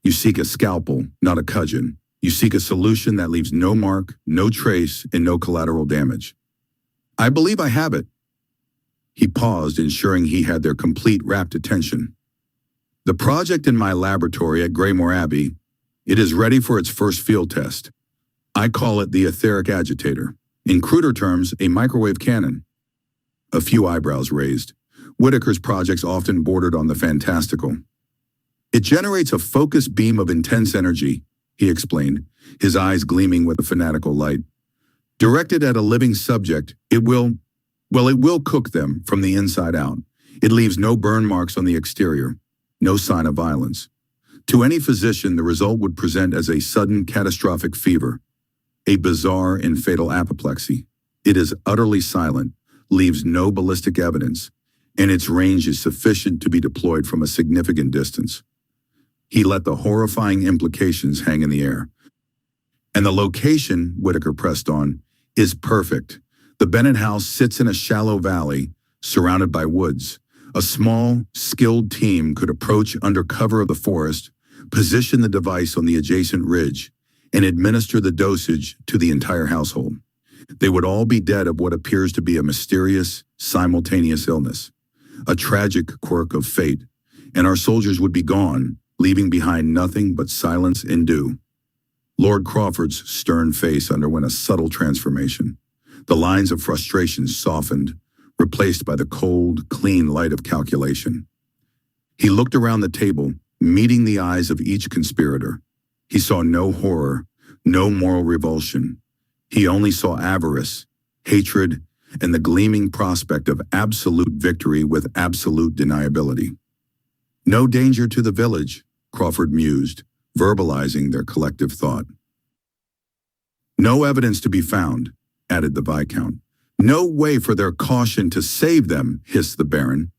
"You seek a scalpel, not a cudgel. You seek a solution that leaves no mark, no trace, and no collateral damage. I believe I have it." He paused, ensuring he had their complete rapt attention. "The project in my laboratory at Greymore Abbey, it is ready for its first field test. I call it the etheric agitator. In cruder terms, a microwave cannon." A few eyebrows raised. Whittaker's projects often bordered on the fantastical. "It generates a focused beam of intense energy," he explained, his eyes gleaming with a fanatical light. "Directed at a living subject, it will cook them from the inside out. It leaves no burn marks on the exterior, no sign of violence. To any physician, the result would present as a sudden catastrophic fever, a bizarre and fatal apoplexy. It is utterly silent, leaves no ballistic evidence, and its range is sufficient to be deployed from a significant distance." He let the horrifying implications hang in the air. "And the location," Whittaker pressed on, "is perfect. The Bennet house sits in a shallow valley, surrounded by woods. A small, skilled team could approach under cover of the forest, position the device on the adjacent ridge, and administer the dosage to the entire household. They would all be dead of what appears to be a mysterious, simultaneous illness, a tragic quirk of fate, and our soldiers would be gone, leaving behind nothing but silence and dew." Lord Crawford's stern face underwent a subtle transformation. The lines of frustration softened, replaced by the cold, clean light of calculation. He looked around the table, meeting the eyes of each conspirator. He saw no horror, no moral revulsion. He only saw avarice, hatred, and the gleaming prospect of absolute victory with absolute deniability. "No danger to the village," Crawford mused, verbalizing their collective thought. "No evidence to be found," added the Viscount. "No way for their caution to save them," hissed the Baron.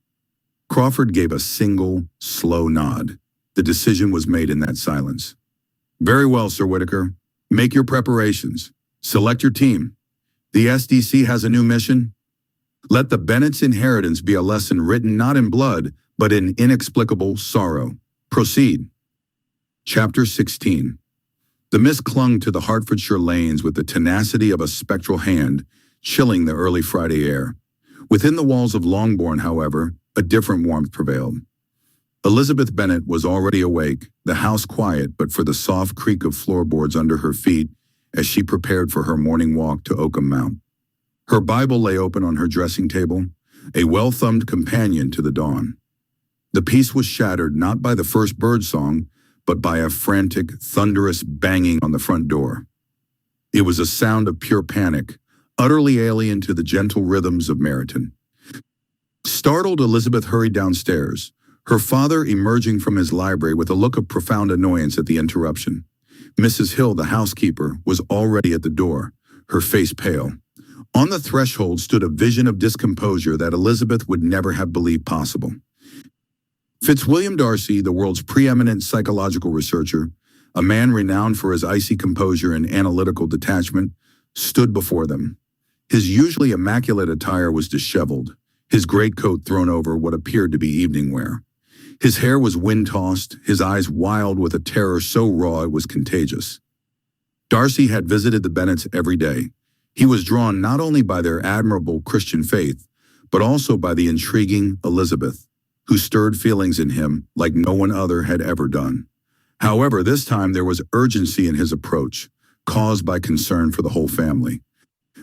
Crawford gave a single, slow nod. The decision was made in that silence. "Very well, Sir Whittaker. Make your preparations. Select your team. The SDC has a new mission. Let the Bennets' inheritance be a lesson written not in blood, but in inexplicable sorrow. Proceed." Chapter 16. The mist clung to the Hertfordshire lanes with the tenacity of a spectral hand, chilling the early Friday air. Within the walls of Longbourn, however, a different warmth prevailed. Elizabeth Bennet was already awake, the house quiet but for the soft creak of floorboards under her feet as she prepared for her morning walk to Oakham Mount. Her Bible lay open on her dressing table, a well-thumbed companion to the dawn. The peace was shattered not by the first bird song, but by a frantic, thunderous banging on the front door. It was a sound of pure panic, utterly alien to the gentle rhythms of Meryton. Startled, Elizabeth hurried downstairs, her father emerging from his library with a look of profound annoyance at the interruption. Mrs. Hill, the housekeeper, was already at the door, her face pale. On the threshold stood a vision of discomposure that Elizabeth would never have believed possible. Fitzwilliam Darcy, the world's preeminent psychological researcher, a man renowned for his icy composure and analytical detachment, stood before them. His usually immaculate attire was disheveled, his greatcoat thrown over what appeared to be evening wear. His hair was wind-tossed, his eyes wild with a terror so raw it was contagious. Darcy had visited the Bennets every day. He was drawn not only by their admirable Christian faith, but also by the intriguing Elizabeth, who stirred feelings in him like no one other had ever done. However, this time there was urgency in his approach, caused by concern for the whole family.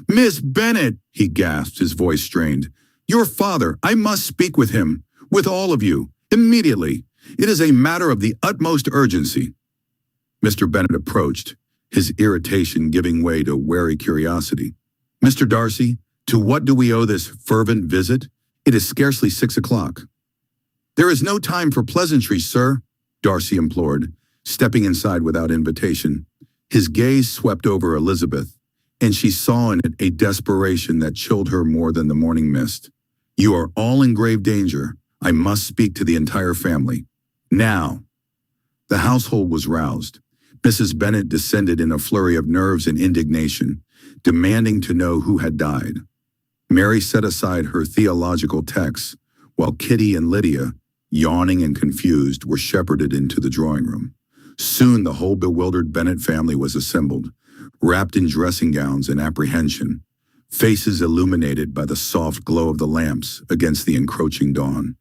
"Miss Bennet," he gasped, his voice strained. "Your father, I must speak with him, with all of you, immediately. It is a matter of the utmost urgency." Mr. Bennet approached, his irritation giving way to wary curiosity. "Mr. Darcy, to what do we owe this fervent visit? It is scarcely 6 o'clock." "There is no time for pleasantries, sir," Darcy implored, stepping inside without invitation. His gaze swept over Elizabeth, and she saw in it a desperation that chilled her more than the morning mist. "You are all in grave danger. I must speak to the entire family. Now." The household was roused. Mrs. Bennet descended in a flurry of nerves and indignation, demanding to know who had died. Mary set aside her theological texts, while Kitty and Lydia, yawning and confused, were shepherded into the drawing room. Soon the whole bewildered Bennet family was assembled, wrapped in dressing gowns in apprehension, faces illuminated by the soft glow of the lamps against the encroaching dawn.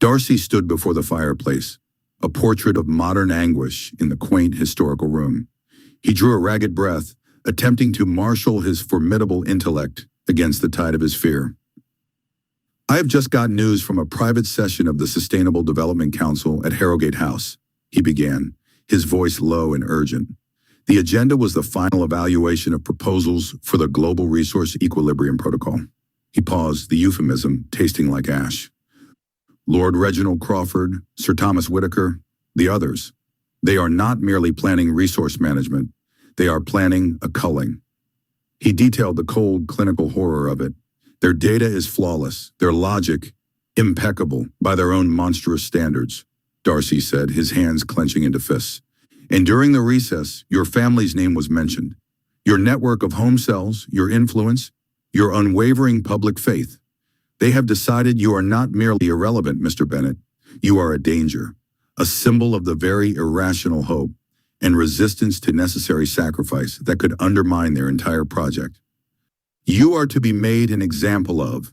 Darcy stood before the fireplace, a portrait of modern anguish in the quaint historical room. He drew a ragged breath, attempting to marshal his formidable intellect against the tide of his fear. "I have just got news from a private session of the Sustainable Development Council at Harrogate House," he began, his voice low and urgent. The agenda was the final evaluation of proposals for the Global Resource Equilibrium Protocol. He paused, the euphemism tasting like ash. Lord Reginald Crawford, Sir Thomas Whitaker, the others. They are not merely planning resource management, they are planning a culling. He detailed the cold clinical horror of it. Their data is flawless, their logic impeccable by their own monstrous standards, Darcy said, his hands clenching into fists. And during the recess, your family's name was mentioned. Your network of home cells, your influence, your unwavering public faith. They have decided you are not merely irrelevant, Mr. Bennet. You are a danger, a symbol of the very irrational hope and resistance to necessary sacrifice that could undermine their entire project. You are to be made an example of,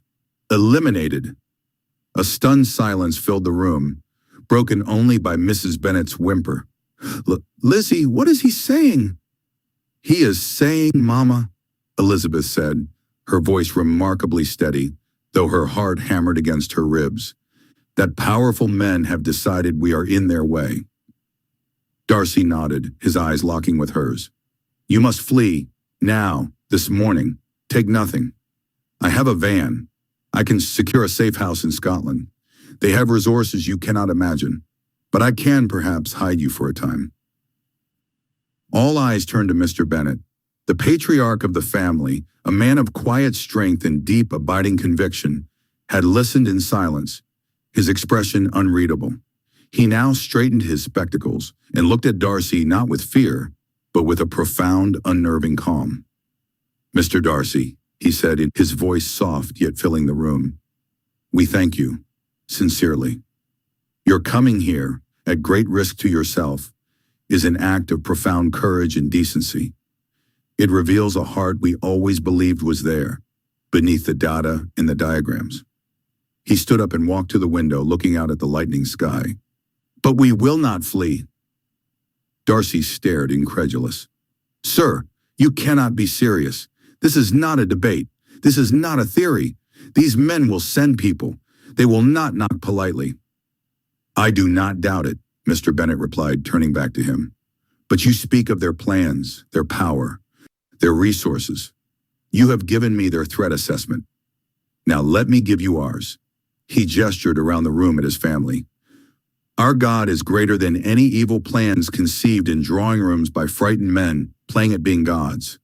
eliminated. A stunned silence filled the room, broken only by Mrs. Bennet's whimper. "Lizzie, what is he saying?" "He is saying, Mama," Elizabeth said, her voice remarkably steady, though her heart hammered against her ribs, "that powerful men have decided we are in their way." Darcy nodded, his eyes locking with hers. "You must flee, now, this morning. Take nothing. I have a van. I can secure a safe house in Scotland. They have resources you cannot imagine, but I can perhaps hide you for a time." All eyes turned to Mr. Bennet. The patriarch of the family, a man of quiet strength and deep, abiding conviction, had listened in silence, his expression unreadable. He now straightened his spectacles and looked at Darcy not with fear, but with a profound, unnerving calm. "Mr. Darcy," he said, his voice soft yet filling the room, "we thank you, sincerely. Your coming here, at great risk to yourself, is an act of profound courage and decency. It reveals a heart we always believed was there, beneath the data and the diagrams." He stood up and walked to the window, looking out at the lightening sky. "But we will not flee." Darcy stared, incredulous. "Sir, you cannot be serious. This is not a debate. This is not a theory. These men will send people. They will not knock politely." "I do not doubt it," Mr. Bennet replied, turning back to him. "But you speak of their plans, their power, their resources. You have given me their threat assessment. Now let me give you ours." He gestured around the room at his family. "Our God is greater than any evil plans conceived in drawing rooms by frightened men playing at being gods.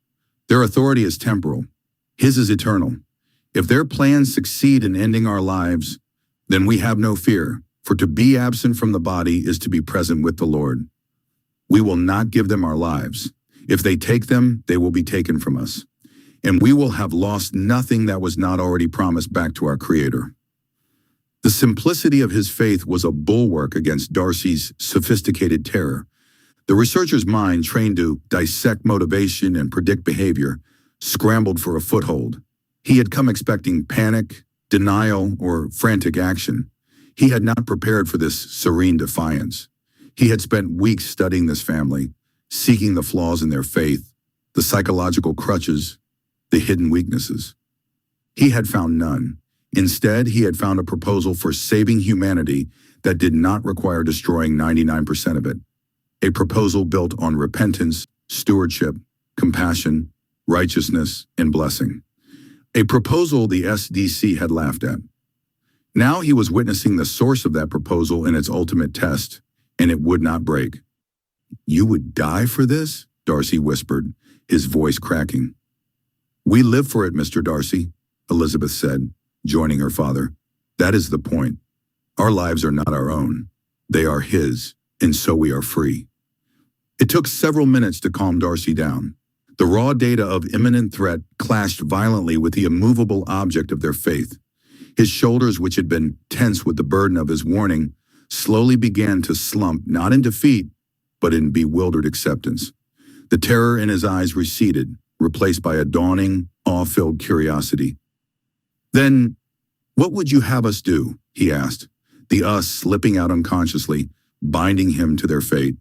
Their authority is temporal. His is eternal. If their plans succeed in ending our lives, then we have no fear, for to be absent from the body is to be present with the Lord. We will not give them our lives. If they take them, they will be taken from us, and we will have lost nothing that was not already promised back to our Creator." The simplicity of his faith was a bulwark against Darcy's sophisticated terror. The researcher's mind, trained to dissect motivation and predict behavior, scrambled for a foothold. He had come expecting panic, denial, or frantic action. He had not prepared for this serene defiance. He had spent weeks studying this family, seeking the flaws in their faith, the psychological crutches, the hidden weaknesses. He had found none. Instead, he had found a proposal for saving humanity that did not require destroying 99% of it. A proposal built on repentance, stewardship, compassion, righteousness, and blessing. A proposal the SDC had laughed at. Now he was witnessing the source of that proposal in its ultimate test, and it would not break. "You would die for this?" Darcy whispered, his voice cracking. "We live for it, Mr. Darcy," Elizabeth said, joining her father. "That is the point. Our lives are not our own. They are his, and so we are free." It took several minutes to calm Darcy down. The raw data of imminent threat clashed violently with the immovable object of their faith. His shoulders, which had been tense with the burden of his warning, slowly began to slump, not in defeat, but in bewildered acceptance. The terror in his eyes receded, replaced by a dawning, awe-filled curiosity. "Then, what would you have us do?" he asked, the us slipping out unconsciously, binding him to their fate.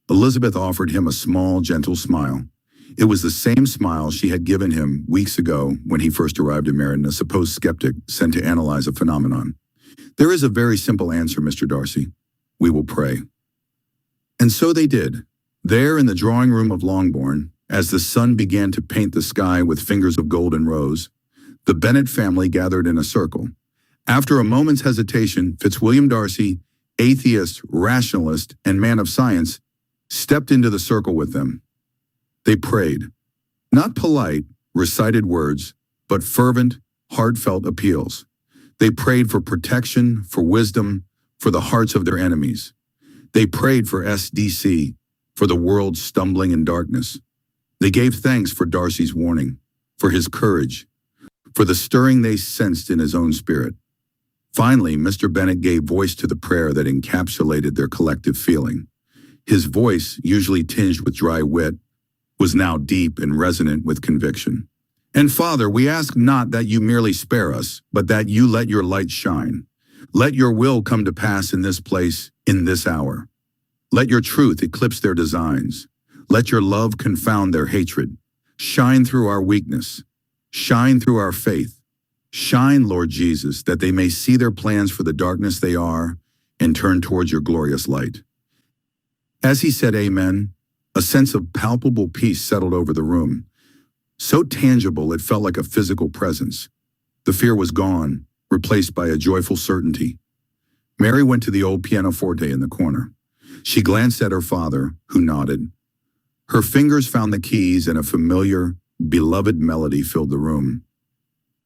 Elizabeth offered him a small, gentle smile. It was the same smile she had given him weeks ago when he first arrived in Meriden, a supposed skeptic sent to analyze a phenomenon. "There is a very simple answer, Mr. Darcy. We will pray." And so they did. There in the drawing room of Longbourn, as the sun began to paint the sky with fingers of gold and rose, the Bennet family gathered in a circle. After a moment's hesitation, Fitzwilliam Darcy, atheist, rationalist, and man of science, stepped into the circle with them. They prayed. Not polite, recited words, but fervent, heartfelt appeals. They prayed for protection, for wisdom, for the hearts of their enemies. They prayed for SDC, for the world stumbling in darkness. They gave thanks for Darcy's warning, for his courage, for the stirring they sensed in his own spirit. Finally, Mr. Bennet gave voice to the prayer that encapsulated their collective feeling. His voice, usually tinged with dry wit, was now deep and resonant with conviction. "And Father, we ask not that you merely spare us, but that you let your light shine. Let your will come to pass in this place, in this hour. Let your truth eclipse their designs. Let your love confound their hatred. Shine through our weakness. Shine through our faith. Shine, Lord Jesus, that they may see their plans for the darkness they are and turn towards your glorious light." As he said amen, a sense of palpable peace settled over the room. So tangible it felt like a physical presence. The fear was gone, replaced by a joyful certainty. Mary went to the old pianoforte in the corner. She glanced at her father, who nodded. Her fingers found the keys, and a familiar, beloved melody filled the room.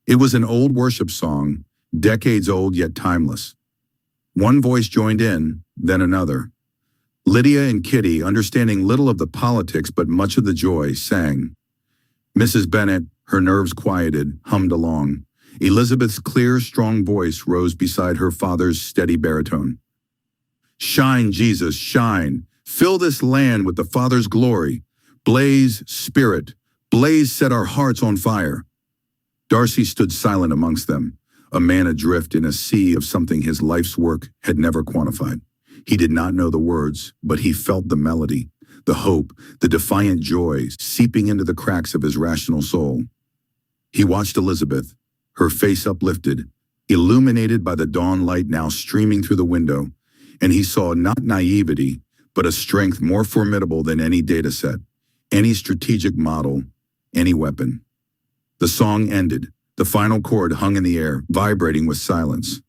It was an old worship song, decades old yet timeless. One voice joined in, then another. Lydia and Kitty, understanding little of the politics but much of the joy, sang. Mrs. Bennet, her nerves quieted, hummed along. Elizabeth's clear, strong voice rose beside her father's steady baritone. "Shine, Jesus, shine. Fill this land with the Father's glory. Blaze, Spirit. Blaze, set our hearts on fire." Darcy stood silent amongst them, a man adrift in a sea of something his life's work had never quantified. He did not know the words, but he felt the melody, the hope, the defiant joy seeping into the cracks of his rational soul. He watched Elizabeth, her face uplifted, illuminated by the dawn light now streaming through the window, and he saw not naivety, but a strength more formidable than any data set, any strategic model, any weapon. The song ended. The final chord hung in the air, vibrating with silence.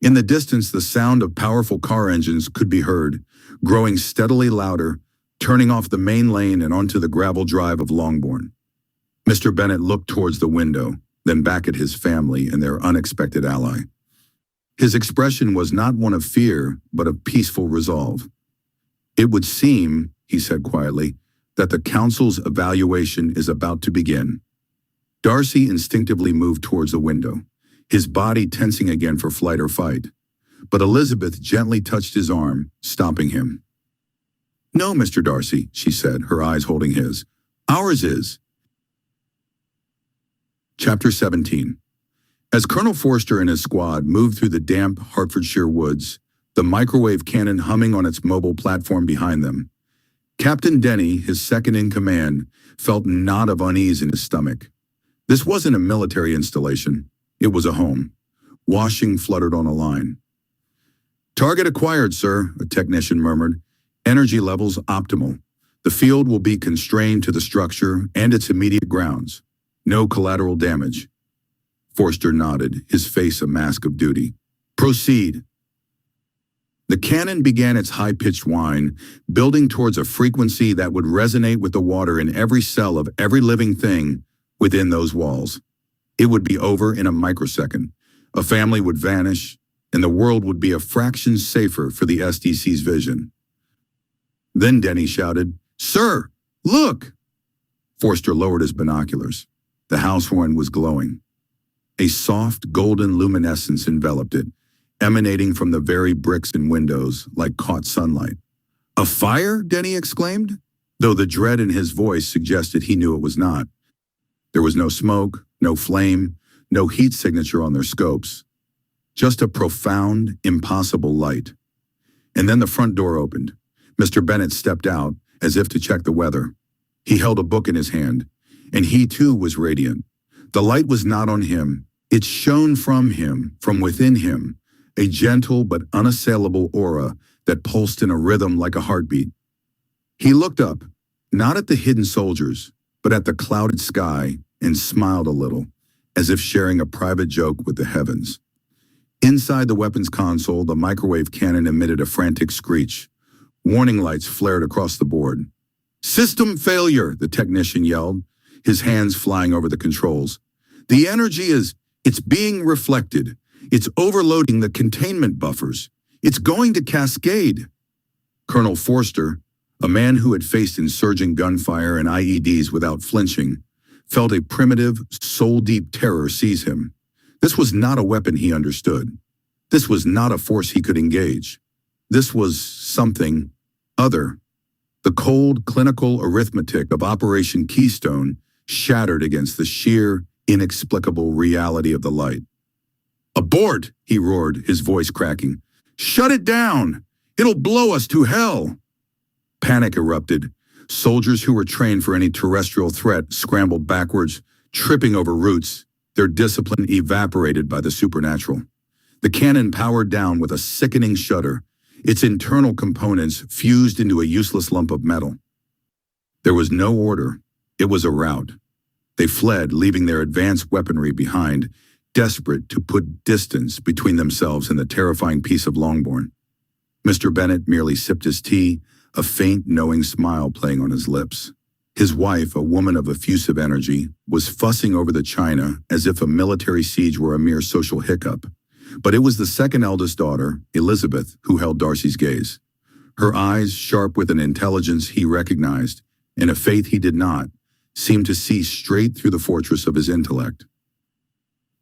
In the distance, the sound of powerful car engines could be heard, growing steadily louder, turning off the main lane and onto the gravel drive of Longbourn. Mr. Bennet looked towards the window, then back at his family and their unexpected ally. His expression was not one of fear, but of peaceful resolve. "It would seem," he said quietly, "that the council's evaluation is about to begin." Darcy instinctively moved towards the window. his body tensing again for flight or fight. But Elizabeth gently touched his arm, stopping him. "No, Mr. Darcy," she said, her eyes holding his. "Ours is." Chapter 17. As Colonel Forster and his squad moved through the damp Hertfordshire woods, the microwave cannon humming on its mobile platform behind them, Captain Denny, his second in command, felt a knot of unease in his stomach. This wasn't a military installation. It was a home. Washing fluttered on a line. "Target acquired, sir," a technician murmured. "Energy levels optimal. The field will be constrained to the structure and its immediate grounds. No collateral damage." Forster nodded, his face a mask of duty. "Proceed." The cannon began its high-pitched whine, building towards a frequency that would resonate with the water in every cell of every living thing within those walls. It would be over in a microsecond. A family would vanish, and the world would be a fraction safer for the SDC's vision. Then Denny shouted, "Sir, look!" Forster lowered his binoculars. The house horn was glowing. A soft, golden luminescence enveloped it, emanating from the very bricks and windows like caught sunlight. "A fire?" Denny exclaimed, though the dread in his voice suggested he knew it was not. There was no smoke, no flame, no heat signature on their scopes. Just a profound, impossible light. And then the front door opened. Mr. Bennett stepped out, as if to check the weather. He held a book in his hand, and he too was radiant. The light was not on him. It shone from him, from within him, a gentle but unassailable aura that pulsed in a rhythm like a heartbeat. He looked up, not at the hidden soldiers, but at the clouded sky, and smiled a little, as if sharing a private joke with the heavens. Inside the weapons console, the microwave cannon emitted a frantic screech. Warning lights flared across the board. "System failure," the technician yelled, his hands flying over the controls. "The energy it's being reflected. It's overloading the containment buffers. It's going to cascade." Colonel Forster, a man who had faced insurgent gunfire and IEDs without flinching, felt a primitive, soul-deep terror seize him. This was not a weapon he understood. This was not a force he could engage. This was something other. The cold, clinical arithmetic of Operation Keystone shattered against the sheer, inexplicable reality of the light. "Abort!" he roared, his voice cracking. "Shut it down! It'll blow us to hell!" Panic erupted. Soldiers who were trained for any terrestrial threat scrambled backwards, tripping over roots, their discipline evaporated by the supernatural. The cannon powered down with a sickening shudder, its internal components fused into a useless lump of metal. There was no order. It was a rout. They fled, leaving their advanced weaponry behind, desperate to put distance between themselves and the terrifying piece of Longbourn. Mr. Bennet merely sipped his tea, a faint, knowing smile playing on his lips. His wife, a woman of effusive energy, was fussing over the china as if a military siege were a mere social hiccup. But it was the second eldest daughter, Elizabeth, who held Darcy's gaze. Her eyes, sharp with an intelligence he recognized, and a faith he did not, seemed to see straight through the fortress of his intellect.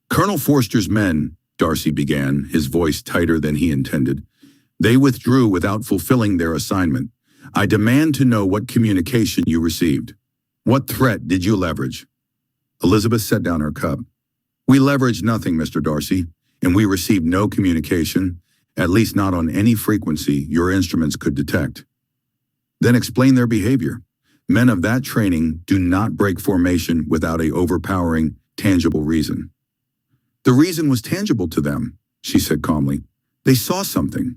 "Colonel Forster's men," Darcy began, his voice tighter than he intended. "They withdrew without fulfilling their assignment. I demand to know what communication you received. What threat did you leverage?" Elizabeth set down her cup. "We leveraged nothing, Mr. Darcy, and we received no communication, at least not on any frequency your instruments could detect." "Then explain their behavior. Men of that training do not break formation without an overpowering, tangible reason." "The reason was tangible to them," she said calmly. "They saw something."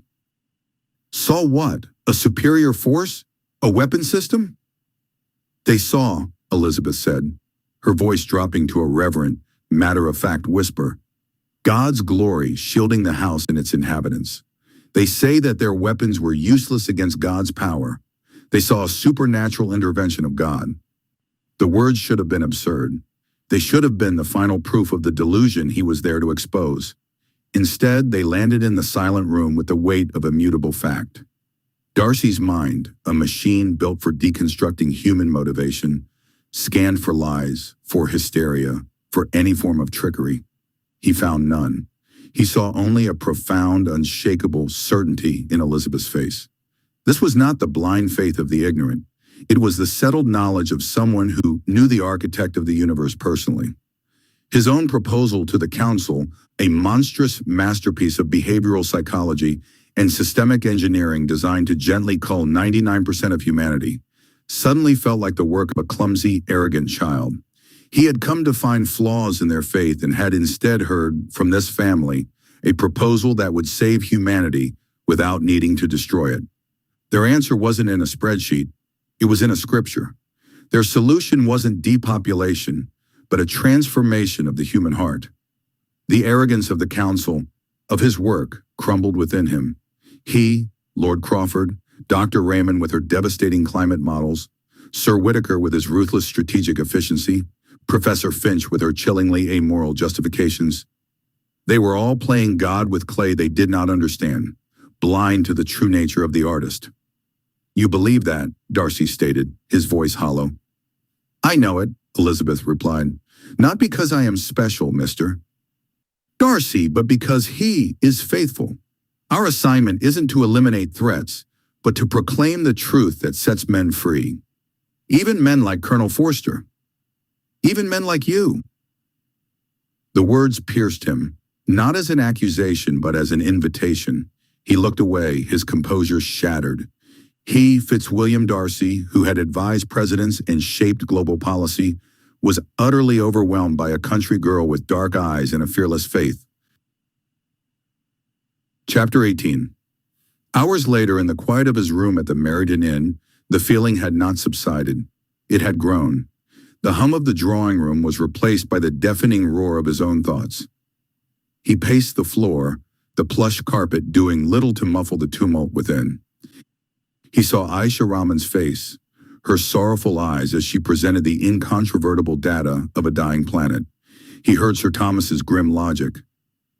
"Saw what? A superior force? A weapon system?" "They saw," Elizabeth said, her voice dropping to a reverent, matter-of-fact whisper, "God's glory shielding the house and its inhabitants. They say that their weapons were useless against God's power. They saw a supernatural intervention of God." The words should have been absurd. They should have been the final proof of the delusion he was there to expose. Instead, they landed in the silent room with the weight of immutable fact. Darcy's mind, a machine built for deconstructing human motivation, scanned for lies, for hysteria, for any form of trickery. He found none. He saw only a profound, unshakable certainty in Elizabeth's face. This was not the blind faith of the ignorant. It was the settled knowledge of someone who knew the architect of the universe personally. His own proposal to the council, a monstrous masterpiece of behavioral psychology and systemic engineering designed to gently cull 99% of humanity, suddenly felt like the work of a clumsy, arrogant child. He had come to find flaws in their faith and had instead heard from this family a proposal that would save humanity without needing to destroy it. Their answer wasn't in a spreadsheet, it was in a scripture. Their solution wasn't depopulation, but a transformation of the human heart. The arrogance of the council, of his work, crumbled within him. He, Lord Crawford, Dr. Raymond with her devastating climate models, Sir Whittaker with his ruthless strategic efficiency, Professor Finch with her chillingly amoral justifications. They were all playing God with clay they did not understand, blind to the true nature of the artist. "You believe that," Darcy stated, his voice hollow. "I know it," Elizabeth replied. "Not because I am special, mister Darcy, but because he is faithful. Our assignment isn't to eliminate threats, but to proclaim the truth that sets men free. Even men like Colonel Forster. Even men like you." The words pierced him, not as an accusation, but as an invitation. He looked away, his composure shattered. He, Fitzwilliam Darcy, who had advised presidents and shaped global policy, was utterly overwhelmed by a country girl with dark eyes and a fearless faith. Chapter 18. Hours later, in the quiet of his room at the Meriden Inn, the feeling had not subsided. It had grown. The hum of the drawing room was replaced by the deafening roar of his own thoughts. He paced the floor, the plush carpet doing little to muffle the tumult within. He saw Aisha Rahman's face, her sorrowful eyes as she presented the incontrovertible data of a dying planet. He heard Sir Thomas's grim logic.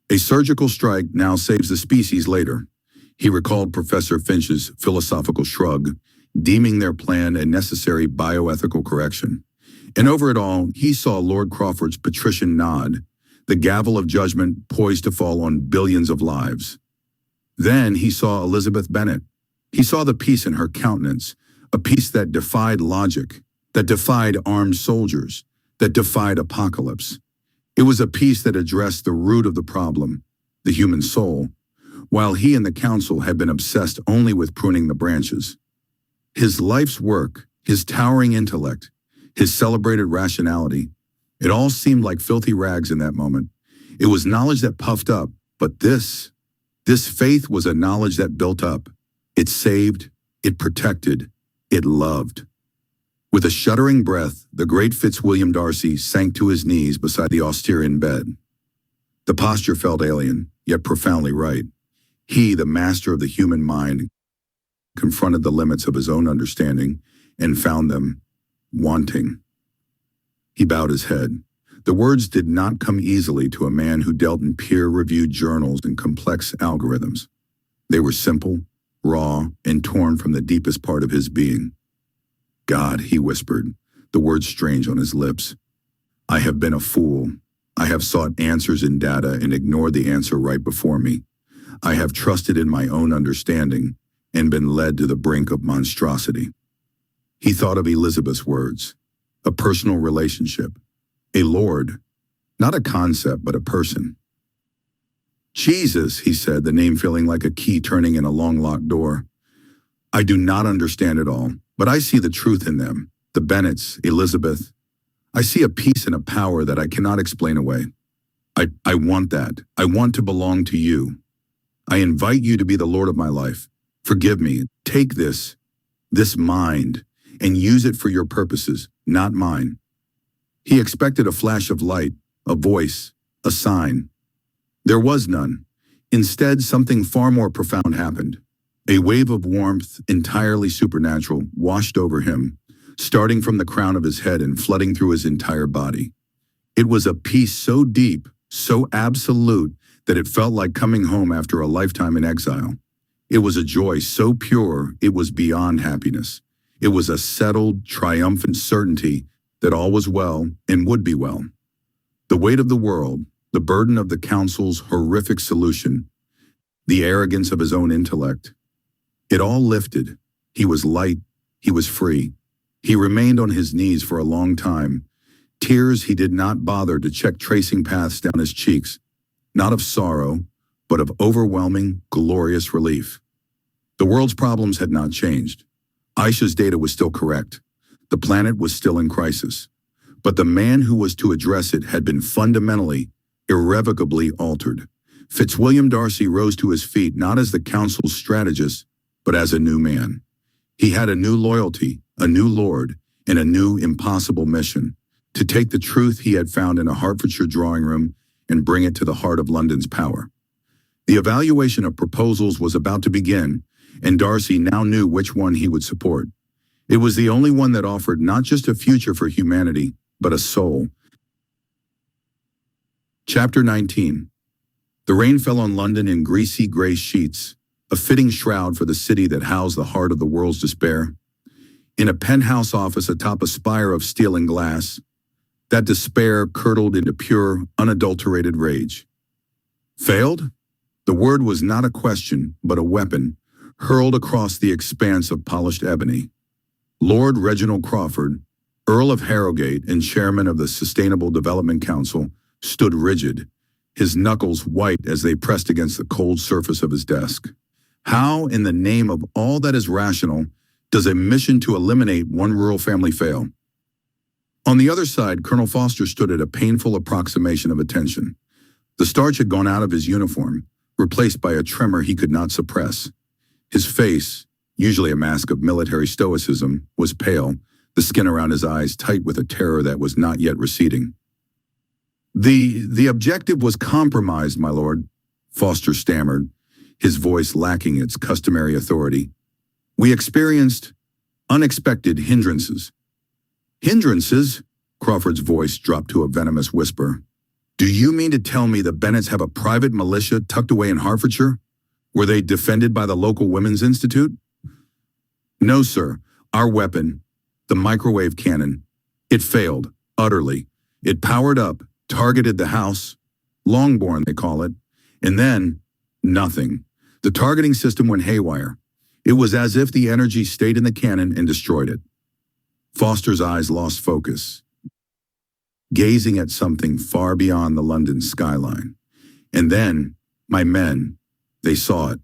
A surgical strike now saves the species later. He recalled Professor Finch's philosophical shrug, deeming their plan a necessary bioethical correction. And over it all, he saw Lord Crawford's patrician nod, the gavel of judgment poised to fall on billions of lives. Then he saw Elizabeth Bennet. He saw the peace in her countenance, a peace that defied logic, that defied armed soldiers, that defied apocalypse. It was a peace that addressed the root of the problem, the human soul, while he and the council had been obsessed only with pruning the branches. His life's work, his towering intellect, his celebrated rationality, it all seemed like filthy rags in that moment. It was knowledge that puffed up, but this faith was a knowledge that built up. It saved, it protected, it loved. With a shuddering breath, the great Fitzwilliam Darcy sank to his knees beside the austere inn bed. The posture felt alien, yet profoundly right. He, the master of the human mind, confronted the limits of his own understanding and found them wanting. He bowed his head. The words did not come easily to a man who dealt in peer-reviewed journals and complex algorithms. They were simple, raw, and torn from the deepest part of his being. "God," he whispered, the words strange on his lips. "I have been a fool. I have sought answers in data and ignored the answer right before me. I have trusted in my own understanding and been led to the brink of monstrosity." He thought of Elizabeth's words, a personal relationship, a lord, not a concept, but a person. "Jesus," he said, the name feeling like a key turning in a long-locked door. "I do not understand it all, but I see the truth in them, the Bennets, Elizabeth. I see a peace and a power that I cannot explain away. I want that. I want to belong to you. I invite you to be the Lord of my life. Forgive me. Take this mind, and use it for your purposes, not mine." He expected a flash of light, a voice, a sign. There was none. Instead, something far more profound happened. A wave of warmth, entirely supernatural, washed over him, starting from the crown of his head and flooding through his entire body. It was a peace so deep, so absolute, that it felt like coming home after a lifetime in exile. It was a joy so pure it was beyond happiness. It was a settled, triumphant certainty that all was well and would be well. The weight of the world, the burden of the council's horrific solution, the arrogance of his own intellect. It all lifted. He was light. He was free. He remained on his knees for a long time. Tears he did not bother to check tracing paths down his cheeks, not of sorrow, but of overwhelming, glorious relief. The world's problems had not changed. Aisha's data was still correct. The planet was still in crisis. But the man who was to address it had been fundamentally, irrevocably altered. Fitzwilliam Darcy rose to his feet not as the council's strategist, but as a new man. He had a new loyalty, a new lord, and a new impossible mission: to take the truth he had found in a Hertfordshire drawing room and bring it to the heart of London's power. The evaluation of proposals was about to begin, and Darcy now knew which one he would support. It was the only one that offered not just a future for humanity, but a soul. Chapter 19. The rain fell on London in greasy gray sheets, a fitting shroud for the city that housed the heart of the world's despair. In a penthouse office atop a spire of steel and glass, that despair curdled into pure, unadulterated rage. Failed? The word was not a question, but a weapon, hurled across the expanse of polished ebony. Lord Reginald Crawford, Earl of Harrogate and chairman of the Sustainable Development Council, stood rigid, his knuckles white as they pressed against the cold surface of his desk. How, in the name of all that is rational, does a mission to eliminate one rural family fail? On the other side, Colonel Foster stood at a painful approximation of attention. The starch had gone out of his uniform, replaced by a tremor he could not suppress. His face, usually a mask of military stoicism, was pale, the skin around his eyes tight with a terror that was not yet receding. The objective was compromised, my lord, Foster stammered, his voice lacking its customary authority. We experienced unexpected hindrances. Hindrances? Crawford's voice dropped to a venomous whisper. Do you mean to tell me the Bennets have a private militia tucked away in Hertfordshire? Were they defended by the local Women's Institute? No, sir. Our weapon, the microwave cannon, it failed, utterly. It powered up, targeted the house, Longbourn they call it, and then nothing. The targeting system went haywire. It was as if the energy stayed in the cannon and destroyed it. Foster's eyes lost focus, gazing at something far beyond the London skyline. And then, my men, they saw it.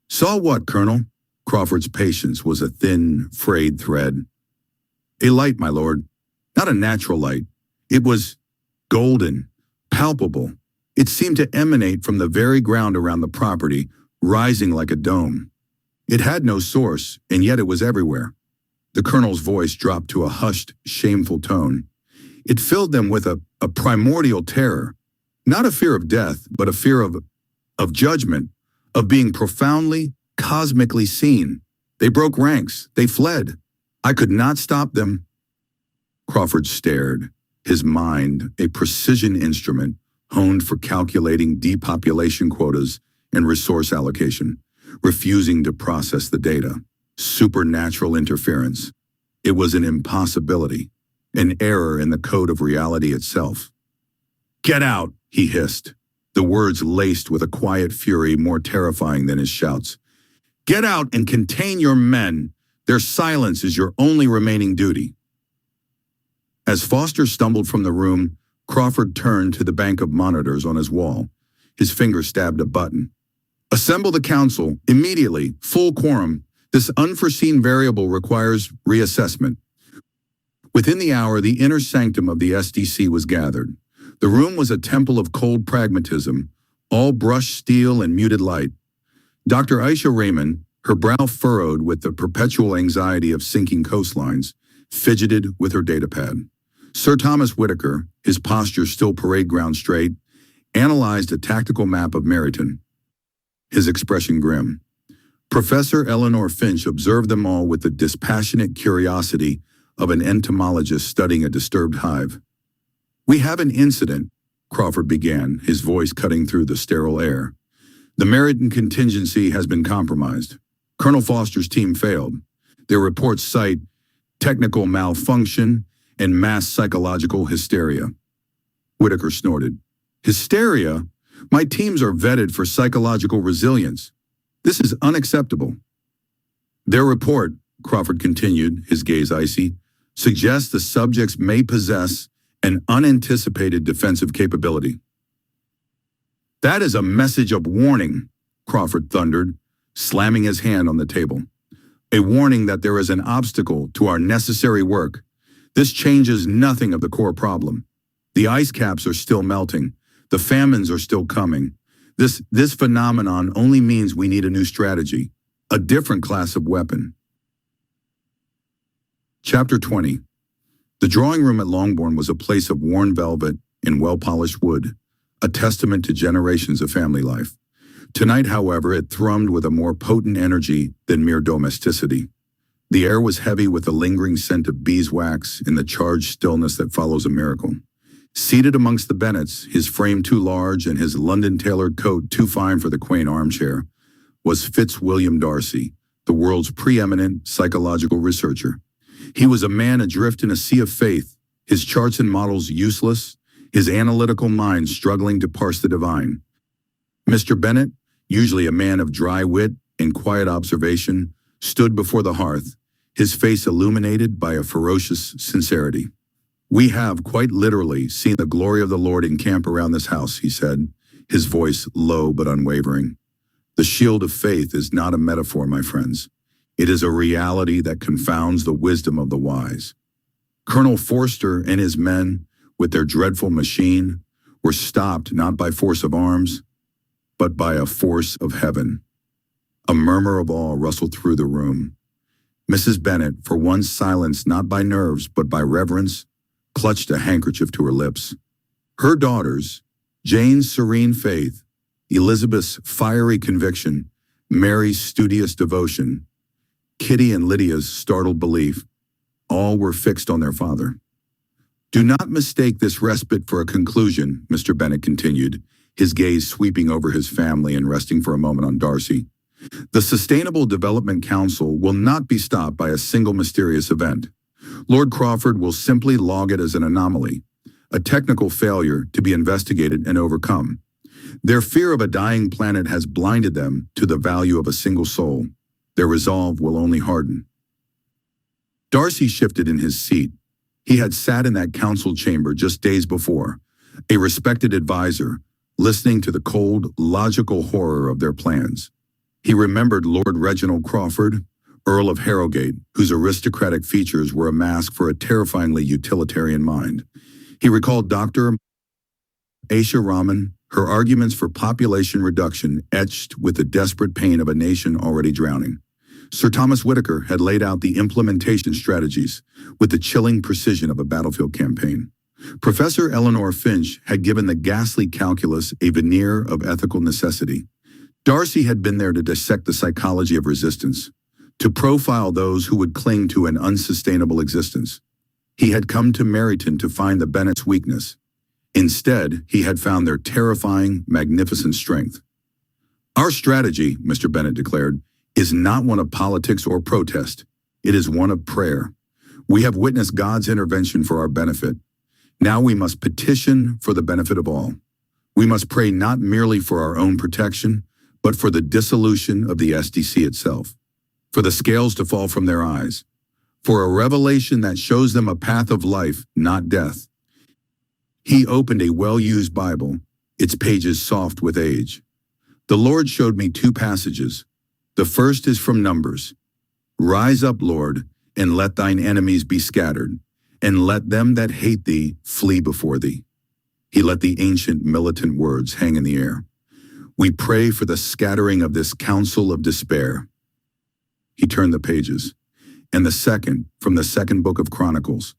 Saw what, Colonel? Crawford's patience was a thin, frayed thread. A light, my lord. Not a natural light. It was golden, palpable. It seemed to emanate from the very ground around the property, rising like a dome. It had no source, and yet it was everywhere. The colonel's voice dropped to a hushed, shameful tone. It filled them with a primordial terror, not a fear of death, but a fear of judgment, of being profoundly, cosmically seen. They broke ranks. They fled. I could not stop them. Crawford stared, his mind a precision instrument honed for calculating depopulation quotas and resource allocation, refusing to process the data. Supernatural interference. It was an impossibility, an error in the code of reality itself. Get out, he hissed, the words laced with a quiet fury more terrifying than his shouts. Get out and contain your men. Their silence is your only remaining duty. As Foster stumbled from the room, Crawford turned to the bank of monitors on his wall. His finger stabbed a button. Assemble the council, immediately, full quorum. This unforeseen variable requires reassessment. Within the hour, the inner sanctum of the SDC was gathered. The room was a temple of cold pragmatism, all brushed steel and muted light. Dr. Aisha Raymond, her brow furrowed with the perpetual anxiety of sinking coastlines, fidgeted with her datapad. Sir Thomas Whitaker, his posture still parade ground straight, analyzed a tactical map of Meryton, his expression grim. Professor Eleanor Finch observed them all with the dispassionate curiosity of an entomologist studying a disturbed hive. We have an incident, Crawford began, his voice cutting through the sterile air. The Meryton contingency has been compromised. Colonel Foster's team failed. Their reports cite technical malfunction and mass psychological hysteria. Whitaker snorted. Hysteria? My teams are vetted for psychological resilience. This is unacceptable. Their report, Crawford continued, his gaze icy, suggests the subjects may possess an unanticipated defensive capability. That is a message of warning, Crawford thundered, slamming his hand on the table. A warning that there is an obstacle to our necessary work. This changes nothing of the core problem. The ice caps are still melting. The famines are still coming. This phenomenon only means we need a new strategy, a different class of weapon. Chapter 20. The drawing room at Longbourn was a place of worn velvet and well-polished wood, a testament to generations of family life. Tonight, however, it thrummed with a more potent energy than mere domesticity. The air was heavy with the lingering scent of beeswax in the charged stillness that follows a miracle. Seated amongst the Bennets, his frame too large and his London-tailored coat too fine for the quaint armchair, was Fitzwilliam Darcy, the world's preeminent psychological researcher. He was a man adrift in a sea of faith, his charts and models useless, his analytical mind struggling to parse the divine. Mr. Bennet, usually a man of dry wit and quiet observation, stood before the hearth, his face illuminated by a ferocious sincerity. "We have, quite literally, seen the glory of the Lord encamp around this house," he said, his voice low but unwavering. "The shield of faith is not a metaphor, my friends. It is a reality that confounds the wisdom of the wise." Colonel Forster and his men, with their dreadful machine, were stopped not by force of arms, but by a force of heaven. A murmur of awe rustled through the room. Mrs. Bennet, for once silenced not by nerves but by reverence, clutched a handkerchief to her lips. Her daughters, Jane's serene faith, Elizabeth's fiery conviction, Mary's studious devotion, Kitty and Lydia's startled belief, all were fixed on their father. "Do not mistake this respite for a conclusion," Mr. Bennet continued, his gaze sweeping over his family and resting for a moment on Darcy. "The Sustainable Development Council will not be stopped by a single mysterious event. Lord Crawford will simply log it as an anomaly, a technical failure to be investigated and overcome. Their fear of a dying planet has blinded them to the value of a single soul. Their resolve will only harden." Darcy shifted in his seat. He had sat in that council chamber just days before, a respected advisor, listening to the cold, logical horror of their plans. He remembered Lord Reginald Crawford, Earl of Harrogate, whose aristocratic features were a mask for a terrifyingly utilitarian mind. He recalled Dr. Aisha Rahman, her arguments for population reduction etched with the desperate pain of a nation already drowning. Sir Thomas Whittaker had laid out the implementation strategies with the chilling precision of a battlefield campaign. Professor Eleanor Finch had given the ghastly calculus a veneer of ethical necessity. Darcy had been there to dissect the psychology of resistance, to profile those who would cling to an unsustainable existence. He had come to Meryton to find the Bennets' weakness. Instead, he had found their terrifying, magnificent strength. "Our strategy," Mr. Bennet declared, "is not one of politics or protest. It is one of prayer. We have witnessed God's intervention for our benefit. Now we must petition for the benefit of all. We must pray not merely for our own protection, but for the dissolution of the SDC itself, for the scales to fall from their eyes, for a revelation that shows them a path of life, not death." He opened a well-used Bible, its pages soft with age. "The Lord showed me two passages. The first is from Numbers. 'Rise up, Lord, and let thine enemies be scattered, and let them that hate thee flee before thee.'" He let the ancient militant words hang in the air. "We pray for the scattering of this council of despair." He turned the pages. And the second, from the second book of Chronicles.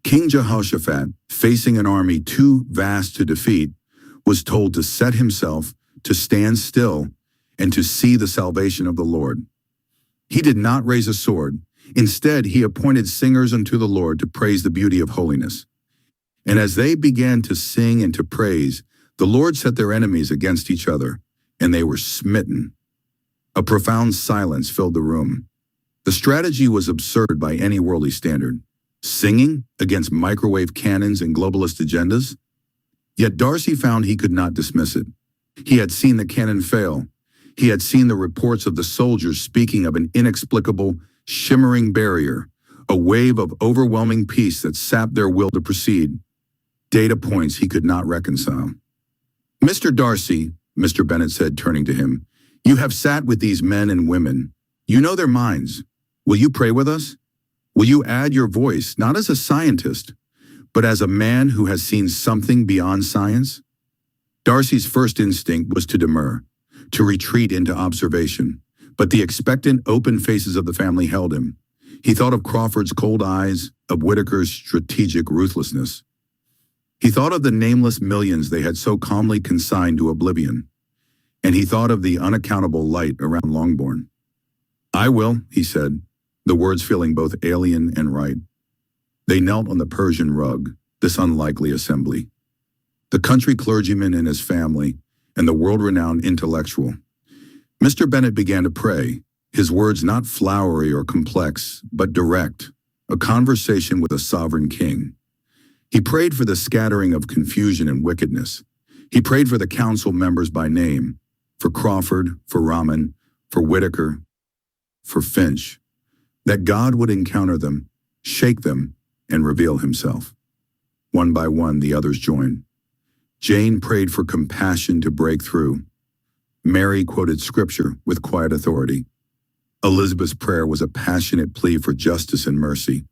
King Jehoshaphat, facing an army too vast to defeat, was told to set himself, to stand still, and to see the salvation of the Lord. He did not raise a sword. Instead, he appointed singers unto the Lord to praise the beauty of holiness. And as they began to sing and to praise, the Lord set their enemies against each other, and they were smitten. A profound silence filled the room. The strategy was absurd by any worldly standard. Singing against microwave cannons and globalist agendas? Yet Darcy found he could not dismiss it. He had seen the cannon fail. He had seen the reports of the soldiers speaking of an inexplicable, shimmering barrier, a wave of overwhelming peace that sapped their will to proceed. Data points he could not reconcile. "Mr. Darcy," Mr. Bennet said, turning to him, "you have sat with these men and women. You know their minds. Will you pray with us? Will you add your voice, not as a scientist, but as a man who has seen something beyond science?" Darcy's first instinct was to demur, to retreat into observation, but the expectant, open faces of the family held him. He thought of Crawford's cold eyes, of Whitaker's strategic ruthlessness. He thought of the nameless millions they had so calmly consigned to oblivion, and he thought of the unaccountable light around Longbourn. "I will," he said, the words feeling both alien and right. They knelt on the Persian rug, this unlikely assembly. The country clergyman and his family, and the world-renowned intellectual. Mr. Bennet began to pray, his words not flowery or complex, but direct, a conversation with a sovereign king. He prayed for the scattering of confusion and wickedness. He prayed for the council members by name, for Crawford, for Rahman, for Whitaker, for Finch, that God would encounter them, shake them, and reveal himself. One by one, the others joined. Jane prayed for compassion to break through. Mary quoted scripture with quiet authority. Elizabeth's prayer was a passionate plea for justice and mercy.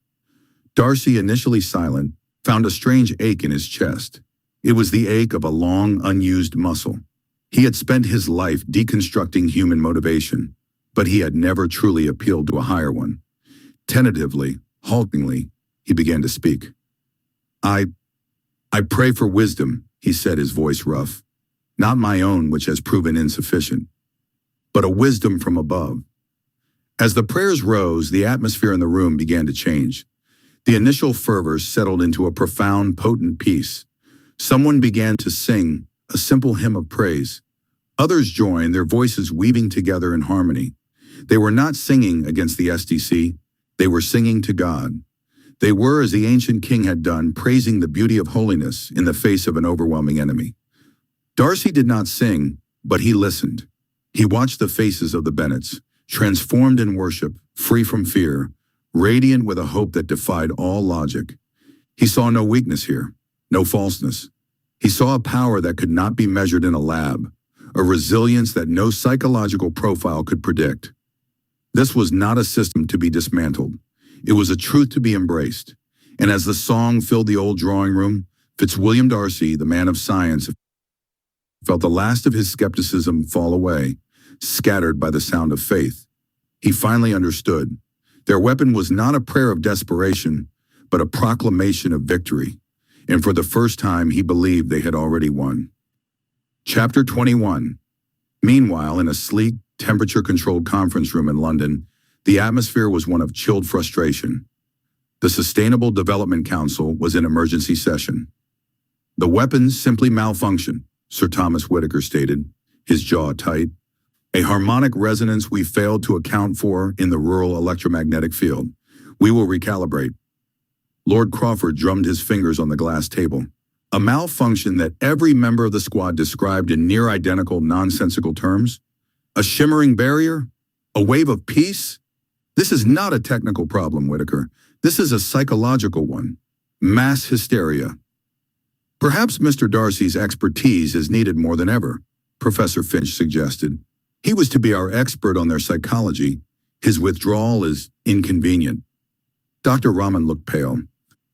Darcy, initially silent, found a strange ache in his chest. It was the ache of a long, unused muscle. He had spent his life deconstructing human motivation, but he had never truly appealed to a higher one. Tentatively, haltingly, he began to speak. I pray for wisdom," he said, his voice rough. "Not my own, which has proven insufficient, but a wisdom from above." As the prayers rose, the atmosphere in the room began to change. The initial fervor settled into a profound, potent peace. Someone began to sing a simple hymn of praise. Others joined, their voices weaving together in harmony. They were not singing against the SDC, they were singing to God. They were, as the ancient king had done, praising the beauty of holiness in the face of an overwhelming enemy. Darcy did not sing, but he listened. He watched the faces of the Bennets, transformed in worship, free from fear, radiant with a hope that defied all logic. He saw no weakness here, no falseness. He saw a power that could not be measured in a lab, a resilience that no psychological profile could predict. This was not a system to be dismantled. It was a truth to be embraced. And as the song filled the old drawing room, Fitzwilliam Darcy, the man of science, felt the last of his skepticism fall away, scattered by the sound of faith. He finally understood. Their weapon was not a prayer of desperation, but a proclamation of victory. And for the first time, he believed they had already won. Chapter 21. Meanwhile, in a sleek, temperature-controlled conference room in London, the atmosphere was one of chilled frustration. The Sustainable Development Council was in emergency session. "The weapons simply malfunction," Sir Thomas Whitaker stated, his jaw tight. "A harmonic resonance we failed to account for in the rural electromagnetic field. We will recalibrate." Lord Crawford drummed his fingers on the glass table. A malfunction that every member of the squad described in near-identical, nonsensical terms? A shimmering barrier? A wave of peace? This is not a technical problem, Whitaker. This is a psychological one. Mass hysteria. "Perhaps Mr. Darcy's expertise is needed more than ever," Professor Finch suggested. "He was to be our expert on their psychology. His withdrawal is inconvenient." Dr. Rahman looked pale.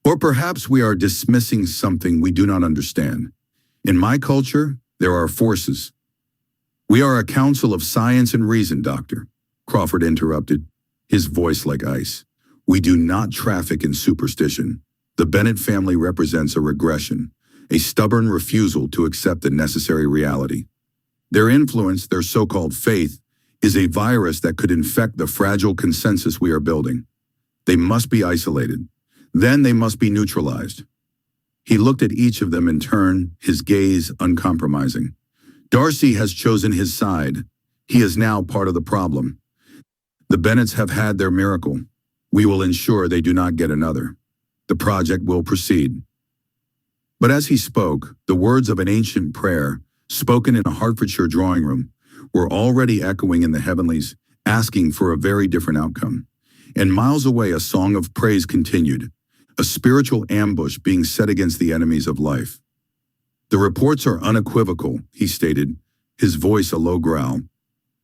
"Or perhaps we are dismissing something we do not understand. In my culture, there are forces." "We are a council of science and reason, Doctor," Crawford interrupted, his voice like ice. "We do not traffic in superstition. The Bennet family represents a regression, a stubborn refusal to accept the necessary reality. Their influence, their so-called faith, is a virus that could infect the fragile consensus we are building. They must be isolated. Then they must be neutralized." He looked at each of them in turn, his gaze uncompromising. "Darcy has chosen his side. He is now part of the problem. The Bennets have had their miracle. We will ensure they do not get another. The project will proceed." But as he spoke, the words of an ancient prayer, spoken in a Hertfordshire drawing room, were already echoing in the heavenlies, asking for a very different outcome. And miles away, a song of praise continued, a spiritual ambush being set against the enemies of life. The reports are unequivocal, he stated, his voice a low growl.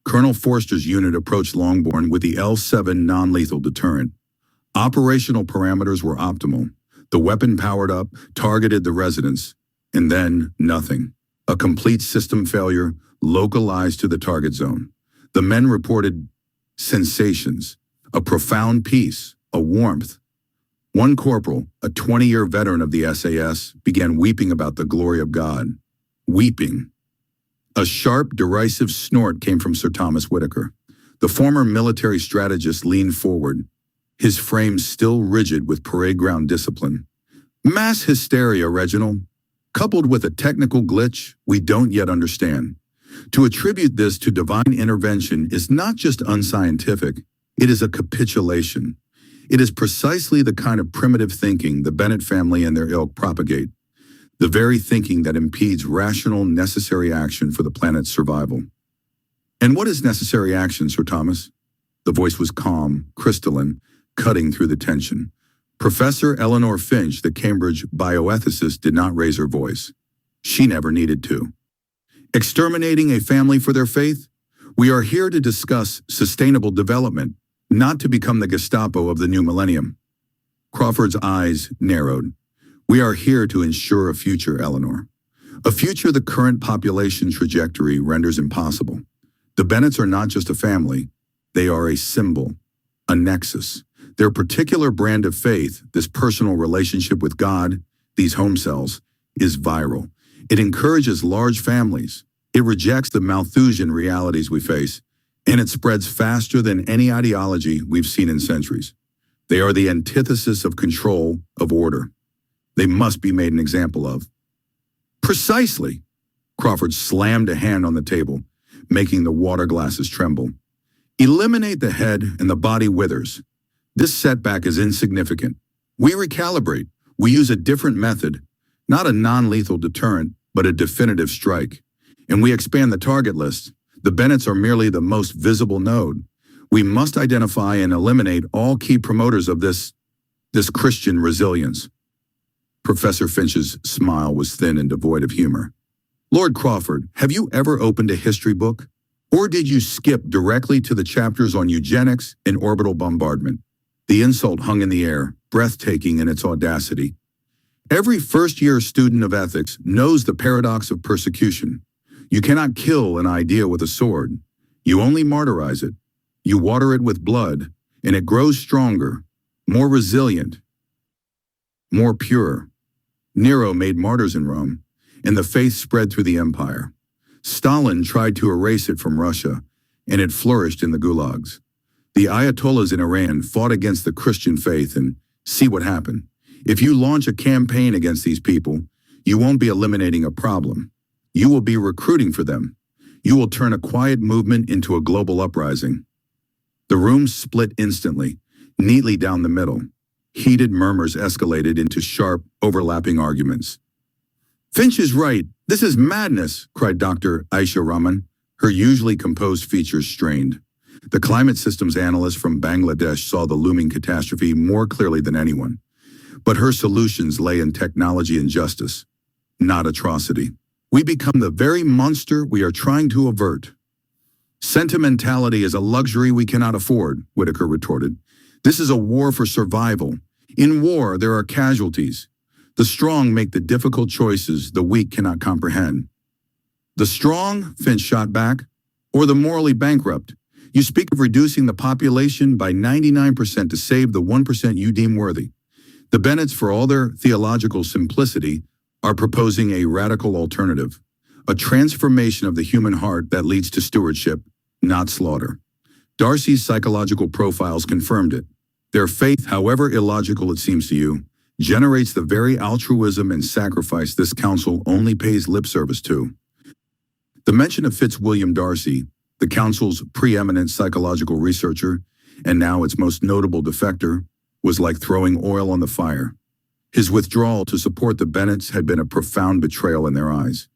Colonel Forster's unit approached Longbourn with the L7 non-lethal deterrent. Operational parameters were optimal. The weapon powered up, targeted the residents, and then nothing. A complete system failure, localized to the target zone. The men reported sensations, a profound peace, a warmth. One corporal, a 20-year veteran of the SAS, began weeping about the glory of God. Weeping. A sharp, derisive snort came from Sir Thomas Whitaker. The former military strategist leaned forward, his frame still rigid with parade ground discipline. Mass hysteria, Reginald, coupled with a technical glitch we don't yet understand. To attribute this to divine intervention is not just unscientific, it is a capitulation. It is precisely the kind of primitive thinking the Bennet family and their ilk propagate, the very thinking that impedes rational, necessary action for the planet's survival. And what is necessary action, Sir Thomas? The voice was calm, crystalline, cutting through the tension. Professor Eleanor Finch, the Cambridge bioethicist, did not raise her voice. She never needed to. Exterminating a family for their faith? We are here to discuss sustainable development, not to become the Gestapo of the new millennium. Crawford's eyes narrowed. We are here to ensure a future, Eleanor. A future the current population trajectory renders impossible. The Bennets are not just a family. They are a symbol, a nexus. Their particular brand of faith, this personal relationship with God, these home cells, is viral. It encourages large families. It rejects the Malthusian realities we face, and it spreads faster than any ideology we've seen in centuries. They are the antithesis of control, of order. They must be made an example of. Precisely. Crawford slammed a hand on the table, making the water glasses tremble. Eliminate the head and the body withers. This setback is insignificant. We recalibrate. We use a different method, not a non-lethal deterrent, but a definitive strike. And we expand the target list. The Bennets are merely the most visible node. We must identify and eliminate all key promoters of this Christian resilience. Professor Finch's smile was thin and devoid of humor. Lord Crawford, have you ever opened a history book? Or did you skip directly to the chapters on eugenics and orbital bombardment? The insult hung in the air, breathtaking in its audacity. Every first-year student of ethics knows the paradox of persecution. You cannot kill an idea with a sword. You only martyrize it. You water it with blood, and it grows stronger, more resilient, more pure. Nero made martyrs in Rome, and the faith spread through the empire. Stalin tried to erase it from Russia, and it flourished in the gulags. The Ayatollahs in Iran fought against the Christian faith, and see what happened. If you launch a campaign against these people, you won't be eliminating a problem. You will be recruiting for them. You will turn a quiet movement into a global uprising. The room split instantly, neatly down the middle. Heated murmurs escalated into sharp, overlapping arguments. Finch is right. This is madness, cried Dr. Aisha Rahman, her usually composed features strained. The climate systems analyst from Bangladesh saw the looming catastrophe more clearly than anyone. But her solutions lay in technology and justice, not atrocity. We become the very monster we are trying to avert. Sentimentality is a luxury we cannot afford, Whitaker retorted. This is a war for survival. In war, there are casualties. The strong make the difficult choices the weak cannot comprehend. The strong, Finch shot back, or the morally bankrupt? You speak of reducing the population by 99% to save the 1% you deem worthy. The Bennets, for all their theological simplicity, are proposing a radical alternative, a transformation of the human heart that leads to stewardship, not slaughter. Darcy's psychological profiles confirmed it. Their faith, however illogical it seems to you, generates the very altruism and sacrifice this council only pays lip service to. The mention of Fitzwilliam Darcy, the council's preeminent psychological researcher, and now its most notable defector, was like throwing oil on the fire. His withdrawal to support the Bennets had been a profound betrayal in their eyes.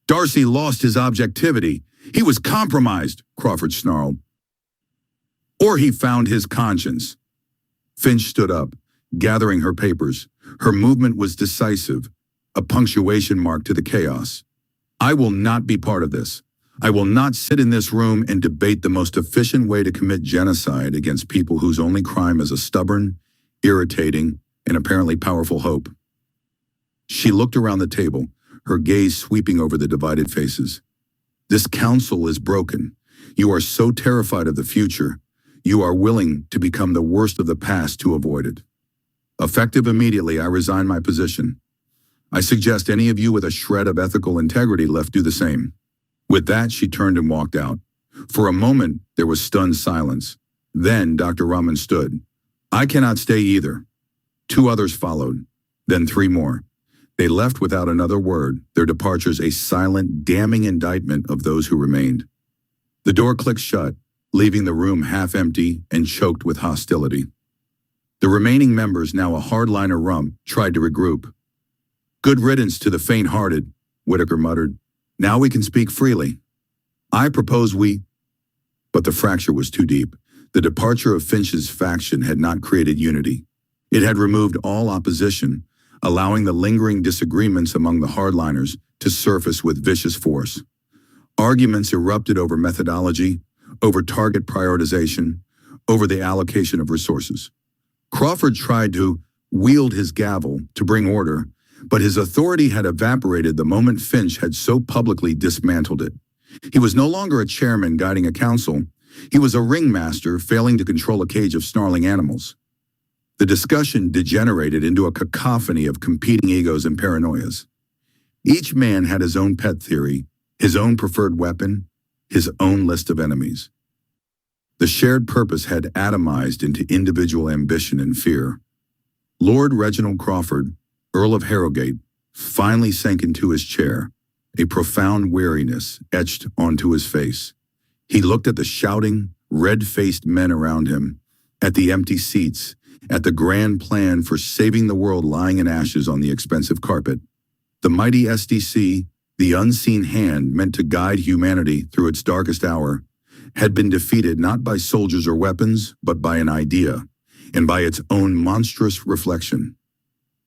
Darcy lost his objectivity. He was compromised, Crawford snarled. Or he found his conscience. Finch stood up, gathering her papers. Her movement was decisive, a punctuation mark to the chaos. I will not be part of this. I will not sit in this room and debate the most efficient way to commit genocide against people whose only crime is a stubborn, irritating, and apparently powerful hope. She looked around the table, her gaze sweeping over the divided faces. This council is broken. You are so terrified of the future, you are willing to become the worst of the past to avoid it. Effective immediately, I resign my position. I suggest any of you with a shred of ethical integrity left do the same. With that, she turned and walked out. For a moment, there was stunned silence. Then Dr. Rahman stood. I cannot stay either. 2 others followed, then 3 more. They left without another word, their departures a silent, damning indictment of those who remained. The door clicked shut, leaving the room half empty and choked with hostility. The remaining members, now a hardliner rump, tried to regroup. Good riddance to the faint-hearted, Whitaker muttered. Now we can speak freely. I propose we... But the fracture was too deep. The departure of Finch's faction had not created unity. It had removed all opposition, allowing the lingering disagreements among the hardliners to surface with vicious force. Arguments erupted over methodology, over target prioritization, over the allocation of resources. Crawford tried to wield his gavel to bring order, but his authority had evaporated the moment Finch had so publicly dismantled it. He was no longer a chairman guiding a council. He was a ringmaster failing to control a cage of snarling animals. The discussion degenerated into a cacophony of competing egos and paranoias. Each man had his own pet theory, his own preferred weapon, his own list of enemies. The shared purpose had atomized into individual ambition and fear. Lord Reginald Crawford, Earl of Harrogate, finally sank into his chair, a profound weariness etched onto his face. He looked at the shouting, red-faced men around him, at the empty seats, at the grand plan for saving the world lying in ashes on the expensive carpet. The mighty SDC, the unseen hand meant to guide humanity through its darkest hour, had been defeated not by soldiers or weapons, but by an idea, and by its own monstrous reflection.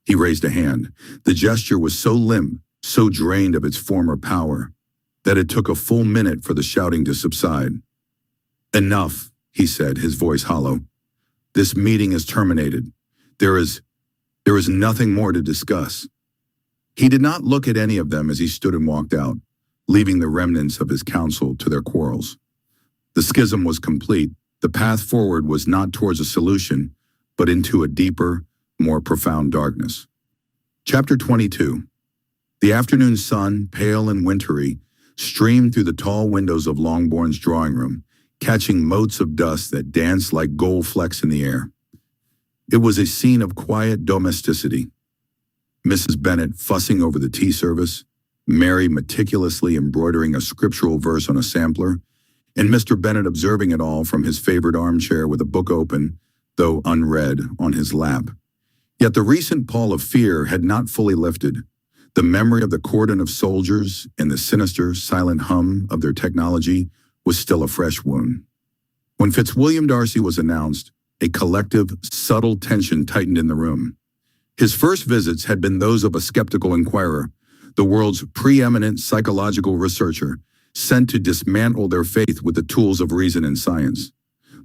He raised a hand. The gesture was so limp, so drained of its former power, that it took a full minute for the shouting to subside. Enough, he said, his voice hollow. This meeting is terminated. There is nothing more to discuss. He did not look at any of them as he stood and walked out, leaving the remnants of his council to their quarrels. The schism was complete. The path forward was not towards a solution, but into a deeper, more profound darkness. Chapter 22. The afternoon sun, pale and wintry, streamed through the tall windows of Longbourn's drawing room, catching motes of dust that danced like gold flecks in the air. It was a scene of quiet domesticity. Mrs. Bennet fussing over the tea service, Mary meticulously embroidering a scriptural verse on a sampler, and Mr. Bennet observing it all from his favorite armchair with a book open, though unread, on his lap. Yet the recent pall of fear had not fully lifted. The memory of the cordon of soldiers and the sinister, silent hum of their technology was still a fresh wound. When Fitzwilliam Darcy was announced, a collective, subtle tension tightened in the room. His first visits had been those of a skeptical inquirer, the world's preeminent psychological researcher, sent to dismantle their faith with the tools of reason and science.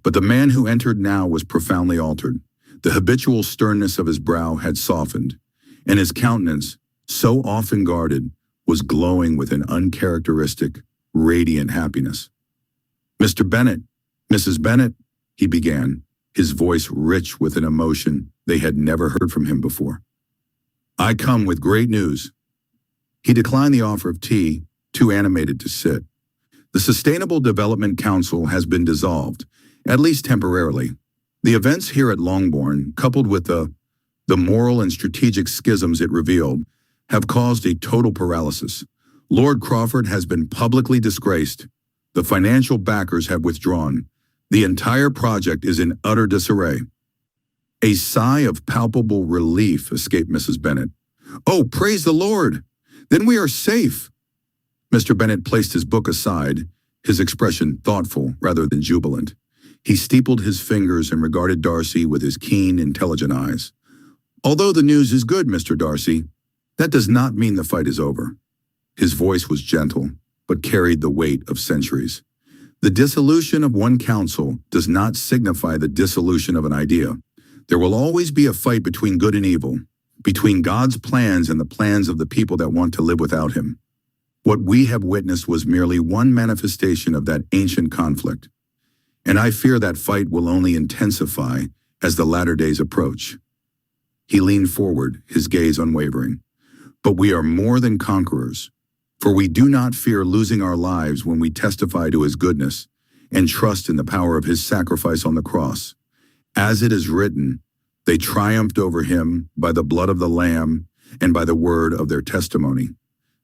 But the man who entered now was profoundly altered. The habitual sternness of his brow had softened, and his countenance, so often guarded, was glowing with an uncharacteristic, radiant happiness. Mr. Bennet, Mrs. Bennet, he began, his voice rich with an emotion they had never heard from him before. I come with great news. He declined the offer of tea, too animated to sit. The Sustainable Development Council has been dissolved, at least temporarily. The events here at Longbourn, coupled with the moral and strategic schisms it revealed, have caused a total paralysis. Lord Crawford has been publicly disgraced. The financial backers have withdrawn. The entire project is in utter disarray. A sigh of palpable relief escaped Mrs. Bennet. "Oh, praise the Lord! Then we are safe!" Mr. Bennet placed his book aside, his expression thoughtful rather than jubilant. He steepled his fingers and regarded Darcy with his keen, intelligent eyes. "Although the news is good, Mr. Darcy, that does not mean the fight is over." His voice was gentle, but carried the weight of centuries. "The dissolution of one council does not signify the dissolution of an idea. There will always be a fight between good and evil, between God's plans and the plans of the people that want to live without him. What we have witnessed was merely one manifestation of that ancient conflict, and I fear that fight will only intensify as the latter days approach." He leaned forward, his gaze unwavering. "But we are more than conquerors, for we do not fear losing our lives when we testify to his goodness and trust in the power of his sacrifice on the cross. As it is written, they triumphed over him by the blood of the Lamb and by the word of their testimony.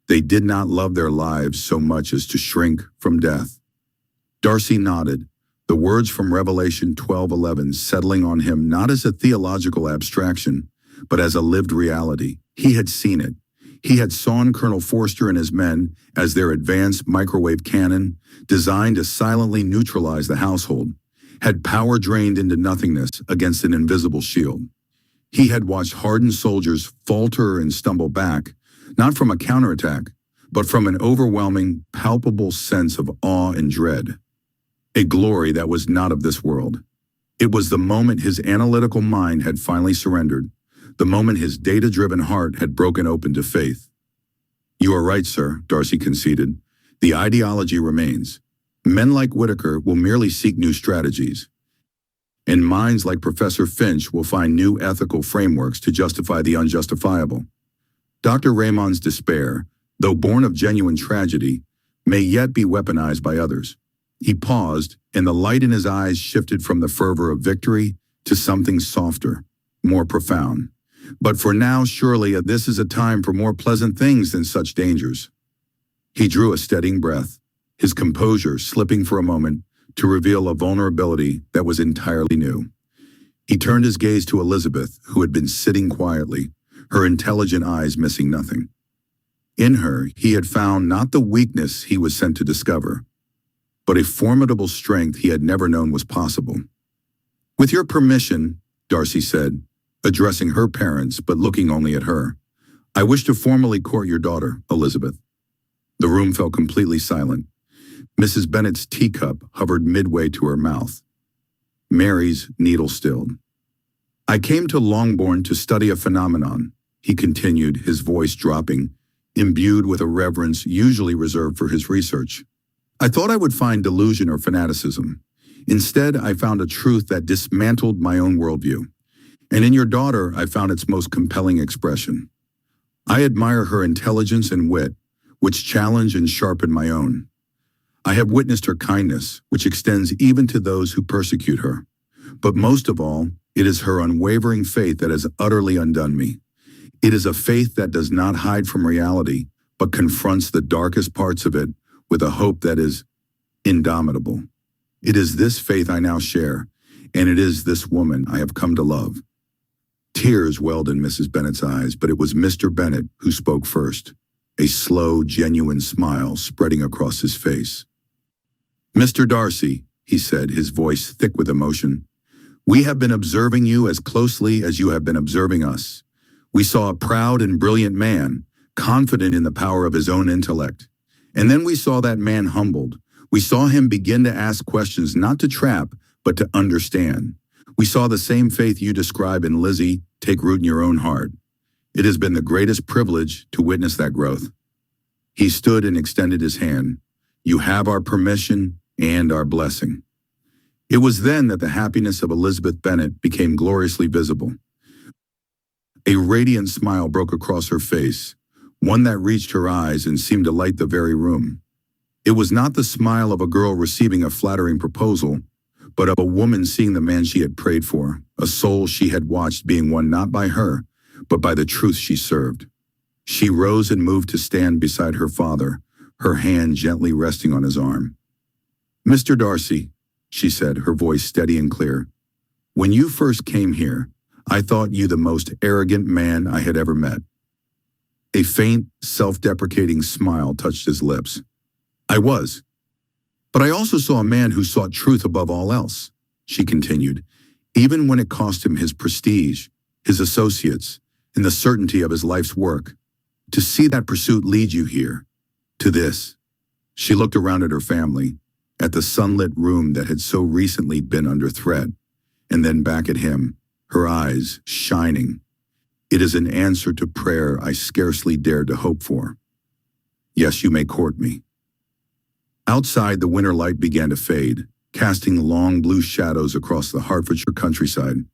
They did not love their lives so much as to shrink from death." Darcy nodded, the words from Revelation 12:11 settling on him not as a theological abstraction, but as a lived reality. He had seen it. He had sawn Colonel Forster and his men as their advanced microwave cannon, designed to silently neutralize the household, had power drained into nothingness against an invisible shield. He had watched hardened soldiers falter and stumble back, not from a counterattack, but from an overwhelming, palpable sense of awe and dread. A glory that was not of this world. It was the moment his analytical mind had finally surrendered, the moment his data-driven heart had broken open to faith. "You are right, sir," Darcy conceded. "The ideology remains. Men like Whitaker will merely seek new strategies, and minds like Professor Finch will find new ethical frameworks to justify the unjustifiable. Dr. Raymond's despair, though born of genuine tragedy, may yet be weaponized by others." He paused, and the light in his eyes shifted from the fervor of victory to something softer, more profound. "But for now, surely this is a time for more pleasant things than such dangers." He drew a steadying breath, his composure slipping for a moment to reveal a vulnerability that was entirely new. He turned his gaze to Elizabeth, who had been sitting quietly, her intelligent eyes missing nothing. In her, he had found not the weakness he was sent to discover, but a formidable strength he had never known was possible. "With your permission," Darcy said, addressing her parents but looking only at her, "I wish to formally court your daughter, Elizabeth." The room fell completely silent. Mrs. Bennet's teacup hovered midway to her mouth. Mary's needle stilled. "I came to Longbourn to study a phenomenon," he continued, his voice dropping, imbued with a reverence usually reserved for his research. "I thought I would find delusion or fanaticism. Instead, I found a truth that dismantled my own worldview. And in your daughter, I found its most compelling expression. I admire her intelligence and wit, which challenge and sharpen my own. I have witnessed her kindness, which extends even to those who persecute her. But most of all, it is her unwavering faith that has utterly undone me. It is a faith that does not hide from reality, but confronts the darkest parts of it with a hope that is indomitable. It is this faith I now share, and it is this woman I have come to love." Tears welled in Mrs. Bennet's eyes, but it was Mr. Bennet who spoke first, a slow, genuine smile spreading across his face. "Mr. Darcy," he said, his voice thick with emotion, "we have been observing you as closely as you have been observing us. We saw a proud and brilliant man, confident in the power of his own intellect. And then we saw that man humbled. We saw him begin to ask questions not to trap, but to understand. We saw the same faith you describe in Lizzie take root in your own heart. It has been the greatest privilege to witness that growth." He stood and extended his hand. "You have our permission and our blessing." It was then that the happiness of Elizabeth Bennet became gloriously visible. A radiant smile broke across her face, one that reached her eyes and seemed to light the very room. It was not the smile of a girl receiving a flattering proposal, but of a woman seeing the man she had prayed for, a soul she had watched being won not by her, but by the truth she served. She rose and moved to stand beside her father, her hand gently resting on his arm. "Mr. Darcy," she said, her voice steady and clear, "when you first came here, I thought you the most arrogant man I had ever met." A faint, self-deprecating smile touched his lips. "I was. But I also saw a man who sought truth above all else," she continued, "even when it cost him his prestige, his associates, and the certainty of his life's work. To see that pursuit lead you here, to this." She looked around at her family, at the sunlit room that had so recently been under threat, and then back at him, her eyes shining. "It is an answer to prayer I scarcely dared to hope for. Yes, you may court me." Outside, the winter light began to fade, casting long blue shadows across the Hertfordshire countryside.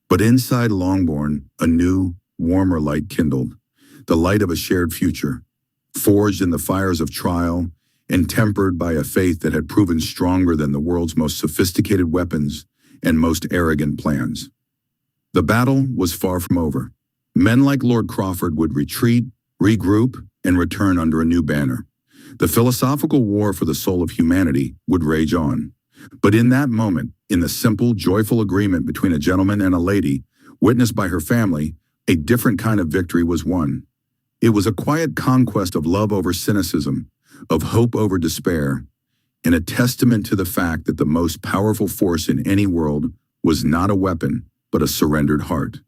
But inside Longbourn, a new, warmer light kindled, the light of a shared future, forged in the fires of trial and tempered by a faith that had proven stronger than the world's most sophisticated weapons and most arrogant plans. The battle was far from over. Men like Lord Crawford would retreat, regroup, and return under a new banner. The philosophical war for the soul of humanity would rage on. But in that moment, in the simple, joyful agreement between a gentleman and a lady, witnessed by her family, a different kind of victory was won. It was a quiet conquest of love over cynicism, of hope over despair, and a testament to the fact that the most powerful force in any world was not a weapon, but a surrendered heart.